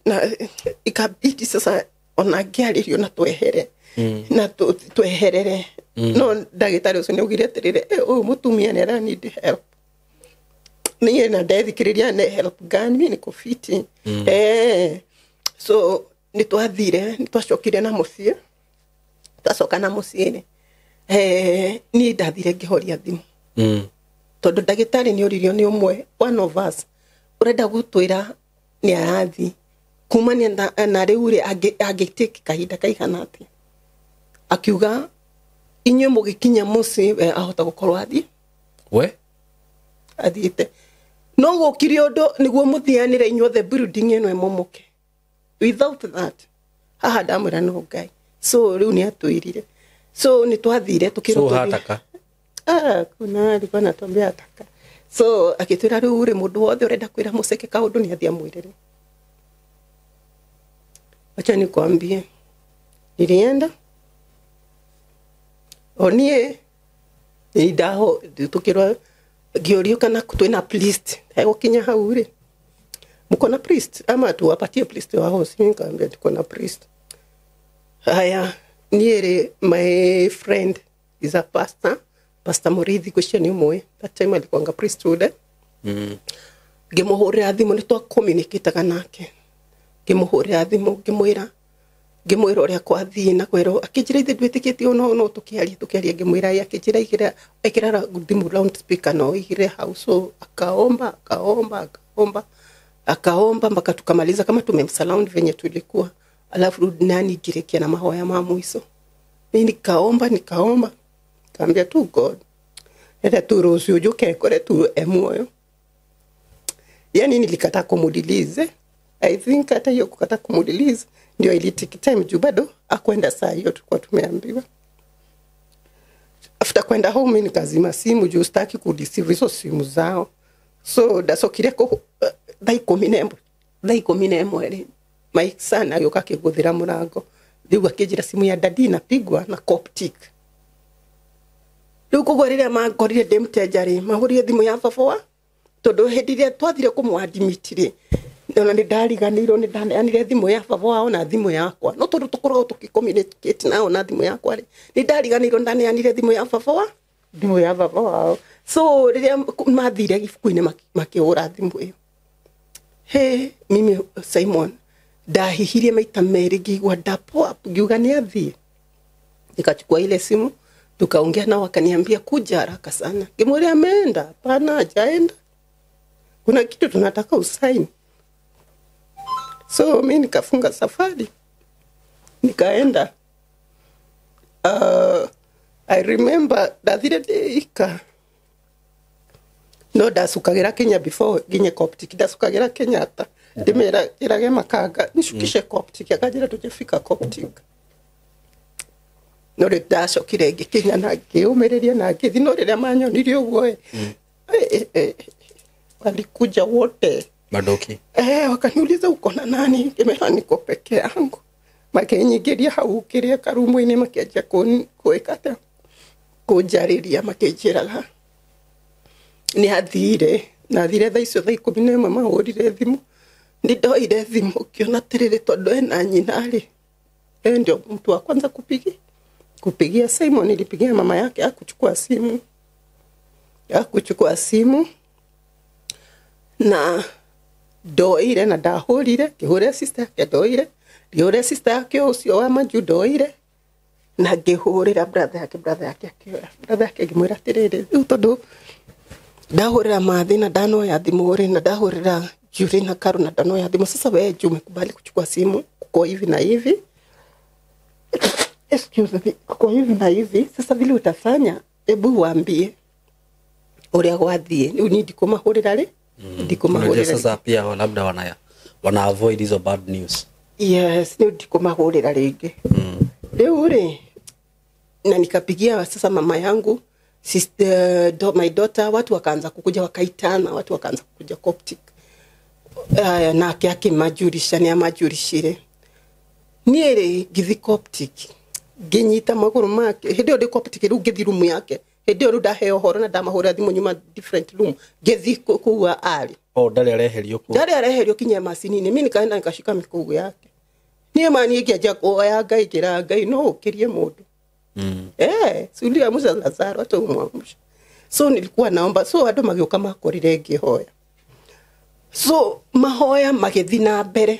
Na ikabidi sasa onagiaririo na twehere na tweherere. No ndagitari ucio niugire atirire mutumia ni ara need help. Niye na ndethikiriria ne help gani mimi niko fiti. So nitwacokire na mucie. Twacoka na mucie ni ndathire ngihoria thimu. Tondu ndagitari ni uririo ni umwe one of us urenda gutwira ni arathi kumania na riu ri agitiki kahinda kaigana ati akiuga inyo mugikinya mucie ahota gukorwo athi athiite no gukiri undu niguo muthianire inyuothe building eno emomoke. Without that haha ndamwira no Ngai. So riu ni atwirire. So ni twathire tukirwo hataka kuna alikuwa anatuambia ataka. So akitwira riu uri mundu wothe urenda kwira muceke kaundu ni athia mwirire. Acha nikwambie nilienda onie idaho tukirwa giorio kana twina priest ego kinya hauri muko na priest ama tuwapatie priest wa hosi. Nikamwambia tuko na priest. Haya niere my friend is a pastor Murithi question umwe that time alikuwa priesthood. Ngimuhurira thimu ni twa communicate nake. Ngimuhurira thimu ngimwira uria kwathii na kwero akijira ithe ndwitikitie no tukiaria ngimwira akijira ikira thimu round speaker no igire house. So akaomba mpaka tukamaliza kama tumemsurround venye tulikuwa. Alafu nani girekia na mahoya ma mwisho. Mimi nikaomba kaambia tu God eta turuhusu ujuke kore tu emoyo. Yani nilikata kumudilize. I think hata hiyo kukata kumudilize ndio ilitiki time juu bado akwenda saa hiyo tulikuwa tumeambiwa. After kwenda home nikazima simu juu sitaki kudeceive hizo simu zao. So dasokire ko dai komine Mike sana yoka kiguthira murango. Thiu akijira simu ya dadi napigwa na Coptic. Riu kugorire magorire ndimtenjari mahurie thimu ya baba tondu hindire twathire kumwadmitire. Ndona ni ndariganirwo ni ndaneanire thimu ya baba wao na thimu yakwa. No tondu tukorwo tukicommunicate nao na thimu yakwa ni ndariganirwo ndaneanire thimu ya baba wao. So riria mathire gifuku-ini makiura thimu iyo. Mimi Simon ndahihirie maita meri ngigwa ndapo ngiuga ni athie. Nikachukua ile simu tukaongea nao wakaniambia kuja haraka sana. Ngimwambia ameenda, hapana hajaenda. Kuna kitu tunataka usaini. So mimi nikafunga safari. Nikaenda. I remember dathire deika. No dasukagira Kenya before ginye Coptic dasukagira Kenya hata. Ndimera irage makaga nishukishe Coptic akajira tujefika Coptic. No le dasho kirege Kenya na kiumereria na kithi no rira manyonirio guo walikuja wote madoki wakaniuliza uko na nani? Kimera niko peke yangu. Makenyigiria hau kiria karumu-ini makianjia kuikata kujariria makijiraga ni athire na thire thaa icio thaa 11 mahurire thimu ndoire thimu kiona tiriri tondu ena nyinari ndio mtu wa kwanza kupigia Simon. Nilipigia mama yake akuchukua simu na doire na dahurire kihure sister yake doire ndiore sister yake ucio wa maju doire na ngihurira brother yake ngimwira tiriri tondu ndahurira mathi na dano ya thimu na ndahurira Juri na Karu na dano ya thimu. Sasa wewe umekubali kuchukua simu kwa hivi na hivi, excuse me, kwa hivi na hivi. Sasa vile utafanya, hebu waambie uria gwathie. Ni need kumahurira ri ndikumahurira sasa pia labda wana avoid hizo bad news. Yes, ni ndikumahurira ringi. Leo ri na nikapigia sasa mama yangu, sister, my daughter, watu wakaanza kukuja wakaitana, watu wakaanza kukuja Coptic. Na yake majurisha ni amajurishire. Niere githi Coptic. Genyita maguru make. Hedio de Coptic ru githi room yake. Hedio ru daheo horo na damahura thimu nyuma different room. Githi kuwa ali. Ndari areherio ku. Ndari areherio kinya masini ni mimi nikaenda nikashika mikugu yake. Niye mani ikiaja kuoya Ngai kira Ngai no kirie mundu. Sulia Musa Lazaro hata umwamsha. So nilikuwa naomba, so ado magioka makorire ngihoya. So mahoya magethi na mbere.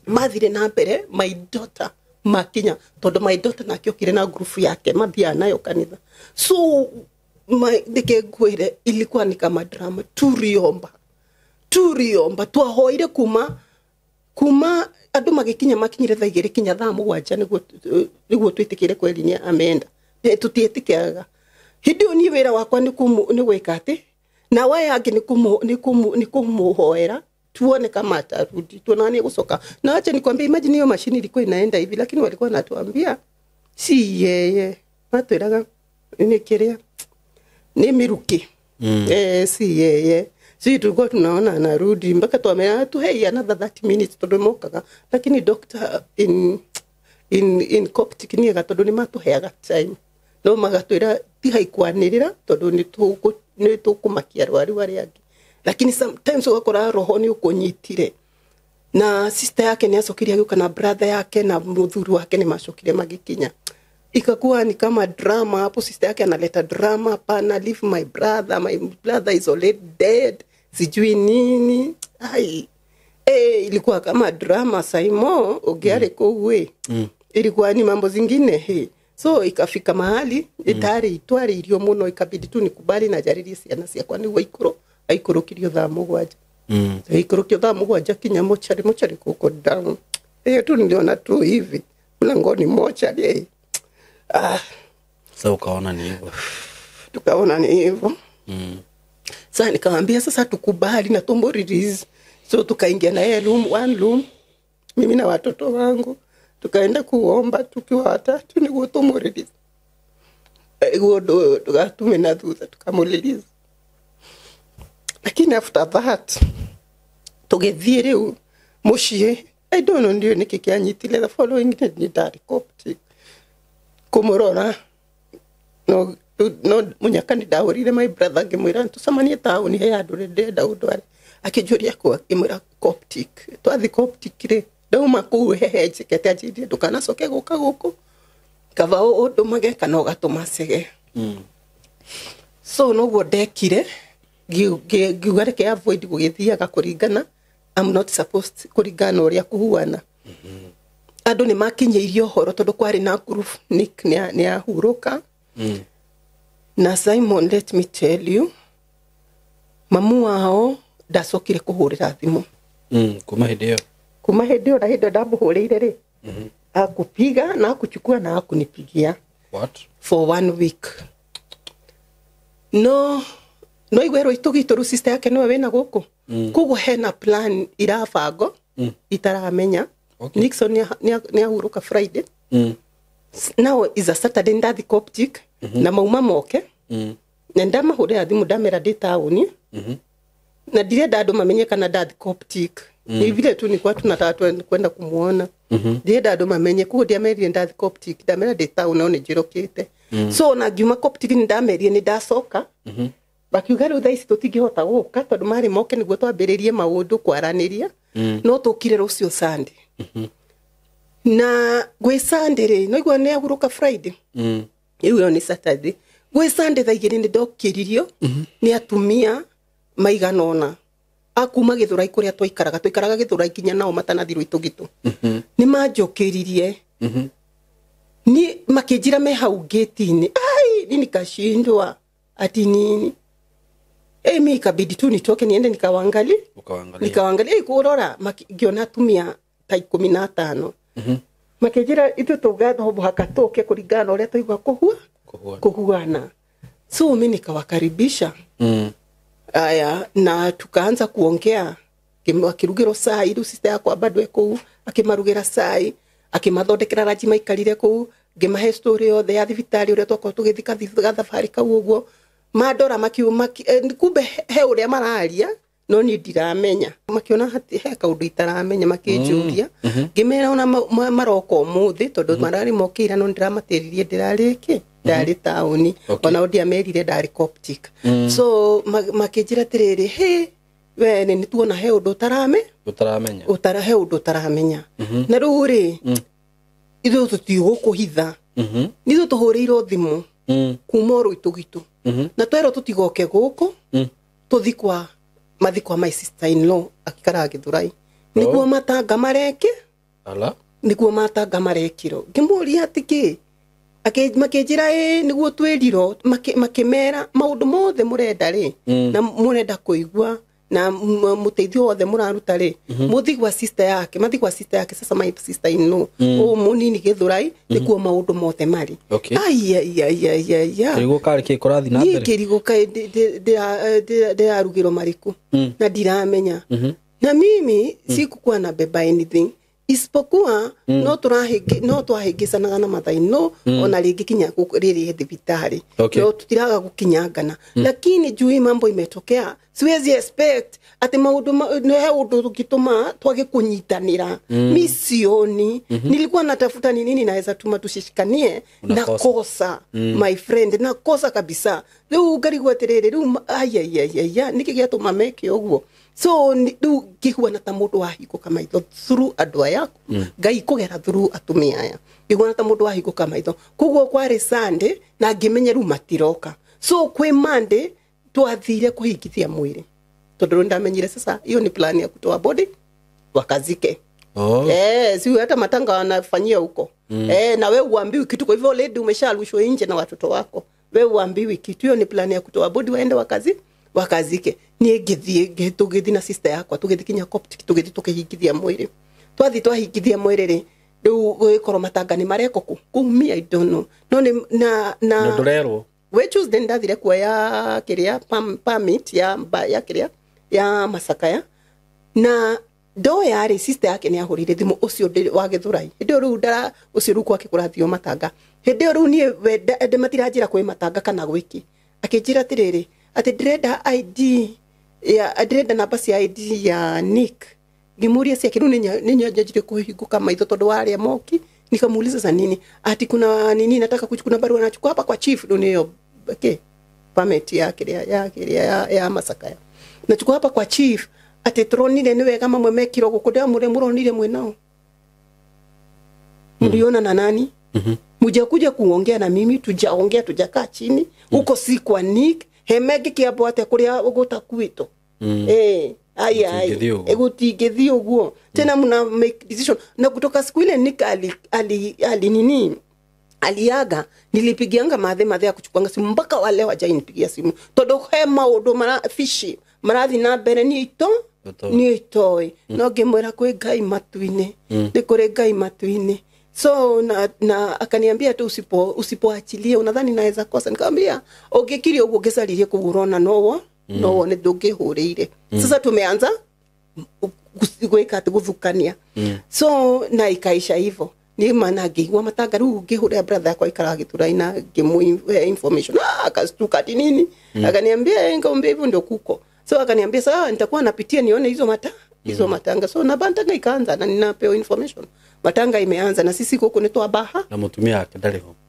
Mathire na mbere, my daughter makinya todo my daughter nakiokire na group yake mathia nayo kanitha. So dike gwire ilikuwa ni kama drama. Turiomba twahoire kuma adu magikinya makinyire thaa igiri kinya thaa mugwanja niguo twitikire kweli ni amenda tutietikiraga hidio ni wira wakwa ni gwika ati na waya angi ni kumuhoera tuone kama atarudi tuonane gucoka na acha nikwambia imagine hiyo mashini ilikuwa inaenda hivi lakini walikuwa wanatuambia si yeye matwiraga ni kiria ni miruki si yeye si tulikuwa tunaona anarudi mpaka tuamea tu hey another 30 minutes tudomokaga lakini doctor in Coptic ni gatodo ni matuheaga time no magatwira ti haikwanirira todo ni tukumakia rwari wari angi lakini sometimes ugakora roho ni ukunyitire na sister yake ni acokiria guka na brother yake na muthuru wake ni macokire magikinya ikakuwa ni kama drama hapo sister yake analeta drama pana leave my brother is already dead sijui nini ai ilikuwa kama drama saimo ugiare kowe ilikuwa ni mambo zingine so ikafika mahali itari itwari ilio muno ikabidi tu nikubali na jariri ciana cia kwa ni waikoro kirio thaa mugwanja ikoro kirio thaa mugwanja kinya mochari kuko down tu niliona tu hivi mlangoni mochari sasa ukaona ni hivyo tukaona ni hivyo sasa nikamwambia sasa tukubali na tumbo release so tukaingia na yeye one room mimi na watoto wangu tukaenda kuomba tukiwa watatu ni tumbo release ego tukatume na thutha tukamuliliza lakini after that tugethie riu mushie I don't know ndio nikikianyitile the following day ni Ndari Coptic kumurora no munyakani daurire my brother ngimwira tusamanie tauni he andu ndenda udware akijuria kwa imura Coptic twathi Coptic ri ndauma ku hehe chikete ajidi dukana soke guka guku kava undu mage kana ugatumacege so no go dekire giugare ke avoid gugithiaga kuringana I'm not supposed kuringana uria kuhuana andu ni makinyeirio horo tondu kwari na group Nick ni ahuruka na Simon let me tell you mamu wao ndacokire kuhurira thimu kuma hidio na hidio ndamuhurire ri akupiga na akuchukua na akunipigia what for 1 week no igwero itugitoru sister yake no wena guku kugo hena plan irabango itaramenya okay. Nixon ni ahuruka Friday now is a Saturday ndathi Coptic na mauma moke na ndamahurira thimu ndamera nditauni na direda ndo mamenye kana ndathi Coptic ni vile tu ni kwa tunataka kwenda kumuona direda ndo mamenye kugo ndiamerire ndathi Coptic ndamera nditauni one jirokete so na juma Coptic ndamerire ni ndacoka bakiuga ru thaisi tutingihota guka tondu mari moke niguo twambiririe maundu kwaraniria no tukire rucio Sunday na gwe Sunday ri no igwa ne ahuruka Friday iyo ni Saturday gwe Sunday thaigiri ni ndokiririo ni atumia maiganona akuma githurai kuria twaikaraga githurai kinya nao matanathirwo itugitu ni manjokiririe ni makijira me hau gate-ini ai nini kashindwa ati nini mimi ikabidi tu nitoke niende nikawaangalia kurora makiona tumia ta 15 makijira itu tugada hobo hakatoke kuringana uria tuigwa kuhuana so mimi nikawakaribisha Aya, na tukaanza kuongea akirugiro sai ru sister yakwa bado eko akimarugera sai akimathondekera raji maikarire ku ngimahe story yothe ya thibitari uria twako tugithika thabari kau uguo mandora makiuma kumbe he uria mararia no ni ndiramenya makiona he kaundu itaramenya makinjuria ngimera ona maroko muthi tondu marari mokira no ndiramatiririe ndirariki ndari tauni ona odi amerire ndari Coptic so makinjira tiriri he we ni tuona he undu utaramenya utarahe undu utaramenya na ruri ithu tutigukuhitha nithu tuhurirwo thimu kuma ruitu gitu na twero tutigoke guku tuthikwa mathikwa my sister in law akikara Githurai niguo matanga mareke niguo matanga marekiro ngimuria atiki makinjira niguo twiriro makimera maundu mothe murenda ri na murenda kuigua na muteithio wothe muraruta ri muthigwa sister yake sasa my sister in law o munini Githurai niguo maundu mothe mari ai kirigo kari kikorathi na mbere kirigo kai de arugiro mariku na ndiramenya na mimi sikukuwa na beba anything isipokuwa no twahigicanaga na mathaino ona ringi kinya riri thibitari no tutiraga gukinyangana lakini juu mambo imetokea siwezi expect ati maundu he undu tukituma twage kunyitanira misioni nilikuwa natafuta ni nini naweza tuma tushishikanie na kosa my friend na kosa kabisa riu ngarigwa tiriri riu aya nikigiatuma meke uguo so riu ngigua na ta mundu wa hingũka maitho through andu aya ngai kugera through atumia aya ngigua na ta mundu wa hingũka maitho koguo kwari Sunday na ngimenya riu matiroka so kwi Monday twathire kuhingithia mwiri tondu ndamenyire sasa hiyo ni plan ya kutoa body wakazike si hata matanga wanafanyia huko na wewe uambiwi kitu kwa hivyo lady umesharushwa nje na watoto wako wewe uambiwi kitu hiyo ni plan ya kutoa body waende wakazike ni ngithie tugithi na sister yakwa tugithikinya Coptic tugithi tukihingithia mwiri twahingithia mwiri ri riu gwikoro matanga ni mareko kumia I don't know no ni na ndorero we Tuesday ndathire kuoya kiria permit ya kiria ya Masakaya na do yari sister yake ni ahurire thimu ucio wa Githurai ndio ru ndara ucio ru kwa kikurathio matanga ndio ru ni wende matiranjira kwi matanga kana gwiki akinjira tiriri ati ndrenda ID ya ndrenda namba cia ID ya Nick ngimuria cia kiru ni nyajire kuhinguka maitho tondu waria moki nikamuuliza za nini ati kuna nini nataka kuchukua barua nachukua hapa kwa chief ndio hiyo permit ya Masakaya nachukua hapa kwa chief ati tronire ni wega mamwe mekiro gukudia muronire mwenao mliona na nani mujakuja kuongea na mimi tujaongea tujakaa chini huko si kwa Nick hemegi kiapo ate kuria ugutakuito egutigithio uguo tena mna make decision na kutoka siku ile Nick ali nini aliaga nilipigianga mathe ya kuchukuanga simu mpaka wale wajanipigia simu todo hema odo mara fishi marathi na bere ni ito no gemwera kwe gai matuine nikore gai matuine so na akaniambia tu usipoachilia unadhani naweza kosa nikamwambia ungekiri uguo ngesaririe kugurona no ne ndungihurire sasa tumeanza gwika guthukania so na ikaisha hivyo ni maana ngigwa matanga ru ngihura brother yakwa ikara Githurai na ngimu information akastuka nini akaniambia ngombe hivyo ndio kuko so akaniambia sawa nitakuwa napitia nione hizo matanga so na bantanga ikaanza na ninapewa information matanga imeanza na sisi huko ni twa baha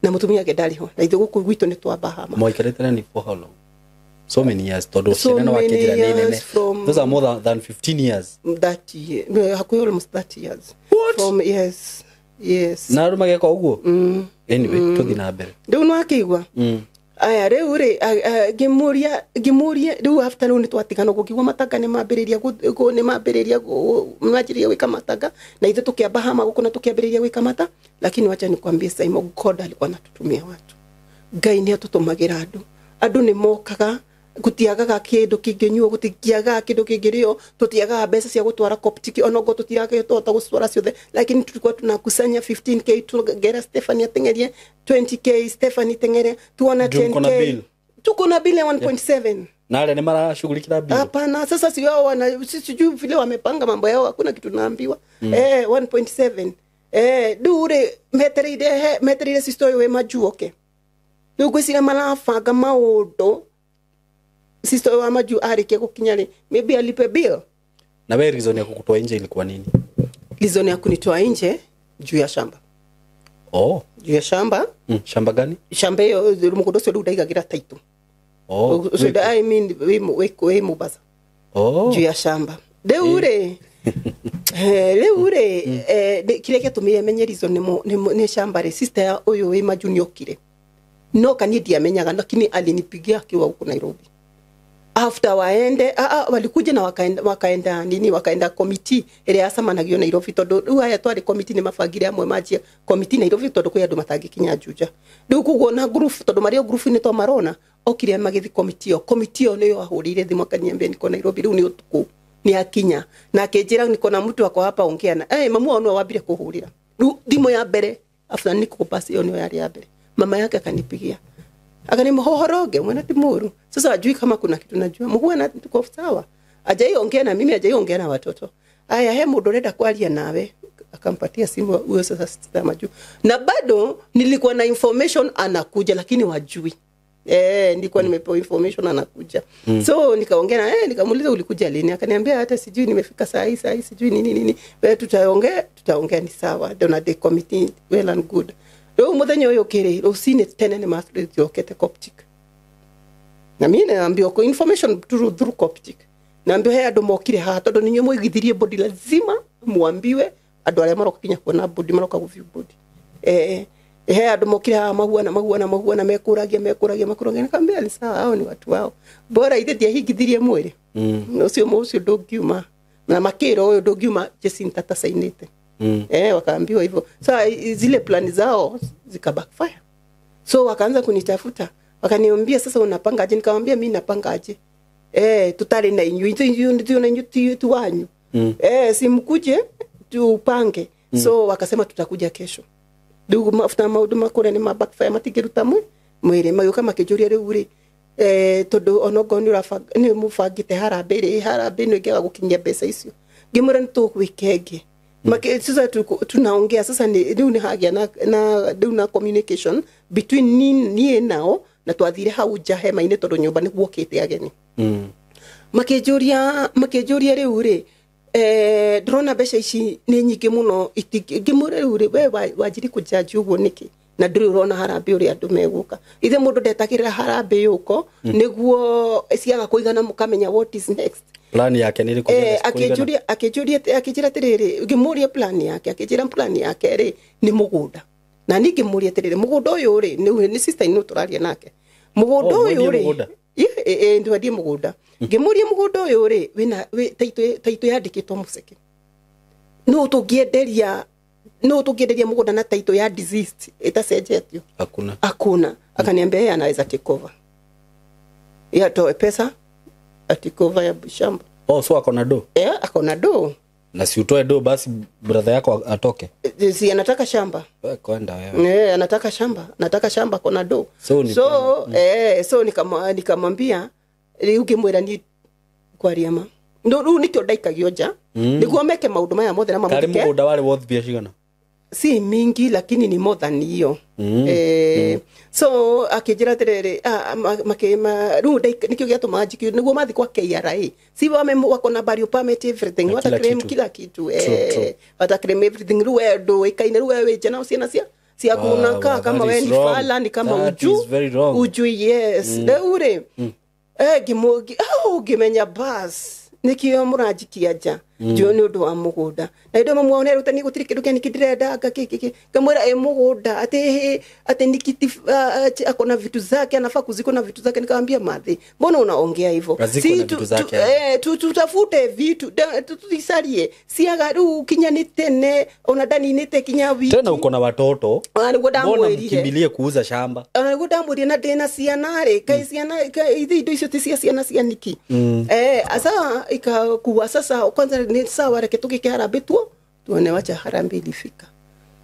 na mutumia yake ndariho na ithu guku gwitu ni twa baha moikarete ni for how long so many years todo sina wakijira nene those are more than 15 years that year hakuyo almost 30 years from yes na rumage kwa uguo anyway tuthi na mbere ndio no akigwa aya riu ri ngimuria riu afternoon twatigana gukigwa matanga ni mambiriria mwajiria wika matanga na ithu tukiamba hama guku na tukiambiriria wika mata lakini wacha nikwambie Simon God alikuwa anatutumia watu Ngai ni atutumagira andu ni mokaga gutiagaga kindu kinginyuo gutikiaga kindu kingirio tutiaga mbeca cia gutwara Coptic onogo tutiraga tota gutwara ciothe lakini tulikuwa tunakusanya 15k tugera Stephanie atengerie 20k Stephanie tengere tuona 10k tuko na bill 1.7 Na wale ni marashughulikia bill. Hapana, sasa si wao sijui vile wamepanga mambo yao, hakuna kitu naambiwa. 1.7. Dure meteride sister we majuoke. Dugo sina malafanga maodo. Sister wa maju arike kukinyale. Maybe alipe bill. Na wewe reason ya kukutoa nje ilikuwa nini? Reason ya kunitoa nje juu ya shamba. Juu ya shamba. Shamba gani? Shamba hiyo mugodo sio ndaigagira title. So I mean we Mombasa. Juu ya shamba. Leure kile kitumire menye reason ni shamba re sister oyo we majuni okire. No kanidi amenyaga lakini alinipigia akiwa huko Nairobi. After waende walikuja na wakaenda committee ile asamanagio Nairobi tondu haya twari committee ni mafagire amwe majia committee Nairobi tondu kwi andu matangikinya Juja riu kugona group tondu mario group ni to marona okire magithi committee ni yo ahurire thimu akaniambia niko Nairobi riu ni utuku ni akinya na akinjira niko na mtu wako hapa ongeana mamu ono wambire kuhurira riu thimu ya mbere after niko pass yo ni yari ya mbere mama yake akanipigia akanimhohoroge mwana timuru sasa ajui kama kuna kitu najua mugwana tuko sawa ajaiongea na mimi ajaiongea na watoto aya he mundu reda kwalia nawe akampatia simu huyo sasa sister maju na bado nilikuwa na information anakuja lakini wajui nilikuwa nimepewa information anakuja so nikaongea na nikamuuliza ulikuja lini akaniambia hata sijui nimefika saa hii sijui nini wewe tutaongea ni sawa dona the committee well and good. Leo mudhenyo yo kire usine tene ni master yokete Coptic. Na mimi naambia ko information through Coptic. Naambia he ando mokire ha tondu ninyo mwigithirie body lazima muambiwe ando ale maroko kinya kuona body maroko kuview body. He ando mokire ha mahuana mekuragia nakambia ni sawa hao ni watu wao. Bora ite dia higithirie mwere. Ucio dogiuma. Na makiro oyo dogiuma Jesinta tasainite. Wakaambiwa hivyo. Sasa zile plani zao zika backfire. So wakaanza kunitafuta. Wakaniambia sasa unapanga aje? Nikamwambia mimi napanga aje. Tutale na inyu tu wanyu. Simkuje tupange. So wakasema tutakuja kesho. Dugu mafuta mauduma kore ni backfire matigiruta mwere mayoka makijuria reuri. Todo onogoni ni mufagite harabe no gega gukinya pesa icio. Gimura ntukwikege. Sasa tunaongea sasa ni hagia na communication between ni nao na twathire hau jahema ine tondu nyumba ni guokite ageni makijuria riu ri drona besha ici ni nyingi muno ngimure riu ri we wajiri kujaji uguo niki na ndiri urona harambe uri andu meguka ithe mundu ndetakirira harambe yuko niguo ciaga kuigana mukamenya what is next. Plan yake ni akijira tiriri ngimuria plan yake ri ni mugunda na ningimuria tiriri mugunda uyu ri ni sister ino turaria nake mugunda uyu ri ndwendie mugunda ngimuria mugunda uyu ri wina taito yandikitwo museke no tungienderia mugunda na taito ya disease itacenjetio hakuna akaniambia anaweza take over toe pesa atikova ya shamba. So akona do? Akona do. Na si utoe do basi brother yako atoke. Si anataka shamba. Kwenda wewe. Anataka shamba kona do. So nikamwambia ukimwira ni kwa riama. Ndo nikyo ndaikagio ja. Niguo meke maundu maya mothe na mamutike. Kari muda wale worth bia cigana? Si mingi lakini ni more than hiyo. So akijira tirere ru nikyo giatu majiki niguo mathi kwa KRA si wako na barrio permit everything wata claim kila kitu wata claim everything ruedo ikaine ruwe jana usiana sia kunaka kama wewe ni fala ni kama uju yes leure gimenya bas nikio murajikia ja joni undu wa mugunda na indo mamwone rutani gutiri kindu keni kidirenda ngakiki kamwera mugunda ate nikiti akona vitu zake anafaa kuzikona vitu zake nikamwambia madhi mbona unaongea hivyo si tutafute vitu tutisarie si agaru kinyani tene ona dani nite kinya wiki tena uko na watoto mbona mkimbilie kuuza shamba godamweri na dena sianare kai siana indo icio ti siana niki asa ikakuwa sasa kwanza ni sawa reke tukikiharabe tuone wacha harambe ilifika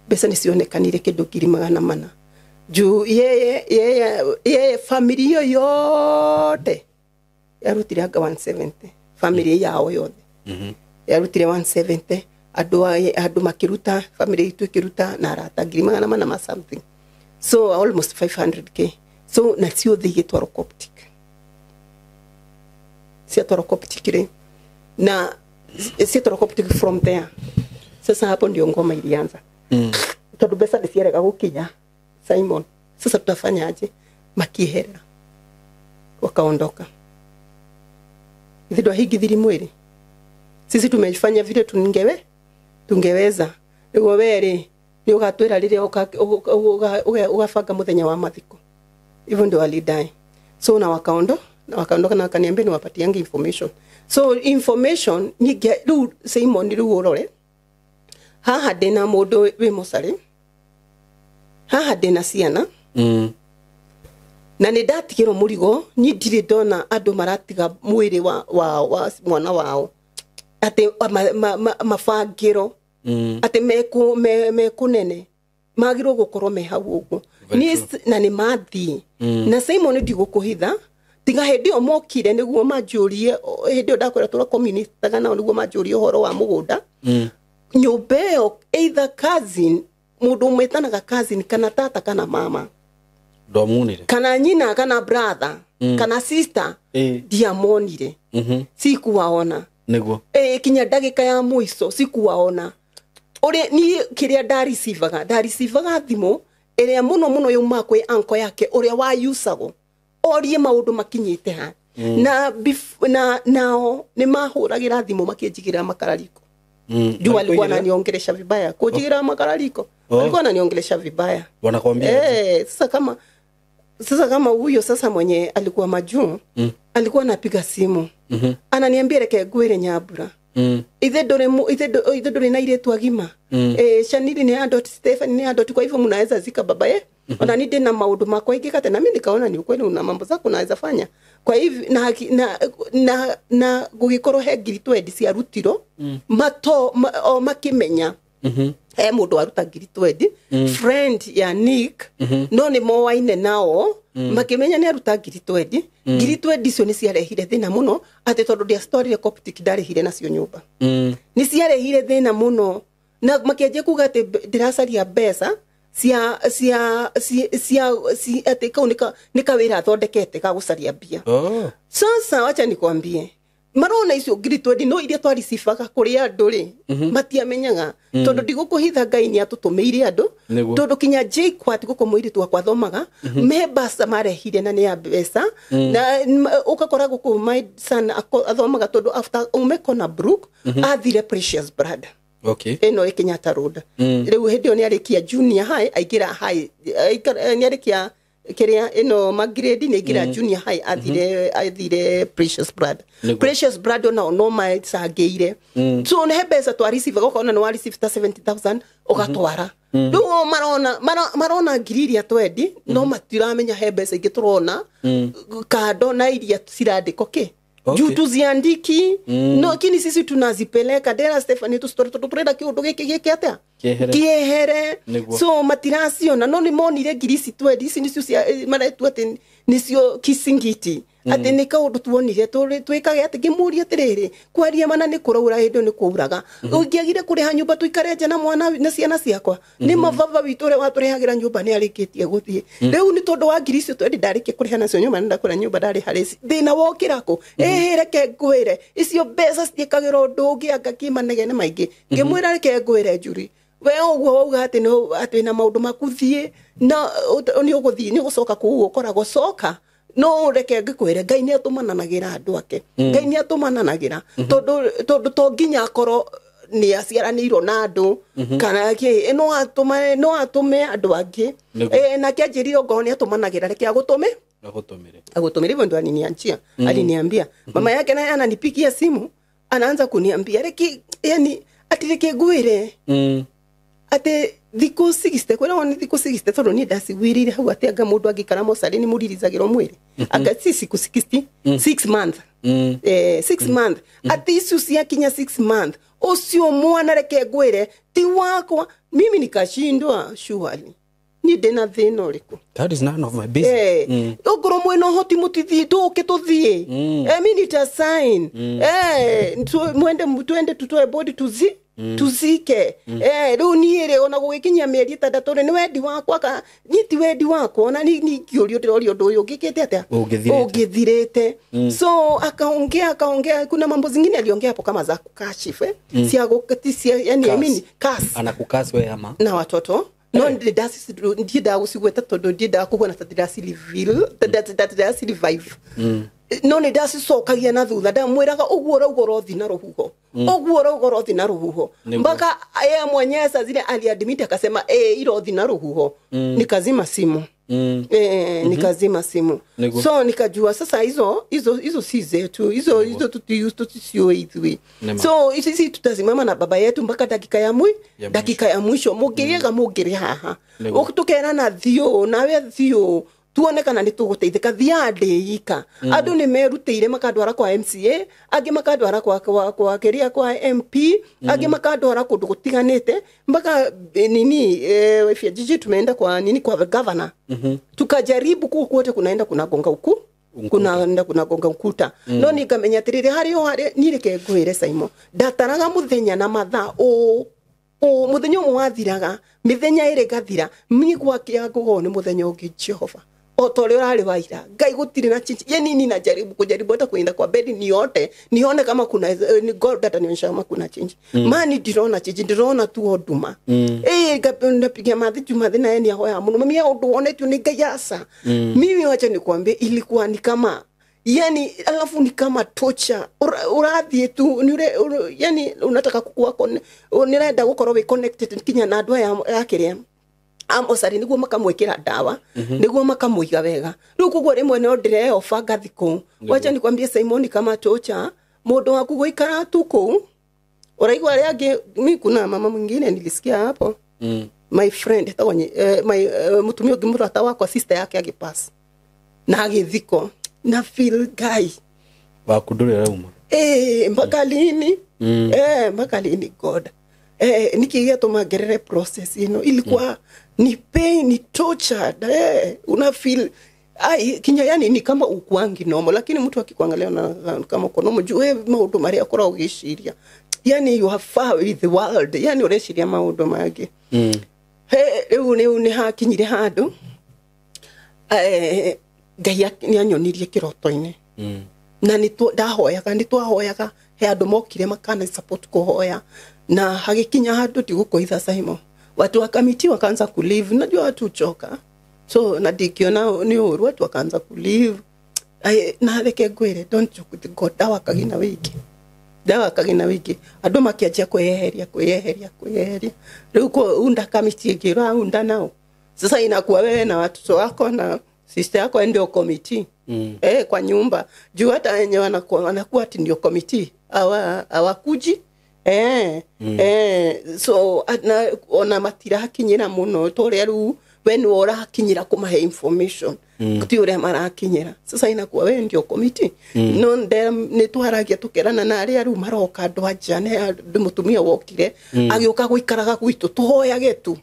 pesa nisionekanire kindu 400 juu yeye familia yote yarutire anga 170 family yao yothe yarutire 170 andu makiruta family itu ikiruta na arata ngiri magana ma something so almost 500k so na ciothe igitwaro Coptic ciatwaro Coptic ri na ciatwaro Coptic from there sasa hapo ndio ngoma ilianza tondu besa ndiciarega gukinya Simon sasa tutafanyaje makihera wakaondoka ndio higithiri mwili sisi tumefanya vile tungeweza niguo were ni ugatwira rire ugafanga muthenya wa mathiko hivyo ndio walidai so na wakaondoka na wakaniambia niwapatiange information so information nyingi ru Simon ru urore haha ndina mundu wi musari haha ndina ciana na ni ndatigirwo murigo ni ndire ndona andu maratiga mwiri wa mwana wao ate mafangiro ate mekunene magirwo gukorwo me hau uguo ni na ni mathi na Simon ndigukuhitha tiga hindi o mokire niguo manjurie hindi o ndakwira tura community tagana niguo manjurie horo wa mugunda nyumbeo either cousin mundu mwetanaga cousin kana tata kana mama domunire kana nyina kana brother kana sister diamonire sikuwaona niguo kinya ndagika ya muico sikuwaona uri ni kiria ndareceivaga thimo iria muno yuma kwi anko yake uria wa yusago orie maundu makinyite ha na nao ni mahuragira thimo makinjigira makarariko juu alikuwa ananiongelesha vibaya kujigira makarariko alikuwa ananiongelesha vibaya wanakwambia sasa kama huyo sasa mwenye alikuwa majuu alikuwa anapiga simu ananiambia reke gwire Nyambura ithe dore na ile twagima Shanili ni adot Stephen ni adot kwa hivyo mnaweza zika baba ona ninde na maundu makwa ikikate na mimi nikaona ni ukweli una mambo zako unaweza fanya kwa hivyo na gugikorwo he ngiri 20 cia rutiro makimenya mundu aruta ngiri 20 friend ya Nick no ni mowaine nao makimenya ni aruta ngiri 20 ngiri 20 cio ni ciarehire thina muno ate tondu dia story Coptic ndarehire nacio nyumba ni ciarehire thina muno na makianjia kuga ati ndiracaria mbeca cia ati kau nika wira thondekete ka gucaria mbia sasa wacha nikwambie marona icio ngiri 20 no iria twari cibaga kuri andu ri matiamenyaga tondu ndigukuhitha Ngai ni atutumeire andu tondu kinya Jquat gukumwiri twakwa thomaga members marehire na ni ya mbeca na ukakora guku my son athomaga tondu after umekona Brook athire Precious Blood eno Kenyatta Road riu hindi ni arikia junior high aigira high ni arikia kiria eno magrade ni aigira junior high athire Precious Blood no mai sangeire so ne hebesa to receive gokona no receive 70,000 ugatwara riu marona ngiriria twendi no matiramenya hebesa ingiturona kado na iria cirandiko juu ziandiki no kini sisi tunazipeleka dera Stephanie tu story tutureda kiundu giki atia kiehere so matirasio na no ni monire ngirisi twendi ici nicio maretu ati nicio kisingiti ati ni kaundu tuonire twikage ati ngimuria atiriri kwaria mana ni kuraura hindo ni kuuraga ungiagire kuriha nyumba tuikare nje na mwana na ciana ciakwa ni mavava witu ure waturehagira nyumba ni arikitie guthie riu ni tondu wa ngirisi twendi ndarike kuriha nacio nyumba ndakura nyumba ndari harisi thina wokirako reke ngwire icio mbeca citikagirwo undu ungi anga kimanegene maingi ngimwira reke ngwire njuri we uguo uga ati no ati na maundu makuthie na ni uguthie ni gucoka ku ukoragwo coka no reke ngikwire Ngai ni atumananagira andu ake Ngai ni atumananagira tondu to nginya akoro ni aciaranirwo na andu kana ki no atume andu angi na kianjiriro ngo ni atumanagira reke agutumire ndo aninianjia aliniambia mama yake naye ananipigia simu anaanza kuniambia reke yani ati reke ngwire ate thiko 60 kwera woni thiko 60 tondu ni ndacigwirire hau ati anga mundu angikara mosari ni muririzagiro mwiri anga siku 60 6 month 6 month ati isu cia kinya 6 month ucio mwana reke ngwire ti wakwa mimi nikashindwa shughuli ni ndina thina uriku that is none of my business ogoro mwena hoti mutithi nduke tuthie mi nita sign twende tutoe body tuzike riu niire ona gugikinya mieri 3 ni wendi wakwa ka nyiti wendi wakwa ona ni kiurio ndirorio undu uyu ngikite atia ungithirite so akaongea kuna mambo zingine aliongea hapo kama za kukashife sia gukatisia yani I mean anakukasi wewe ama na watoto no ndida usigweta todo ndida kugona tatira silivil tatira silivive no ni dasi sokagia na thutha ndamwiraga uguo rothi na ruhuho mpaka yeye mwenyewe zile aliadmit akasema irothi na ruhuho nikazima simu nikazima simu so nikajua sasa hizo si zetu hizo tutisio hivi so sisi tutazimama na baba yetu mpaka dakika ya mwisho mugiria haha uktukera na thio nawe thio tuonekana ni tuguteithika thiandeika andu ni merutire makandwara kwa MCA angi makandwara kwa keria kwa MP angi makandwara kundu gutiganite mpaka nini jiji tumeenda kwa nini kwa governor tukajaribu kuote kunaenda kunagonga huku kunaenda kunagonga ukuta no nikamenya tirire hari nireke ngwire Simon ndataraga muthenya na matha muthenya mwathiraga mithenya ire gathira migwa kiago ni muthenya ungi Jehova otole urali waira ngai gutire na chichi yani nini kujaribu hata kuenda kwa bedi nione kama kuna ni God data nionyesha kama kuna change mani ndirona chichi ndirona tu oduma ngapiga mathi jumathi na yeye hoya muno mimi uone tu ni gayasa mimi wacha nikwambie ilikuwa ni kama yani alafu ni kama torture urathie tu yani unataka kuwa unirenda gukorwo we connected kinya na andwa ya kiria amosari niguo makamwekera dawa niguo makamuiga wega riu kugwo rimwe no ndire ofa gathiko wacha nikwambie Simon kama torture mundu waku guikara tu ku uraigwa riangi mimi kuna mama mwingine nilisikia hapo my friend tawanye my mutumio ngimurata wakwa sister yake agipass na agithiko na feel guy wakundure rauma mpaka lini mpaka lini God nikigia tumagerere process ilikuwa ni pain ni torture una feel kinya yani ni kama ukwangi nomo lakini mtu akikuangalia kama uko nomo juu maundu mari akora ugishiria yani you are far with the world yani ureshiria maundu magi ni hakinyire handu Ngai ni anyonirie kiroto-ini na ni twahoyaga he andu mokire makana support kuhoya na hagikinya handu tigukoitha Simon watu wa committee wakaanza kulive najua watu choka so na dikiona ni uru watu wakaanza kulive na reke gwire don't joke with God dawa kagina wiki andu makianjia kweheria riu ko unda committee gira unda nao sasa inakuwa wewe na watoto wako na sister yako ndio committee kwa nyumba juu hata wenyewe wanakuwa ati ndio committee hawakuji so ona matira hakinyira muno tore ru when ora hakinyira kumahe information kuti ure marakinyira sasa inakuwa we ndio committee no ni twaragia tukerana na ari aru maroka ndwaja ne mutumia wokire agioka guikaraga gwitu tuhoyage tu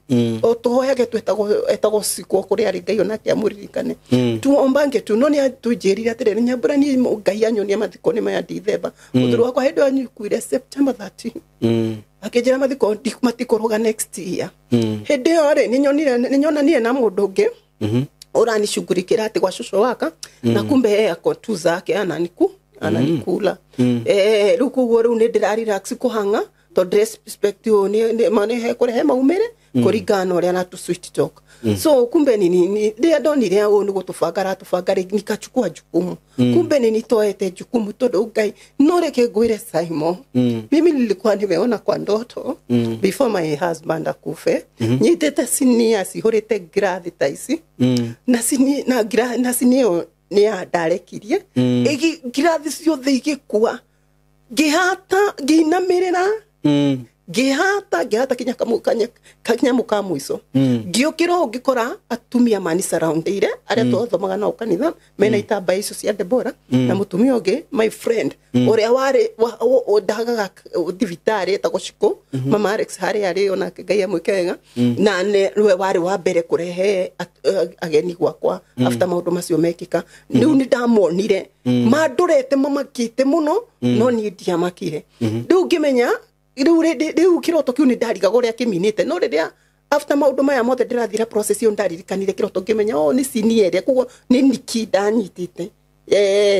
etago sikwo kuri ari Ngai ona kiamuririkane tuombange tu no ni tujirira tere nyambura ni Ngai anyonia mathiko ni maya December uthuru wakwa hendo anyu kuire September 13 akejera mathiko matikoroga next year hende ore ninyonanire na mundu ungi urani shugurikira ati kwa shosho waka na kumbe ako tu zake ananikula ruku goru ne dirari raksi kuhanga to dress perspective ni mane he kore he maumere kurigana ore na tu sweet talk so kumbe ni ndonire ni gutufangara nikachukua jukumu kumbe ni toete jukumu todo Ngai noreke gwire Simon mimi nilikuwa nimeona kwa ndoto before my husband akufe nyitete sinia sihorete grade taisi na sinio ni adarekirie grade ciothe igikua gihata ginamirira ngihata kinya muka mwiso ngiukira ngikora atumia mani surroundire aria twathomaga nao kanitha mena itamba icio cia Debora na mutumia ungi my friend uria wari ndagaga thibitari etagwo Shiko mama Alex hari ari ona Ngai amwike wega na we wari wa mbere kurehe ageni gwakwa after maundu macio mekika riu ni ndamonire mandurete mamakite muno no ni ndiamakire riu ngimenya riu kiroto kiu ni ndarigaga uria kiminite no riria after maundu maya mothe ndirathira process yo ndaririkanire kiroto ngimenya ni siniere kugo ni niki ndanyitite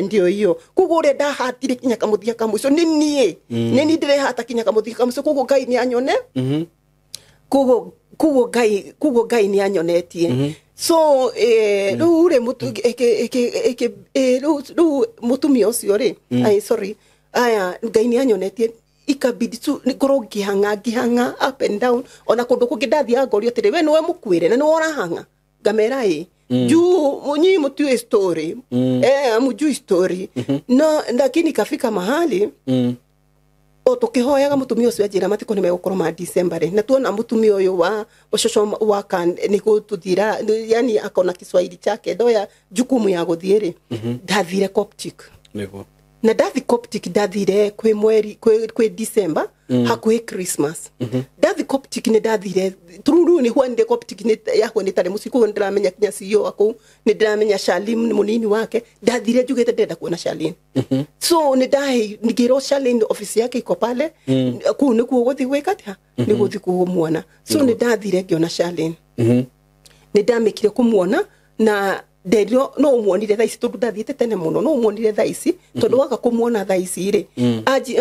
ndio hiyo kugo uria ndahatire kinya kamuthia kamwico ni nie ndirehata kinya kamuthia kamwico kugo Ngai ni anyone kugo Ngai ni anyonetie so riu mutumia ucio ri sorry aya Ngai ni anyonetie ikabidi tu ngoro ngihanga up and down ona kundu kungi ndathia ngorio tiri we niwe mukwire na niwe urahanga ngamera juu munyi mutue story amujui story no lakini kafika mahali tukihoyaga mutumia ucio ajira matiko ni megukoro ma December na tuona mutumia uyu wa ucoco wa kan ni gututhira yani akona Kiswahili chake ndoya jukumu ya guthiiri ndathire Coptic niko na ndathi Coptic ndathire kwi mweri kwi December hakwi Christmas ndathi Coptic ni ndathire tururu ni hwande Coptic ni yako ni tare musiku ndiramenya kinya CEO ako ni ndiramenya Shalim ni munini wake ndathire jugete ndenda kuona Shalim so ni ndahi ngiro Shalim office yake iko pale ku ni ku guthi wekata ni guthi kumuona so ni ndathire ngiona Shalim ni ndamekire kumuona na Derio no muonire thaisi tondu ndathiite tene muno no muonire thaisi tondu waga kumuona thaisi ri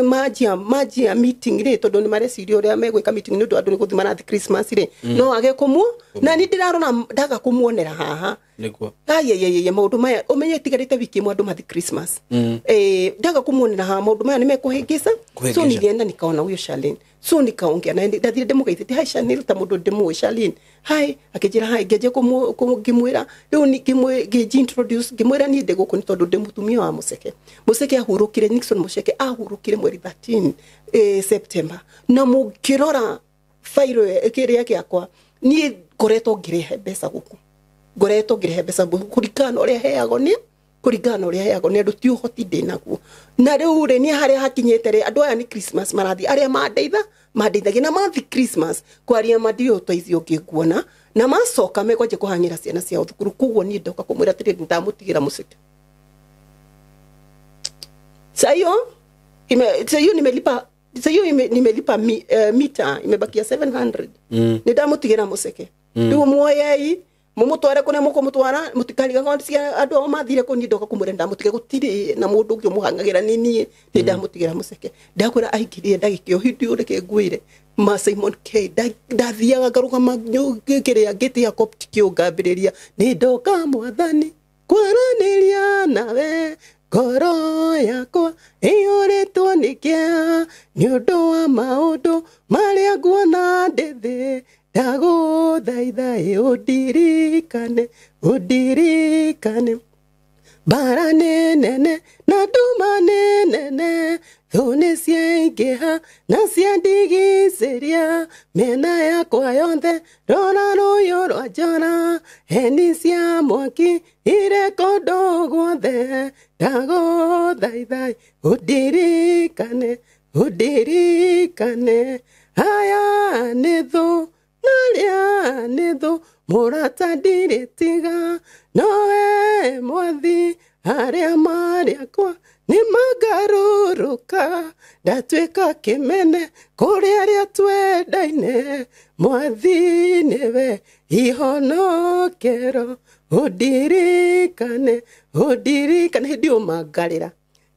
majia meeting ri tondu ni mareciria uria megwika meeting ni andu ni guthimana thi Christmas ri no age kumu na ni ndirarona ndaga kumuonera haha niguo ye maundu maya umenye tigarite wiki mwandu mathi Christmas ndaga kumuonera haha maundu maya ni mekuhingisa so nilienda nikaona huyo Shalin so nikaongea na ndathire ndemugeithite hai Shalin ta mundu ndimwe Shalin hai akijira hai ngeje kumwira riu ni introduce ngimwira ni ndego kuni tondu ndimutumia wa museke ahurukire Nixon museke ahurukire mweri 13 September na mukirora fairo kiria yakwa ni ngoretwo ngirehe mbeca guku ngoretwo ngirehe mbeca kurikana uria heago ni andu ti uhoti ndinaguo na riu ri ni haria hakinyete ri andu aya ni Christmas marathi aria mandeithagia na mathi Christmas kwaria madio toithio ngikuona na macoka megwaje kuhangira ciana cia thukuru kuguo ni ndoka kumwira tiri ndamutigira museke sayo nimelipa mita imebakia 700 ni ndamutigira museke ndio muoyei mumutware kune mukumutwara mutikaliga cia andu mathire ko ni ndoka kumwira ndamutigira gutiri na mundu ungi muhangagira ni ndamutigira museke ndakwira aikirie ndagikio hindi ureke ngwire ma Simon K ndathiaga ngarugama kiria ngiti ya Coptic ngambiriria ni ndoka mwathani kwaraniria nawe ngoro yakwa iyuritwo nikia ni undu wa maundu maria nguona ndithi ndaguthaitha undirikane bara nene na nduma nene thune ciaingĩha na ciandigicĩria mĩena yakwa yothe rora rũyũ rwa njora heni cia mwaki ire kũndũ guothe ndagũthaitha ũndirikane aya nĩ thũ narĩa nĩ thũ mũrata ndirĩtiga nowe mwathi arĩa marĩakwa ni magaruruka ndatuĩka kĩmene kũrĩ arĩa twendaine mwathi nĩwe ihonokero ũndirikane hĩndĩ ũmangarĩra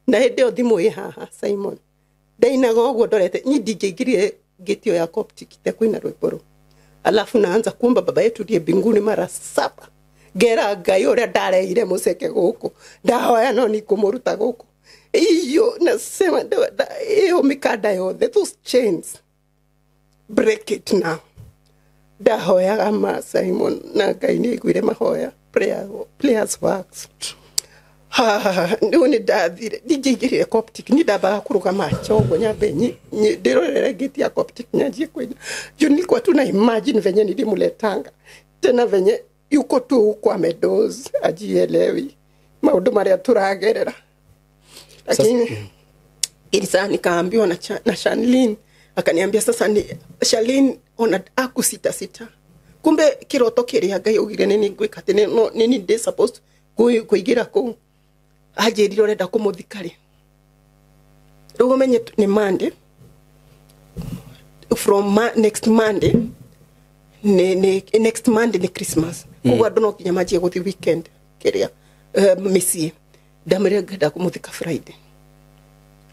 na hĩndĩ ĩyo thimũ ĩ haha Simon ndainaga ũguo ndorete nyi ndingĩaingĩrire ngĩtio ya Coptic kũina rwĩmbo rũu alafu naanza kuomba baba yetu ndiye mbinguni mara 7 ngera Ngai ũrĩa ndareire museke gũkũ ndahoya no ni kũmũruta gũkũ iyo nasema hiyo mikanda yothe those chains break it now ndahoyaga ma Simon na Ngai nĩ aiguire mahoya prayers works Ndio ni ndathire ndingĩingĩrire Coptic ni ndambaga kũrũgama chogo nyambe ndirorere gate ya Coptic nyanjie kwenda juu nilikuwa tu na imagine venye nilimletanga tena venye yuko tu kwa Meadows ajielewi maundu maria turagerera lakini ilisa nikaambiwa na Shanlin akaniambia sasa ni Shanlin ona akusita kumbe kiroto kiria Ngai ugire nini gwika tene no nini they supposed kuigira ko ajiriro renda kumuthikari rugo menye ni Monday from next Monday next Monday ni Christmas kuwa dono kinyamaji go the weekend kiria misi damere gada kumuthika Friday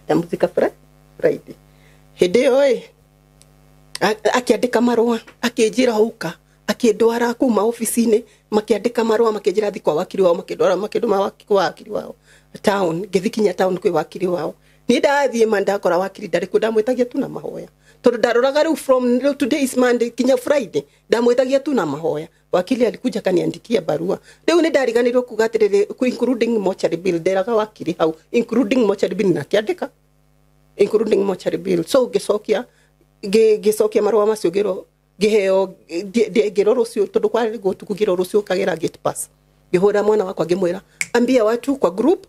damuthika Friday hede oi akiandika marua akijira huka akidwara kuma ofisini makiandika marua makijira thikwa wakiri wao makidwara makiduma wakiri wao town githikinya town kwi wakiri wao ni ndathie mandakora wakiri ndari kudamwitagia tu na mahoya tondu ndaroraga riu from today is Monday kinya Friday ndamwitagia tu na mahoya wakili alikuja kaniandikia barua riu ni ndariganirwo kugatirire ku including mortuary bill nderaga wakiri hau including mortuary bill na kiandika including mortuary bill so gicokia marua macio giro giheo giro rucio tondu kwari gutukugiro rucio kagera gate pass gihura mwana wakwa ngimwira ambia watu kwa group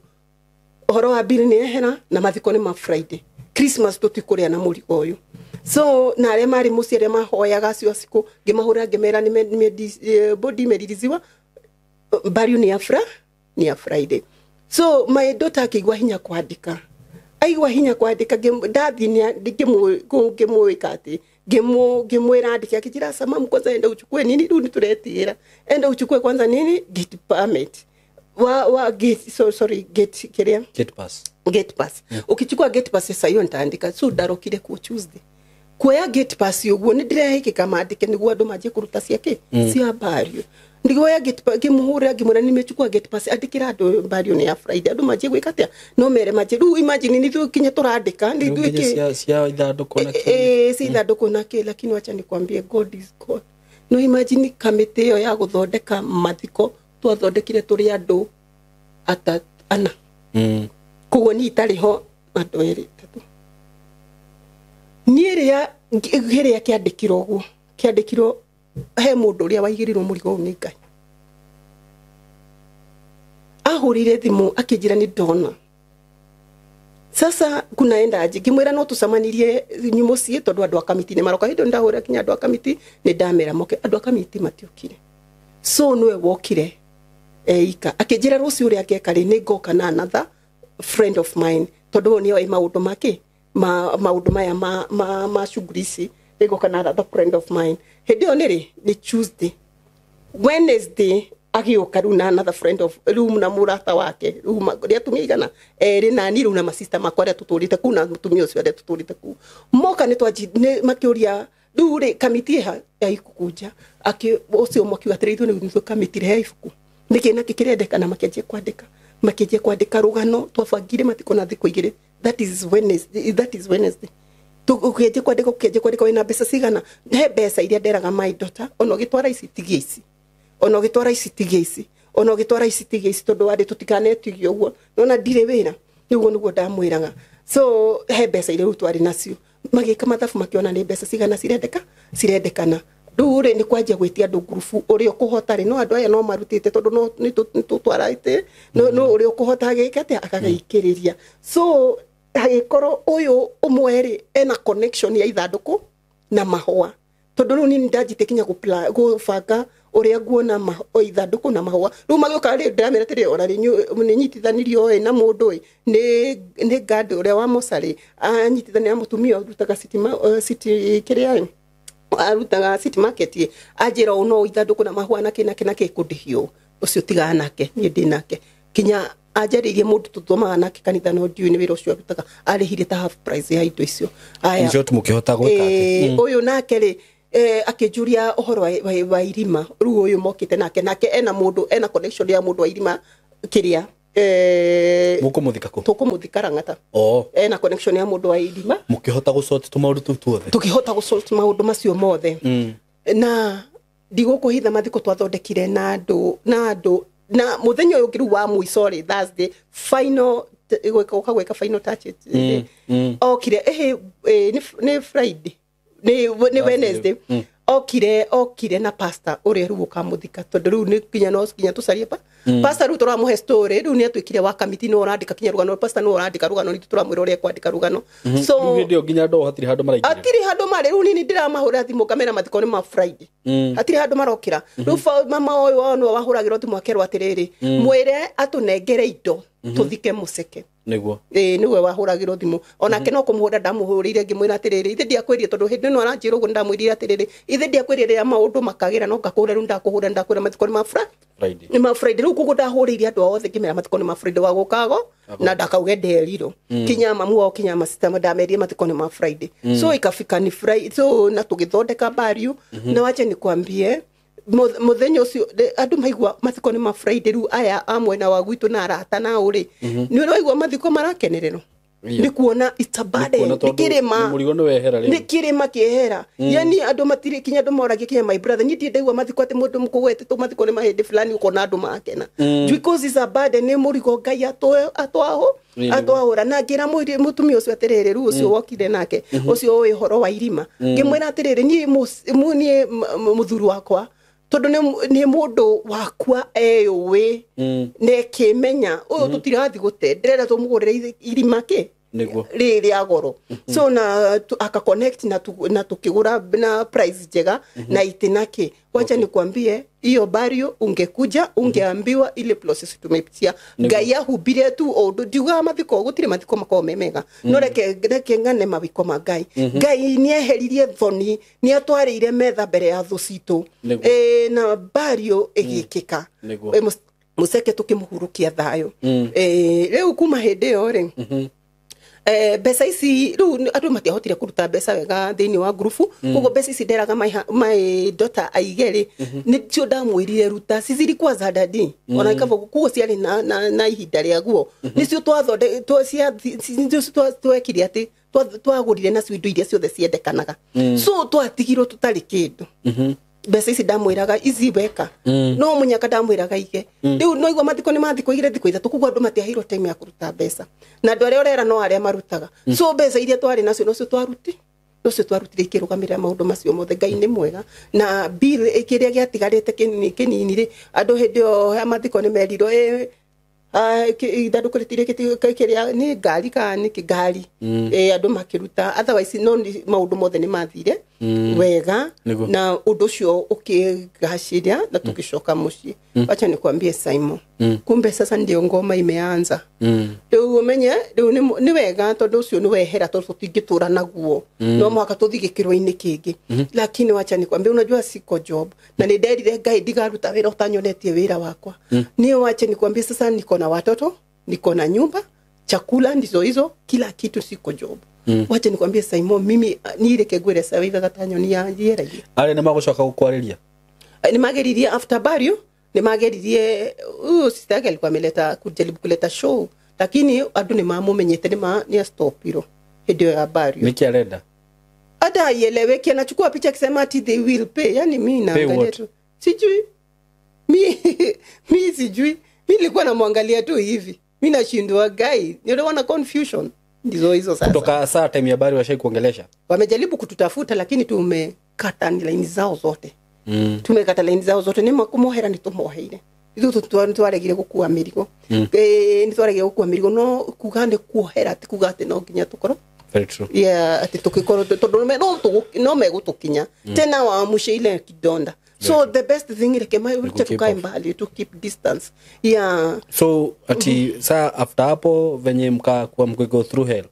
ohoro wa bill ni ehera na mathiko ni ma Friday Christmas tutikuria na murigo uyu so na re mari muciere mahoyaga cio siku ngimahura ngimera ni body mediriziwa bariu ni ya Friday so my daughter akigwa hinya kwandika aigwa hinya kwandika ndathinia ngimwika ati ngimwira andike akijira sama mkoza enda uchukue nini rudi turetira enda uchukue kwanza nini gate permit wa gate pass ukichukua gate pass sasa hiyo nitaandika so darokire ku Tuesday kuya gate pass yoguo ni direhike kama andike niguo andu maje kuruta ciake cia bario ndigoya gate pass kimuhura ngimura nimechukua gate pass andikira andu bario ni ya Friday andu maje gwikatia no mere maje ru imagine ni thu kinya turandika ndi thu cia ithanduku na si ithanduku na ki lakini wacha nikwambie God is God no imagine kamite yo ya guthondeka mathiko twathondekire turi andu ana kugo ni itariho andu eri tatu niria giria kiandikiro guo kiandikiro he mundu uria waigirirwo murigo ni Ngai ahurire thimu akijira ni ndona sasa kunaenda aje ngimwira no tusamanirie nyumo cie tondu andu akamiti ni maroka hindo ndahura kinya andu akamiti ni ndamera moke andu akamiti matiukire so nwe wokire ika akijira rucio uria akekari ni ngoka na another friend of mine tondu ni oi maundu make maundu maya ma shughuli ni ngoka na another friend of mine hedi onere ni Tuesday Wednesday agioka runa another friend of room na murata wake room ria tumigana eri na ni runa masista makwa tuturite kuna mutumia ucio ria tuturite ku moka ni twaji makiuria dure kamiti ya ikukuja ucio mokiwa atiriitwo ni kamiti ya ifuku nikina kikirendekana makianjie kwandika rugano twabangire matiko na thiko igire that is Wednesday tukianjie kwandika wina mbeca cigana he mbeca iria nderaga my daughter ono gitwara icitigia ici tondu ari tutikanetigio uguo nona ndire wira niguo niguo ndamwiraga so he mbeca iria twari nacio magika mathabu makiona ni mbeca cigana cirendekana ndure ni kwajia gwitia andu grupu uri ukuhotari no andu aya no marutite tondu no nitutwarite no uri ukuhota agikate akagaikiriria so agikoro uyu umweri ena connection ya ithanduku na mahua tondu ru ni ndajite kinya gufanga uri nguona ithanduku na mahua ru magioka ri ndamera tiri ora ri ni nyitithanirio na mundu ni gad uri wa mosari anyitithania mutumia rutaga city kiria arutaga city market ajira uno ithanduku na mahua na kina kikundihio ucio tigana nake ni ndinake kinya ajaririe mundu tuthomaga nake kanitha no ndiu ni wira ucio arutaga arihire ta half price ya indo icio aya njo tumukihota gwika uyu nake ri akijuria ohoro wa irima ru uyu mokite nake ena mundu ena connection ya mundu wa irima kiria tukumuthika rangata ena connection ya mundu wa irima mukihota gusort tumaundu tuothe tukihota gusort maundu macio mothe na ndigukuhitha mathiko twathondekire na andu na muthenya uyu ngiru wa mwiso ri Thursday final gweka final touches okire ni Friday ni Wednesday okire na pastor uri ruka muthika tondu riu ni kinya tucarie pastor riu turamuhe story riu ni atwikire wa kamiti no urandika kinya rugano pastor no urandika rugano ni turamwira uri kwandika rugano so ndio ginya ndo hatiri handu maraikira atiri handu mari riu ni ndiramahura thimu kamera mathiko ni ma Friday atiri handu marokira riu mama oyo ono wahuragirwo thimu akerwa atiriri mwire atunengere indo tuthike museke niguo niwe wahuragirwo thimu onake no kumuhura ndamuhurire ngimwira atiriri ithe ndiakwirie tondu hindi no aranjira uguo ndamwirire atiriri ithe ndiakwirie ria maundu makagira no ngakura riu ndakwira mathiko ni ma Friday ni ma Friday riu kugu ndahurire andu othe ngimera mathiko ni ma Friday wa gukago na ndakauge nderiro kinya mamu o kinya masitama ndamerie mathiko ni ma Friday so ikafika ni Friday so na tugithondeka barrio na wache ni kwambie muthenya ucio andu maigua mathiko ni ma Friday riu aya amwe na wagwitu na arata na uri ni waigua mathiko marakenerero ni kuona it's a bad nikirima murigo no wehera ri nikirima kiehera yani andu matiri kinya andu moragia kinya my brother ni ndaigua mathiko ati mundu mukugwete to mathiko ni mahindi fulani uko na andu makena because it's a bad ni murigo ngai atwahura na ngira mwiri mutumia ucio atiriri ru ucio wokire nake ucio wi horo wa irima ngimwira atiriri ni muthuru wakwa tondu ni mundu wakwa ewe nekimenya uyu tutirathi gute ndirenda tumugurire irima ki niguo riri agoro so na aka connect na tukigura na price jega na itinaki wacha nikwambie hiyo barrio ungekuja ungeambiwa ile process tumepitia ngai ahubire tu ondo ndiuga mathiko gutire mathiko makome mega no reke ngane mabiko magai ngai ni eheririe thoni ni atwarire metha mbere ya thucitu na barrio igikika museke tukimuhurukia thayo riu kuma hindi yo ri besa ici riu andu matiahotire kuruta besa wega thiini wa grupu kogo besa ici nderaga my daughter aigeri ni cio ndamwirire ruta ciciri kwa zadadi ona ikavo kugo ciari na ihinda ria guo nicio twathonde twekire ati twagurire na cio indo iria ciothe ciendekanaga so twatigirwo tutari kindu besa ici ndamwiraga ici beka no munyaka ndamwiraga ige riu no igwa mathiko ni mathiko igire thiko ithatu kugo andu matiahirwo time ya kuruta besa na andu aria urera no aria marutaga so besa iria twari nacio no cio twarutire ikirugamira maundu macio mothe ngai ni mwega na bill ikiria giatigarite kinini ri andu hindi o ha mathiko ni meriro ithanduku ritiria ni ngari ka ni kigari andu makiruta otherwise no maundu mothe ni mathire wega na undu cio ukigaciria na tukicoka mucii acha nikwambie Simon kumbe sasa ndio ngoma imeanza riu umenye riu ni wega tondu ucio ni wehera tondu tutingitura naguo no mwaka tuthigikirwo-ini kingi lakini wacha nikwambie unajua siko job na ni nderire ngai ndigaruta wira utanyonetie wira wakwa ni wacha nikwambie sasa niko na watoto niko na nyumba chakula ndizo hizo kila kitu siko job wacha nikwambie Simon mimi nireke gwire sawa iva gatanyoni ya njiragia ari ni magucoka gukwariria ni mageririe after barrio ni mageririe sister alikuwa ameleta kujaribu kuleta show lakini andu ni mamumenyete ni stopiro hidio ya barrio niki arenda ada yeleweki anachukua picha akisema ati they will pay yani mimi naangalia tu sijui mimi sijui mimi nilikuwa namwangalia tu hivi mimi nashindwa guy niliona confusion ndizo hizo sasa kutoka saa time ya bari washai kuongelesha wamejaribu kututafuta lakini tumekata line zao zote tumekata line zao zote ni makumuhera ni tumuheire ithu twaregire gukua mirigo ni twaregire gukua mirigo no kugande kuohera ati kugate no nginya tukoro very true yeah ati tukikoro tondu no megutukinya tena wa musheile kidonda so the best thing is to mbali to keep distance yeah so ati saa after hapo venye mkakuwa mkigo through hell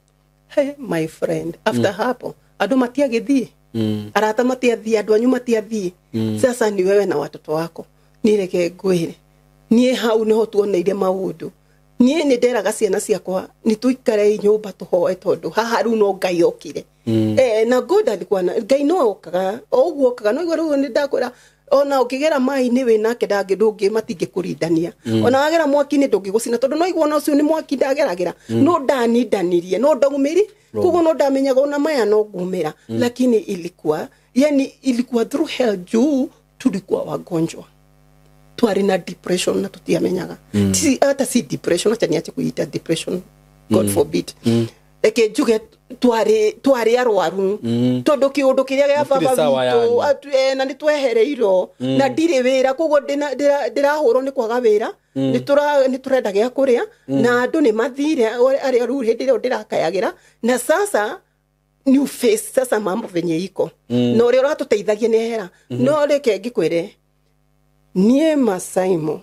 hey my friend after hapo adu matia githie arata matia thie adu anyu matia thie sasa ni wewe na watoto wako nireke gwire nie hau neho tuoneire maundu nie ni nderaga ciana ciakwa ni tuikare nyumba tuhoe tondu haha ru no ngai okire na god alikuwa na ngai no okaga oguo okaga no iguru ni ndakwira ona ukigera mai ni we nake ndangidungi matinge kurindania ona wagera mwaki ni ndungigucina tondu no igwo na ucio ni mwaki ndageragira no ndanidanirie no ndaumiri kugo no ndamenyaga ona maya no ngumira lakini ilikuwa through hell juu tulikuwa wagonjwa twari na depression na tutiamenyaga hata si depression acha niache kuita depression god forbid eke juge twari arwaru tondu kiundu kiria gia baba witu na ni twehereiro na ndire wira koguo ndirahurwo ni kwaga wira ni turenda gia kuria na andu ni mathire ari aru hindi rio ndirakayagira na sasa new face sasa mambo venye iko no uri uratuteithagia ni hera no reke ngikwire nie Masaimo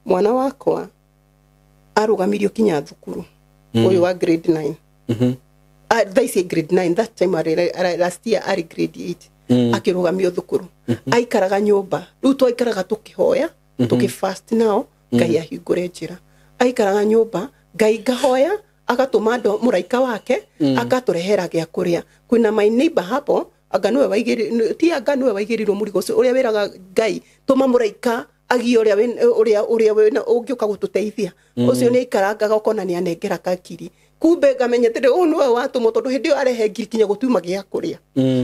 mwana wakwa arugamirio kinya thukuru uyu wa grade 9 they say grade 9 that time last year ari grade 8 akirugamio thukuru aikaraga nyumba riu twaikaraga tukihoya tukifast now ngai ahingure njira aikaraga nyumba ngai ngahoya agatuma ndo muraika wake akaturehera gia kuria kwina my neighbor hapo aganwe waigirirwo murigo uria wiraga ngai tuma muraika agi uria wena ungiuka gututeithia ucio ni ikaraga gokona ni anengera kakiri kumbe ngamenyetire unu watu tondu hindi arehe ngiri kinya gutuma gia kuria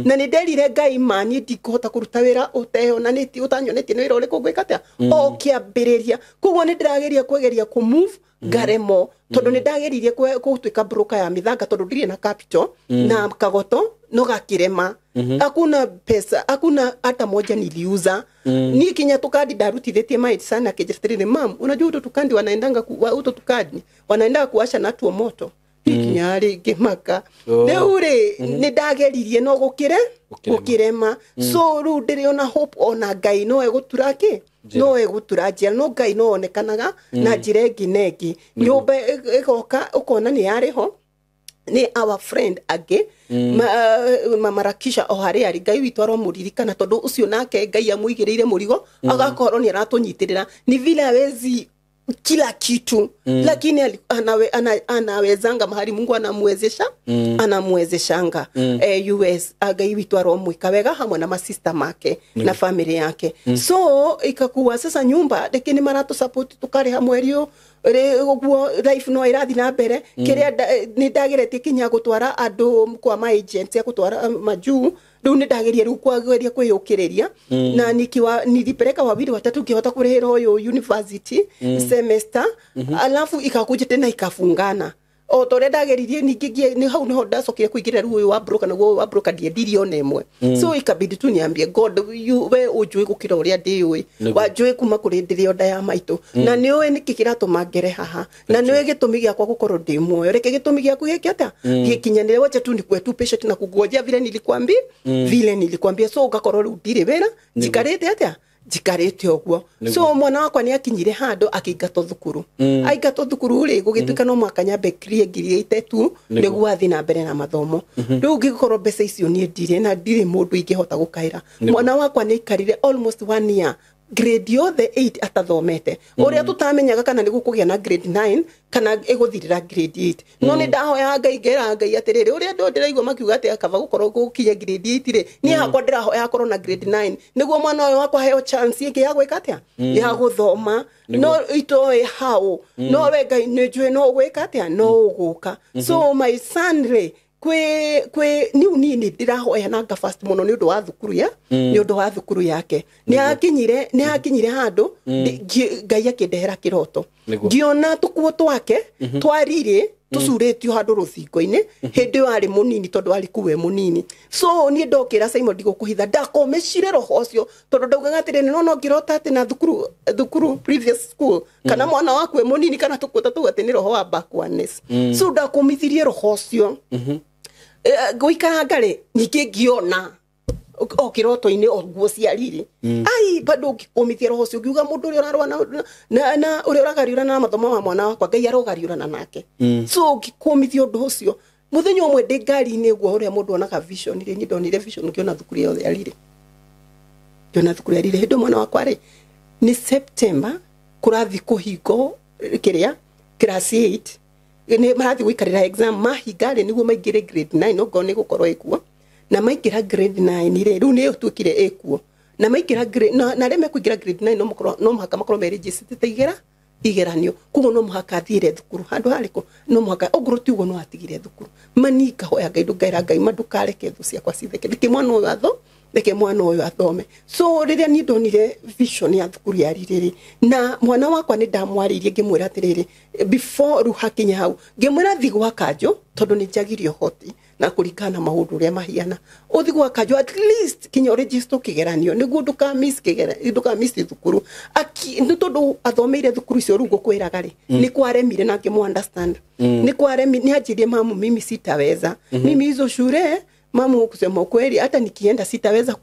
na ni nderire ngai mani ndikuhota kuruta wira uteho na niti utanyonetie ni wira uri kugwikatia o kiambiriria koguo ni ndirageria kwegeria ku move garemo tondu ni ndageririe gutwika broker ya mithanga tondu ndiri na capital na kagoto no gakirema hakuna pesa hakuna hata moja niliuza ni kinya tukadi darutithitie maiti sana kejestrine mam unajua uto tukandi wanaendanga wanaenda kuwasha na tuo moto kinya ari ngimaka neure ni ndageririe no gukirema so ru ndiri ona hope ona ngai no eguturake no eguturajia no ngai no onekanaga na jirengi negi nyumba igoka ukona ni ariho ni our friend age mamarakisha ohari ari ngai witwaro muririkana tondu ucio nake ngai amuigirire murigo agakorwo ni aratunyitirira ni vile awezi kila kitu lakini anawezanga mahali Mungu anamwezeshanga US agai witwaro mwikawega hamwe na masista make na family yake so ikakuwa sasa nyumba lakini marato support tukare hamwe rio uguo life no irathi na mbere kiria ni ndageretie kinya gutwara andu kwa my agent ya gutwara majuu riu ni ndageria riu kwageria kwiyukiriria na nilipeleka wawili watatu ngihota kurehera uyu university semester alafu ikakuja tena ikafungana o tore ndageririe ningi ni hau niho ndacokire kuingira riu uyu wa broker na wa broker ndiendirie ona imwe so ikabidi tu niambie god we ujui gukira uria ndiui wajui kuma kuri ndirio nda ya maitu na niwe niki kiratuma ngere haha na niwe gitumi giakwa gukorwo ndi muoyo reke gitumi giaku gikiata gikinyanire wacha tu ni kwetu patient na kugojia vile nilikwambia so ugakorwo riu ndire wera jikarite atia jikarite oguo so mwana wakwa ni akinyire hando akigato thukuru aigato thukuru ri gugituika no mwaka nyambe krie ngiri itetu niguo athi na mbere na mathomo riu ngikorwo mbeca icio ni ndire na ndire mundu ingihota gukaira mwana wakwa ni ikarire almost 1 year grade yo the 8 atathomete uria tutamenyaga kana nigukugia na grade 9 kana eguthirira grade 8 no ni ndahoya ngai ngera ngai atiriri uria ndo ndiraigwa makiuga ati akava gukorwo gukinya grade 8 ri ni hakwa ndirahoya akorwo na grade 9 niguo mwana uyu wakwa heo chance ingi ya gwika atia ya guthoma no itoe how no we ngai ni njui no gwika atia no uguka so my son re kwe ni ndirahoya na nga fast muno ni undu wa thukuru ya ni undu wa thukuru yake ni akinyire handu ngai akindehera kiroto ngiona tukuo twake twarire tucuretio handu ruthingo-ini hindi ari munini tondu ari kuwe munini so ni ndokira Simon ndigukuhitha ndakomecire roho ucio tondu ndaugaga atiri no ngirota ati na thukuru previous school kana mwana wakwe munini kana tukuota tu ati ni roho wa backwardness so ndakomithirie roho ucio goikara ngare niki ngiona o kiroto-ini oguo ciariri ai bado ngikomithia roho ucio ngiuga mundu uria ararwa na uria uragariurana na mathomo ma mwana wakwa ngai arogariurana nake so ngikomithia undu ucio muthenya umwe ndi ngari-ini guo uria mundu onaga vision ri ni ndonire vision ngiona thukuru yothe arire hindi mwana wakwa ri ni September kurathi kuhingo kiria class 8 ni marathi guikarira exam mahingare niguo maingire grade 9 no ngone gukorwo ikuo na maingira grade 9 ri riu ni twikire ekuo na maingira grade na reme kuingira grade 9 no muhaka makorwo me register igeranio kugo no muhaka thire thukuru handu hariko no muhaka ogro tiugo no atigire thukuru manika hoya ngai ndugaira ngai madukareke thu ciakwa citheke ndiki mwana uyu atho reke mwana uyu athome. So riria ni ndonire vision ya thukuru ya ririri na mwana wakwa ni ndamwaririe ngimwira atiriri before ruhakinya hau ngimwira thi gwa kanjo tondu ni njagirio hoti na kuringana maundu ria mahiana uthi gwa kanjo at least kinya register kigeranio niguo nduka miss thukuru ni tondu athomeire thukuru icio rugo kwiraga ri ni kwaremire na ngimu understand ni kwaremire ni ajirie mamu mimi sitaweza mimi hizo shule mamu kusema kweli hata nikienda sitaweza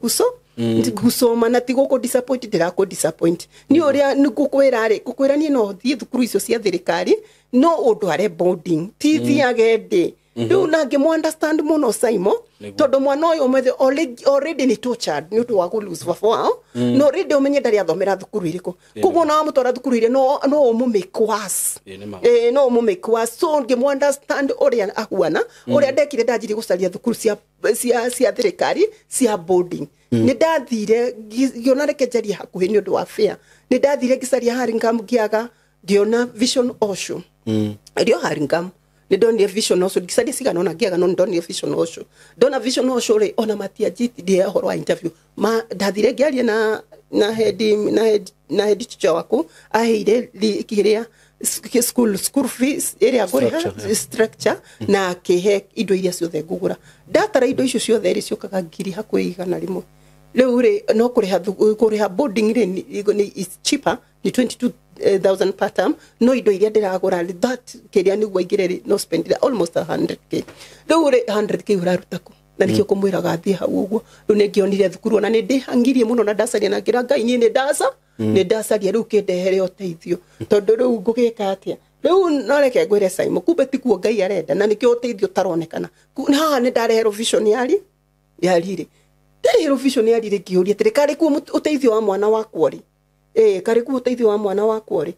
kusoma na tigo ko disappoint ndirako disappoint ni uria nigukwira ri gukwira ni no thie thukuru icio cia thirikari no udware boarding tithi agende riu na ngimu understand muno Saimo tondu mwana uyu umwethe already ni tortured ni undu wa ku lose wao no already umenye ndari athomera thukuru iriku kuguo na mutwara thukuru ire no umumikwas no umumikwas so ngimu understand uria ahuana uria ndekire ndajiri gucaria thukuru cia thirikari cia boarding ni ndathire ngiona rekejaria hakuhi ni undu wa fair ni ndathire gicaria Haringam giaga ngiona Vision Osho irio Haringam ni ndonire Vision Osho gicaria cigana ona giaga no ndonire Vision Osho ndona Vision Osho ri ona matia jiti horo wa interview ma ndathire ngiaria na head teacher wako aheire kiria school fees area gore structure na kehe indo iria ciothe ngugura datara indo icio ciothe ri ciokaga ngiri hakuigana rimwe riu ri no kuriha boarding ri ni is cheaper ni 22,000 per term no indo iria ndiragura that kiria ni gwaigire ri no spend almost 100k riu ri 100k urarutako na nikio kumwiraga thie hau uguo riu ni ngionire thukuru na ni ndihangirie muno na ndacaria na ngira ngai ni ndaca ni ndacaria riu kindehere uteithio tondu riu ngugika atia riu no reke ngwire Saimo kumbe tikuo ngai arenda na nikio uteithio taronekana na ni ndarehero vision yari ndarehero vision yari ngiuria tirikari ku uteithio wa mwana wakwa ri kari ku uteithio wa mwana wakwa ri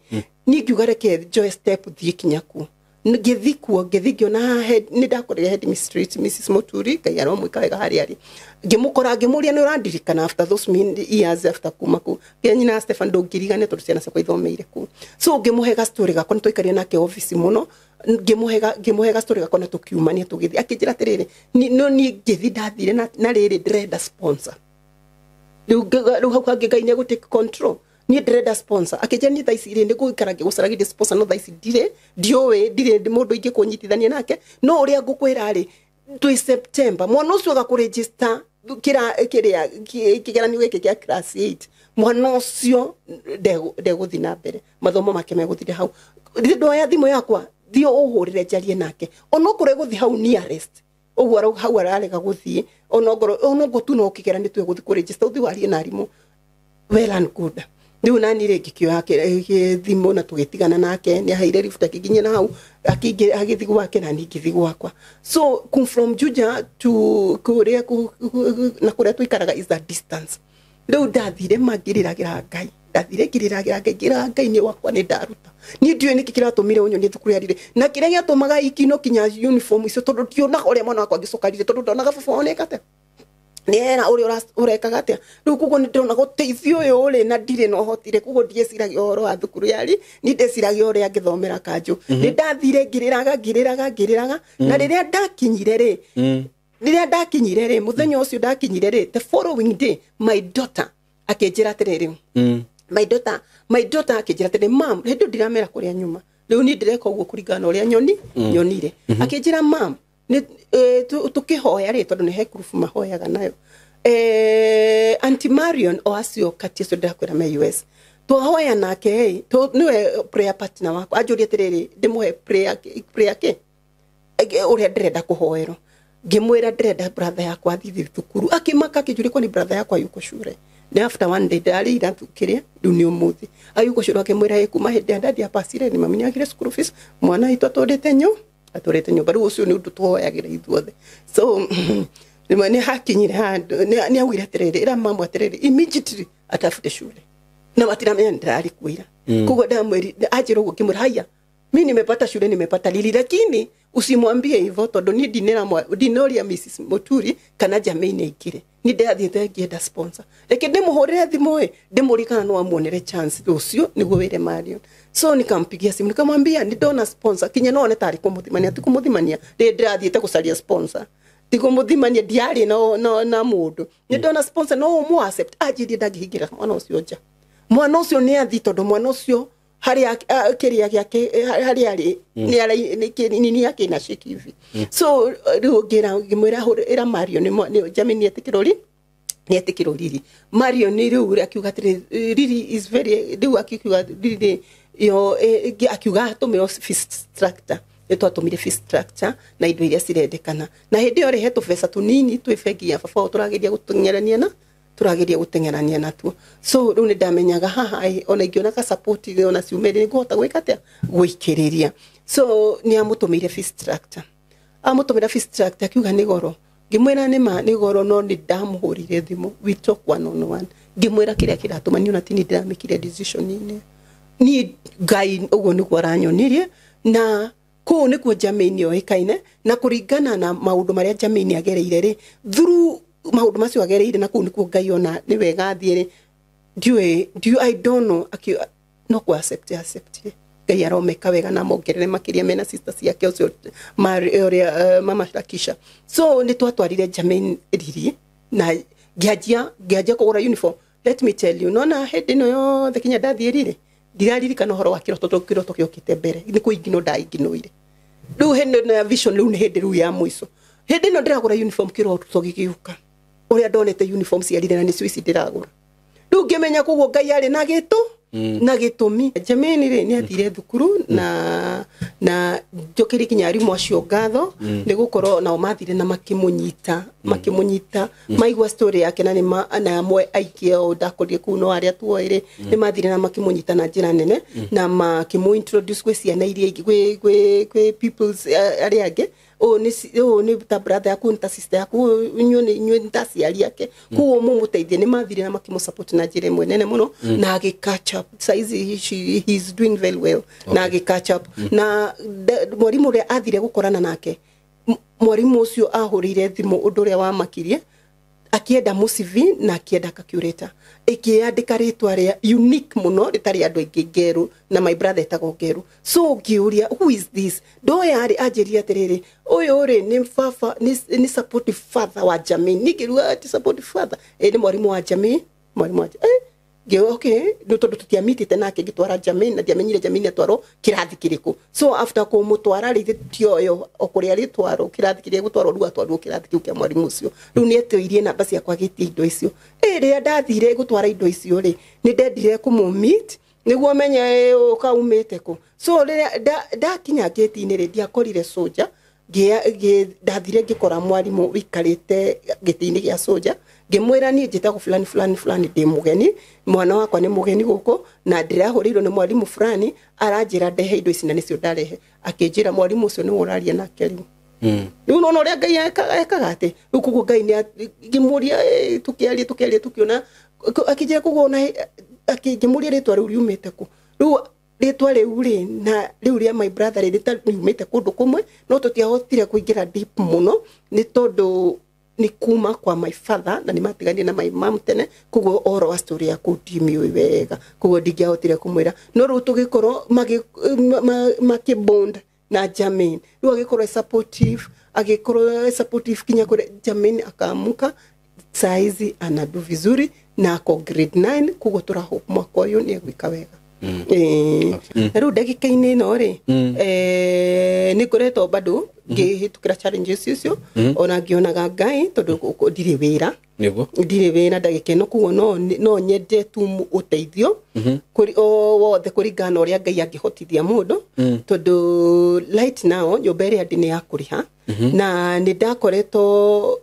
ni ngiuga reke joy step thie kinyaku ngithikuo na head ni ndakorire head mistress Mrs Moturi kayaro mwikaga hari ari ngimukora ngimuria ni urandirikana after those years after kumaku kenyi na Stefan Dongirigane tondu ciana ciakwa ithomeire ku so ngimuhega story gakwa nitwikaria nake office muno ngimuhega story gakwa na tukiumania tugithi akijira tiriri no ni ngithi ndathire na riri ndrenda sponsor riu hau kangigaine gu take control ni ndrenda sponsor akijani thaici ire ndi guikara ngigucaragia sponsor no thaici ndire mundu ingi kunyitithania nake no uria ngukwira ri twi September mwana ucio ga kuregister kigeranio giki kia class 8 mwana ucio ndeguthi na mbere mathomo make meguthire hau ndoya thimu yakwa thio uhurire njarie nake ono kure guthi hau ni arrest uguo hau ararega guthie ono tu no kigeranio twe guthi kuregister uthi warie na arimu well and good riu nani rigi kio yake thimu na tugitigana nake ni ahaire rifuta kiginye na hau agithi gwake na ningithi gwakwa so come from Juja to Korea na Korea tuikaraga is a distance riu ndathire magiriragira ngai ndathire giriragira ngai ni wakwa ni ndaruta ni ndiwe niki kiratumire unyo ni thukuru yarire na kiria giatumaga ikino kinya uniform icio tondu tionaga uria mwana wakwa gicokarire tondu ndonaga baba onekate ni era uri urekaga atia riu kugo ni ndona guteithio uyu uri na ndire no hotire kugo ndieciragia horo wa thukuru yari ni ndeciragia uri angithomera kanju ni ndathire ngiriraga na riria ndakinyire ri muthenya ucio ndakinyire ri the following day my daughter akinjira atiriri my daughter akinjira atiriri mam hendu ndiramera kuria nyuma riu ni ndireka uguo kuringana uria nyonire akinjira mam ni tukihoya ri tondu ni he group mahoyaga nayo Auntie Marion oacio katie ndakwira me US twahoya nake niwe prayer partner wako ajuria tiriri ndimuhe prayer ke uria ndirenda kuhoerwo ngimwira ndirenda brother yakwa thithi thukuru akimaka kijuri kwa ni brother yakwa yuko shule na after one day ndari irathukiria riu ni umuthi ayuko shule akimwira ekuma hende ndadia pasire ni mami nyagire school fees mwana itu aturete nyumba riu ucio ni undu twoyagira ithuothe so ni hakinyire handu ni awira tiriri ira mama tiriri immediately atafute shule na matiramenya ndari kuira kugo ndamwiri ajiro gukimura haya mimi nimepata shule nimepata lili lakini usimwambie hivyo tondu ni dinoria Mrs Moturi kana jamii ingire ni ndathiete ngienda sponsor reke ndimuhurire thimu ndimurikana no amuonere chance ucio niguo wire Marion so nikampigia simu nikamwambia ni ndona sponsor kinya no one tari kumuthimania tikumuthimania ndathiete gucaria sponsor tigo muthimania diari na mundu ni ndona sponsor no mu accept ajiri ndagihingira mwana ucio nja mwana ucio ni athi tondu mwana ucio hari akiria yake hari ari ni yake na shikivi so rugira ngimwira ira Mario ni Jamini etikirori ni etikirori Mario ni ru akiuga riri is very do akiuga riri yo akiuga to me fist structure eto atumire fee structure na indo iria cirendekana na hindi yo rehe tubesa tunini twifengia baba turageria gutengerania natuo so riu ni ndamenyaga haha ona ingiona ka support ona ciumere ngota gwika atia gwikiriria so ni amutumire fee structure akiuga ni goro ngimwira ni goro no ni ndamuhurire thimu we talk one on one ngimwira kiria kiratuma ni ona tini ndiramikire decision ni gai ugo ni kwaranyonirie na ko ni ko Jamini yo ikaine na kuringana na maundu maria Jamini agereire ri through maundu macio agereire na ko ni ko gai ona ni wega thiere do I don't know no ko accept gai aromeka wega na mongerere makiria mena sisters yake ucio mama Rakisha so ni twatwarire Jamini riri na giajia kugura uniform let me tell you nona hindi no yo the Kenya dathierire ndiraririkana horo wa kiroto kiokite mbere ni kuingino ndainginoire riu hende na vision riu ni hindi riu ya mwiso hindi no ndiragura uniform kiroto gigiuka uria ndonete uniform cia rire na ni Swiss ndiragura riu ngimenya kugo Ngai ari na gitu na gitumi Jamini ri ni athire thukuru na njokiri kinyari mwacio ngatho ni gukorwo nao mathire na makimunyita maigwa story yake na ni na amwe aikio ndakorie kuno aria tuoire ni mathire na makimunyita na njira nene na makimu introduce gwe ciana iria gwe peoples aria ange ni ta brother yaku nta sister yaku nywe nta ciari yake kuo mumuteithie ni mathire na makimu support na njira imwe nene muno na agi catch up size he's doing very well na agi catch up na mwarimu ria athire gukorana nake mwarimu ucio ahurire thimu undu ria wa makirie akienda musivi na akienda calculator ikiandika ritwa ria unique muno ritari andu aingi ngeru na my brother etago ngeru so ngiuria who is this do yari ajiria atiriri uyu ri ni baba ni supportive father wa Jamini ngirua ati supportive father ni mwarimu wa Jamini okay no tondu tutiamitite nake gitwara Jamini na ndiamenyire Jamini atwaro kirathi kiriku so after ko mutwara ri tioyo okuria ri twaro kirathi kiria gutwaro ru atwaro kirathi kiu kia mwarimu ucio ru ni etiirie namba cia kwagitie indo icio ria ndathire gutwara indo icio ri ni ndendire kumumit niguo menye ukaumite ku so ri ndakinya gate-ini ri ndiakorire soja ndathire ngikora mwarimu wikarite giti-ini gia soja ngimwira ni njitagwo fulani ndi mugeni mwana wakwa ni mugeni guko na ndirahuriirwo ni mwarimu fulani aranjira ndehe indo ici na nicio ndarehe akinjira mwarimu ucio ni uraria nake riu riu no uria Ngai ekaga ati ukugo Ngai ni ngimuria tukiona akinjira kugona akingimuria ritwa riu riumite ku riu ritwa riu ri na riu ria my brother ritwa riumite kundu kumwe no tutiahotire kuingira deep muno ni tondu ni kuma kwa my father na ni matigania na my mom tene kugo oro wa story ya kutimi wega kugo ndigiahotire kumwira no ru tugikoro makibond na Jamini ru agikoro supportive kinya kure Jamini akamuka saizi anadu vizuri na ako grade 9 kugo turahope mwaka uyu ni gwika wega ru ndagika-ini no ri ni kureto bado ngihitukira challenges icio ona ngionaga Ngai tondu ndire wira ndagika ino kuo no nyende tu uteithio kuri wothe kuringana uria Ngai angihotithia mundu tondu right now nyumba iria ndi ni ya kuriha na ni ndakoretwo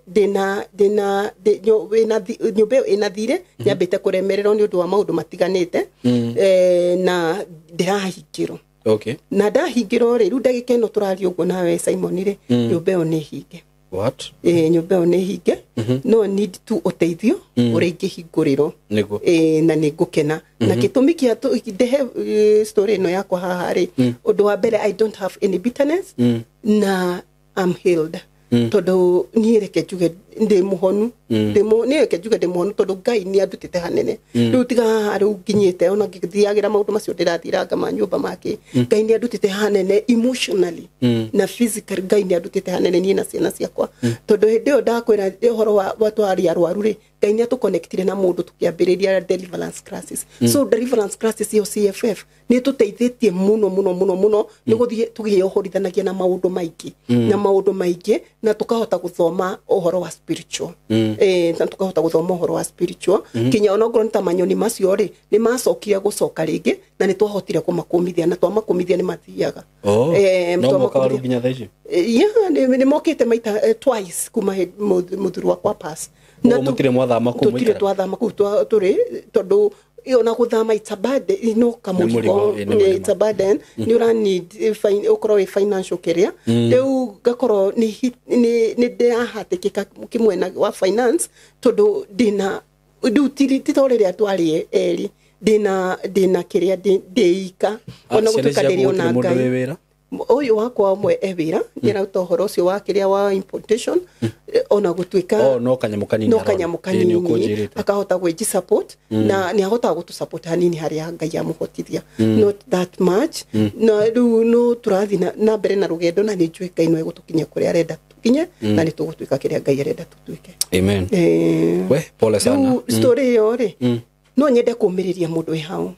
nyumba ina thire nyambite kuremererwo ni undu wa maundu matiganite na ndirahingirwo na ndahingirwo ri ru ndagika ino turari uguo nawe Simon ri nyumba iyo ni hinge nyumba iyo ni hinge no need tu uteithio uria ingihinguriro na ni ngukena na gitumi kia ndehe story ino yakwa haha ri undu wa mbere I don't have any bitterness na I'm healed tondu ni reke juge ndi muhonu ni kejuga ndi muhonu tondu Ngai ni andutite hanene riu tiga riu nginyite ona ngithiagira maundu macio ndirathiraga manyumba make Ngai ni andutite hanene emotionally na physically Ngai ni andutite hanene ni na ciana ciakwa tondu ndio ndakwira horo wa twari arwaru ri Ngai ni atuconnectire na mundu tukiambiriria deliverance classes so deliverance classes yo CFF ni tuteithitie muno ni guthie tugiohorithanagia na maundu maingi na tukahota guthoma uhoro wa spiritual na tukahota guthoma uhoro wa spiritual kinya ona ngoro nta manyoni macio ri ni macokire gucoka ringi na ni twahotire kumakumithia na twamakumithia ni mathiaga no mokaru ginya thaici ni mokite maita twice kuma muthuru wa kwa pass na mutire mwathama ku mutire twathama ku turi tondu na guthama it's a burden no kamurigo it's a burden ni ura need ukoro financial career riu gakoro ni ndahatikika kimwena wa finance tondu dina titore atwari eri dina kiria ndeika ona gutukaderio na Ngai oyo wakwa mwe ewira ngira utohoro cio wa kiria wa importation ona gutwika no kanyamukanini akahota gweji support na ni ahota gutu support hanini haria Ngai amuhotithia not that much no turathi na mbere na rugendo na ni njue Ngai no egutukinya kuria arenda tukinye na ni tugutwika kiria Ngai arenda tutwike amen we pole sana story yo ri no nyende kumiriria mundu hau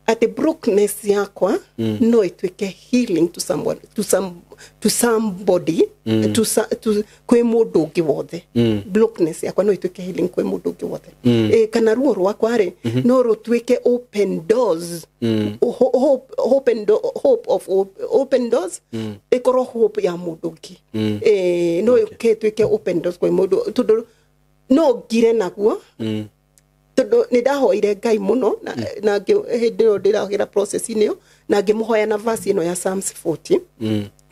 at the brokenness yakwa no itweke healing to someone to somebody to kwe mundu ungi wothe brokenness yakwa no itweke healing kwe mundu ungi wothe kana ruo rwakwa ri no rutweke open doors open doors ikoro hope ya mundu ungi no itweke open doors kwe mundu no ngire naguo tondu ni ndahoire Ngai muno na ndio ndiragira process inio na ngimuhoya na verse ino ya Psalms 40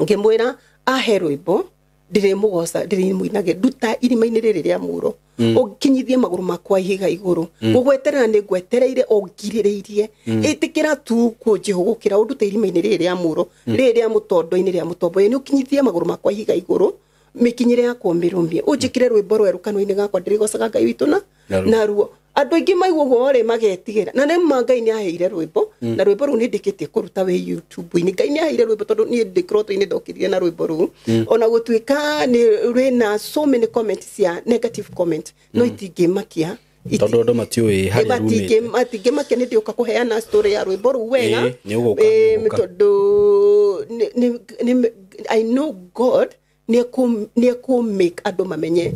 ngimwira ahe rwimbo ndirimugoca ndirimuinage nduta irima-ini riri ria muro ukinyithie maguru makwa ihiga iguru gugweterera ni ngwetereire ongirireirie itikira tu kunjihugukira undute irima-ini riri ria muro riri ria mutondo-ini ria mutombo ni ukinyithie maguru makwa ihiga iguru mikinyire yakwa mirumie unjikire rwimbo rweru kanwa-ini gakwa ndirigocaga Ngai witu na ruo andu ingi maigwo gore magetigira na ne Ngai ni aheire rwimbo na rwimbo ru ni ndikitie kuruta we YouTube ni Ngai ni aheire rwimbo tondu ni ndikroto ini ndokirie na rwimbo ru ona gutwika ni rwina so many comments ya negative comment no itingimakia tondu ndo matiui hari rumite matingimakia ni ndioka kuheana story ya rwimbo ru wega tondu I know God ni ku make andu mamenye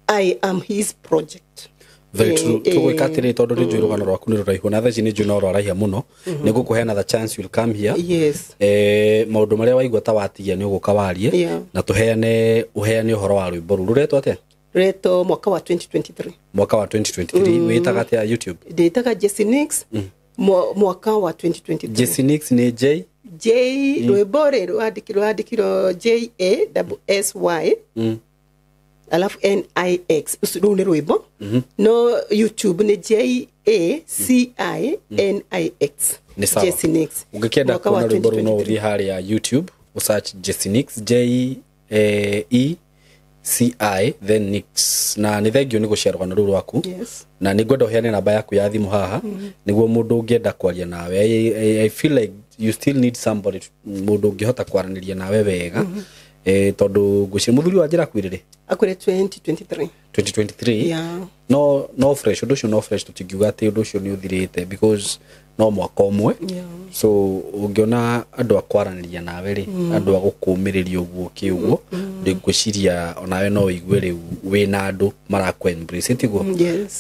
I am his project. Very true. Tugwikatire tondu ri njui rugano rwaku ni ruraihu na thaci ni njui no rwaraiha muno ni gukuhe another chance, you'll come here. Yes. Maundu maria waigua ta watigia ni uguka warie na uheane uhoro wa rwimbo ru ruretwo atia reto mwaka wa 2023 witaga atia YouTube nditaga Jesse Nix mwaka wa 2023 Jesse Nix ni J rwimbo rwandikirwo JASSY alafu NIX usidu ni rwimbo no YouTube ni JACINIX Jesse Nix ungekenda kuona rwimbo ru no uthi hari ya YouTube usearch Jesse Nix JAECI then Nix na ni thengio ni gushare rwano ru rwaku na ni ngwenda uheane namba yaku ya thimu haha niguo mundu ungienda kwaria nawe I feel like you still need somebody mundu ungihota kwaraniria nawe wega tondu gushire muthuri wa njira kwirire akure 2023 yeah no fresh undu cio no fresh tutingiuga ati undu cio ni uthirite because no mwaka umwe so ungiona andu akwaraniria nawe ri andu agukumiriria uguo kiuguo ndingwiciria onawe no wigue riu wina andu marakwenbrace tiguo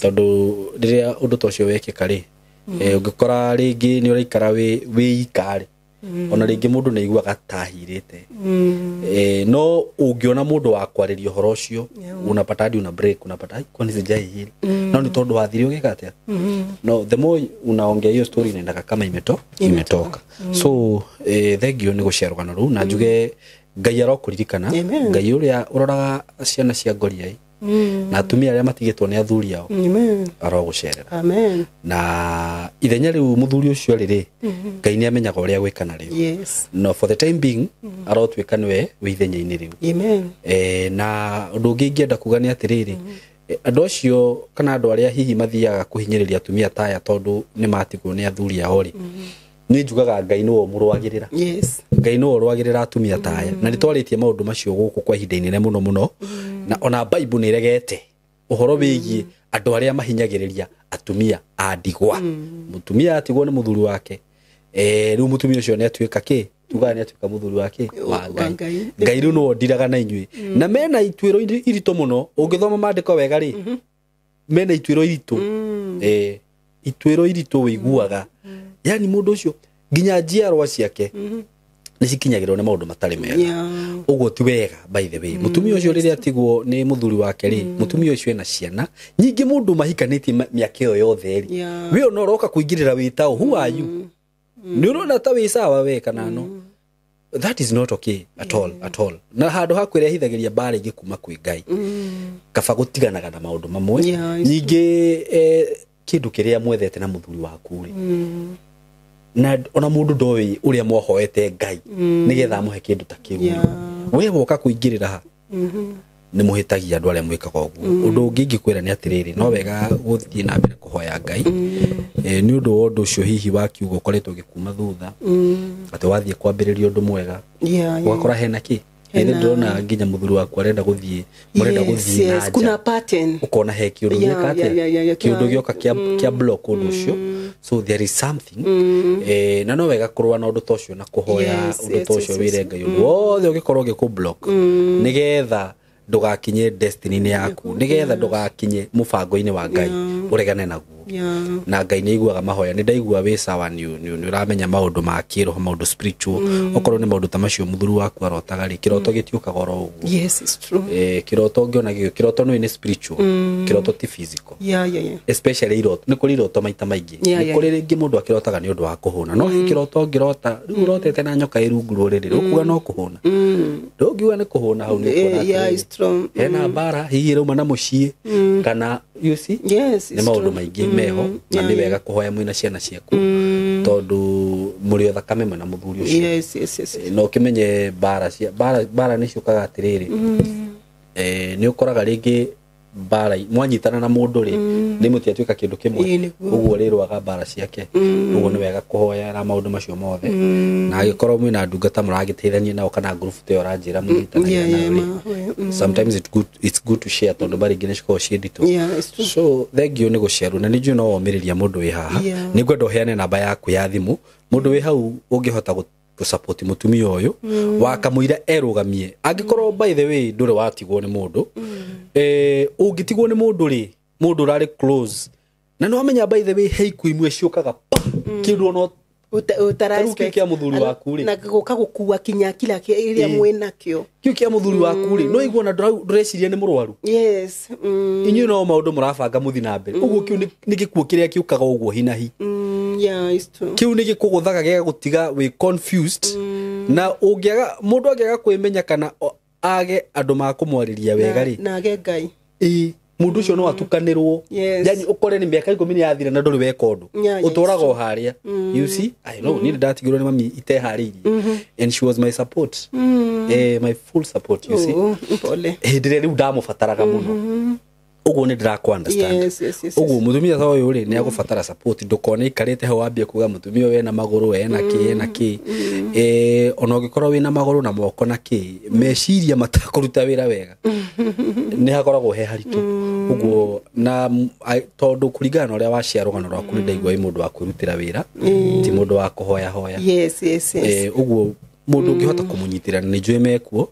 tondu riria undu tocio wekika ri ungikora ringi ni uraikara wi ikari ona ringi mundu ne igua gatahirite no ungiona mundu wa kwariria horo ucio unapata hadi una break unapata kwani sijai hili no ni tondu wathiri ugikatia no the more unaongea hiyo story inaenda kama imetoka so thegio ni gushare rwano ru na njuge Ngai arokuririkana Ngai uria uroraga ciana cia ngoriai na atumia aria matigitwo ni athuri ao arogucerera na ithenya riu muthuri ucio riri Ngai ni amenyaga uria gwikana riu no for the time being arotwika niwe ithenya-ini riu na undu ungi ngienda kuga ni atiriri andu acio kana andu aria hihi mathiaga kuhinyiriria atumia taya tondu ni matigwo ni athuri ao ri ni njugaga Ngai no murwagirira Ngai no rwagirira atumia taya na nitwaritie maundu macio guku kwa ihinda inene muno na ona Bible ni regete uhoro wigie andu aria mahinyagiriria atumia a ndigwa mutumia atigwo ni muthuri wake riu mutumia ucio ni atuika ki tuga ni atuika muthuri wake wa Ngai Ngai riu no ndiraga na inyui na mena itwiro irito muno ungithoma maandiko wega ri mena itwiro irito itwiro irito wiguaga yani mundu ucio nginya njiarwa ciake ni cikinyagirwo ni maundu matari mega uguo ti wega by the way mutumia ucio riria atigwo ni muthuri wake ri mutumia ucio ena ciana nyingi mundu mahikanitie miaka iyo yothe ri we no roka kuingirira witao who are you ni urona ta wi sawa we kana no that is not okay at all na handu hakwire hithagiria bare ingi kuma kwi Ngai kaba gutiganaga na maundu mamwe nyingi kindu kiria mwethete na muthuri waku ri na ona mundu ndowi uria mwohoete Ngai nigetha amuhe kindu ta kiu we woka kuingirira ha ni muhitagia andu aria mwikaga uguo undu ungi ngikwira ni atiriri no wega guthie na mbere kuhoya Ngai ni undu undu ucio hihi wakiugo koretwo gikuma thutha ati wathie kwambiriria undu mwega wakora hena ki ni ndona nginya muthuri waku arenda guthie murenda guthie na kuna pattern ukona he kiundu gikate kiundu gioka kia block undu ucio so there is something na no wega kurwa na undu tocio na kuhoya undu tocio wire Ngai undu wothe ugikorwo giku block nigetha ndugakinye destiny ni yaku nigetha ndugakinye mubango-ini wa Ngai uregane naguo na Ngai ni iguaga mahoya ni ndaigua wi sawa ni uramenya maundu ma kiroho maundu spiritual okorwo ni maundu tamacio muthuru waku arotaga ri kiroto gitiukaga oro uguo it's true kiroto ngiona kiroto no ni spiritual kiroto ti physical especially iroto ni kuri iroto maita maingi ni kuri ringi mundu akirotaga ni undu wa kuhuna no kiroto ngirota riu urotete na nyoka irungu ruriri ukuga no kuhuna ndongiuga ni kuhuna hau ni kuona ena bara hihi ruma na mucii kana you see ni maundu maingi meho na ni wega kuhoya mwina ciana ciaku tondu muri o thakame na muthuri ucio no kimenye bara ni ciukaga atiriri ni ukoraga ringi bara mwanyitana na mundu ri ni muti atuika kindu kimwe uguo rirwaga bara ciake uguo ni wega kuhoya na maundu macio mothe na agikorwo mwina ndungata muragiteithania nao kana group te oranjira munyitanagia nayo sometimes it's good to share tondu bari ngine ciko ciendito so thank you ni gushare na niju no omiriria mundu wi haha ni gwenda uheane namba yaku ya thimu mundu wi hau ungihota support mutumia uyu wakamuira erugamie angikorwo by the way ndure watigwo ni mundu ungitigwo ni mundu ri mundu rari close na no amenya by the way hey kuimwe ciukaga kindu no utaraspect kia muthuri waku ri na guka gukua kinya kila iria mwena kio kiu kia muthuri waku ri no igwo na ndureciria ni murwaru inyu no maundu murabanga muthi na mbere uguo kiu ni gikuo kiria kiukaga uguo hinahi it's true kiu ni gikuguthaga gega gutiga we confused na ungiaga mundu angiaga kwimenya kana age andu makumwariria wega ri na age Ngai mundu ucio no atukanirwo yani ukore ni miaka 10 ni yathira na nduri weka undu uturaga o haria you see I know ni ndatigirwo ni mami iteharirie and she was my support my full support you see pole ndire riu ndamubataraga muno uguo ni ndiraku understand uguo mutumia tho uyu ri ni agubatara support ndukone ikarite ho wambie kuga mutumia we na maguru we na ki ona ugikorwo we na maguru na moko na ki meciria matakuruta wira wega ni hakoragwo he haritu uguo na tondu kuringana uria waciarwo rugano rwaku ni ndaigua mundu wa kwirutira wira ti mundu wa kuhoya hoya uguo mundu ungihota kumunyitira ni njui mekuo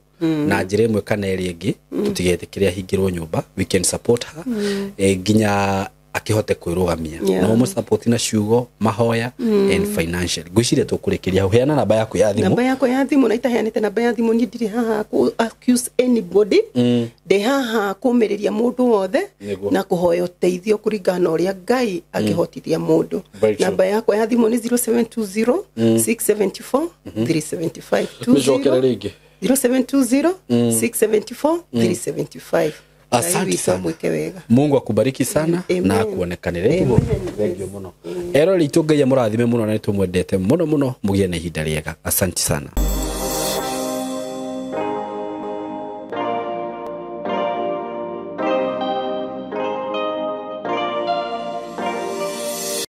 na njira imwe kana eri ingi tutigetekiria hingirwo nyumba we can support her ginya akihote kwirugamia no mu support na ciugo mahoya and financial gwiciria tukurikiria heana namba yaku ya thimu na itaheanite namba ya thimu ni ndiri haha ku accuse anybody de haha kumiriria mundu wothe na kuhoya uteithio kuringana uria Ngai agihotithia mundu namba yaku ya thimu ni 0720 674 375 0720 674 375 Asante sana. Mungu akubariki sana na akuonekanire hivyo. Thank you muno. Ero litunga ya murathime muno na nitumwendete muno muno mugie na ihinda riega. Asante sana.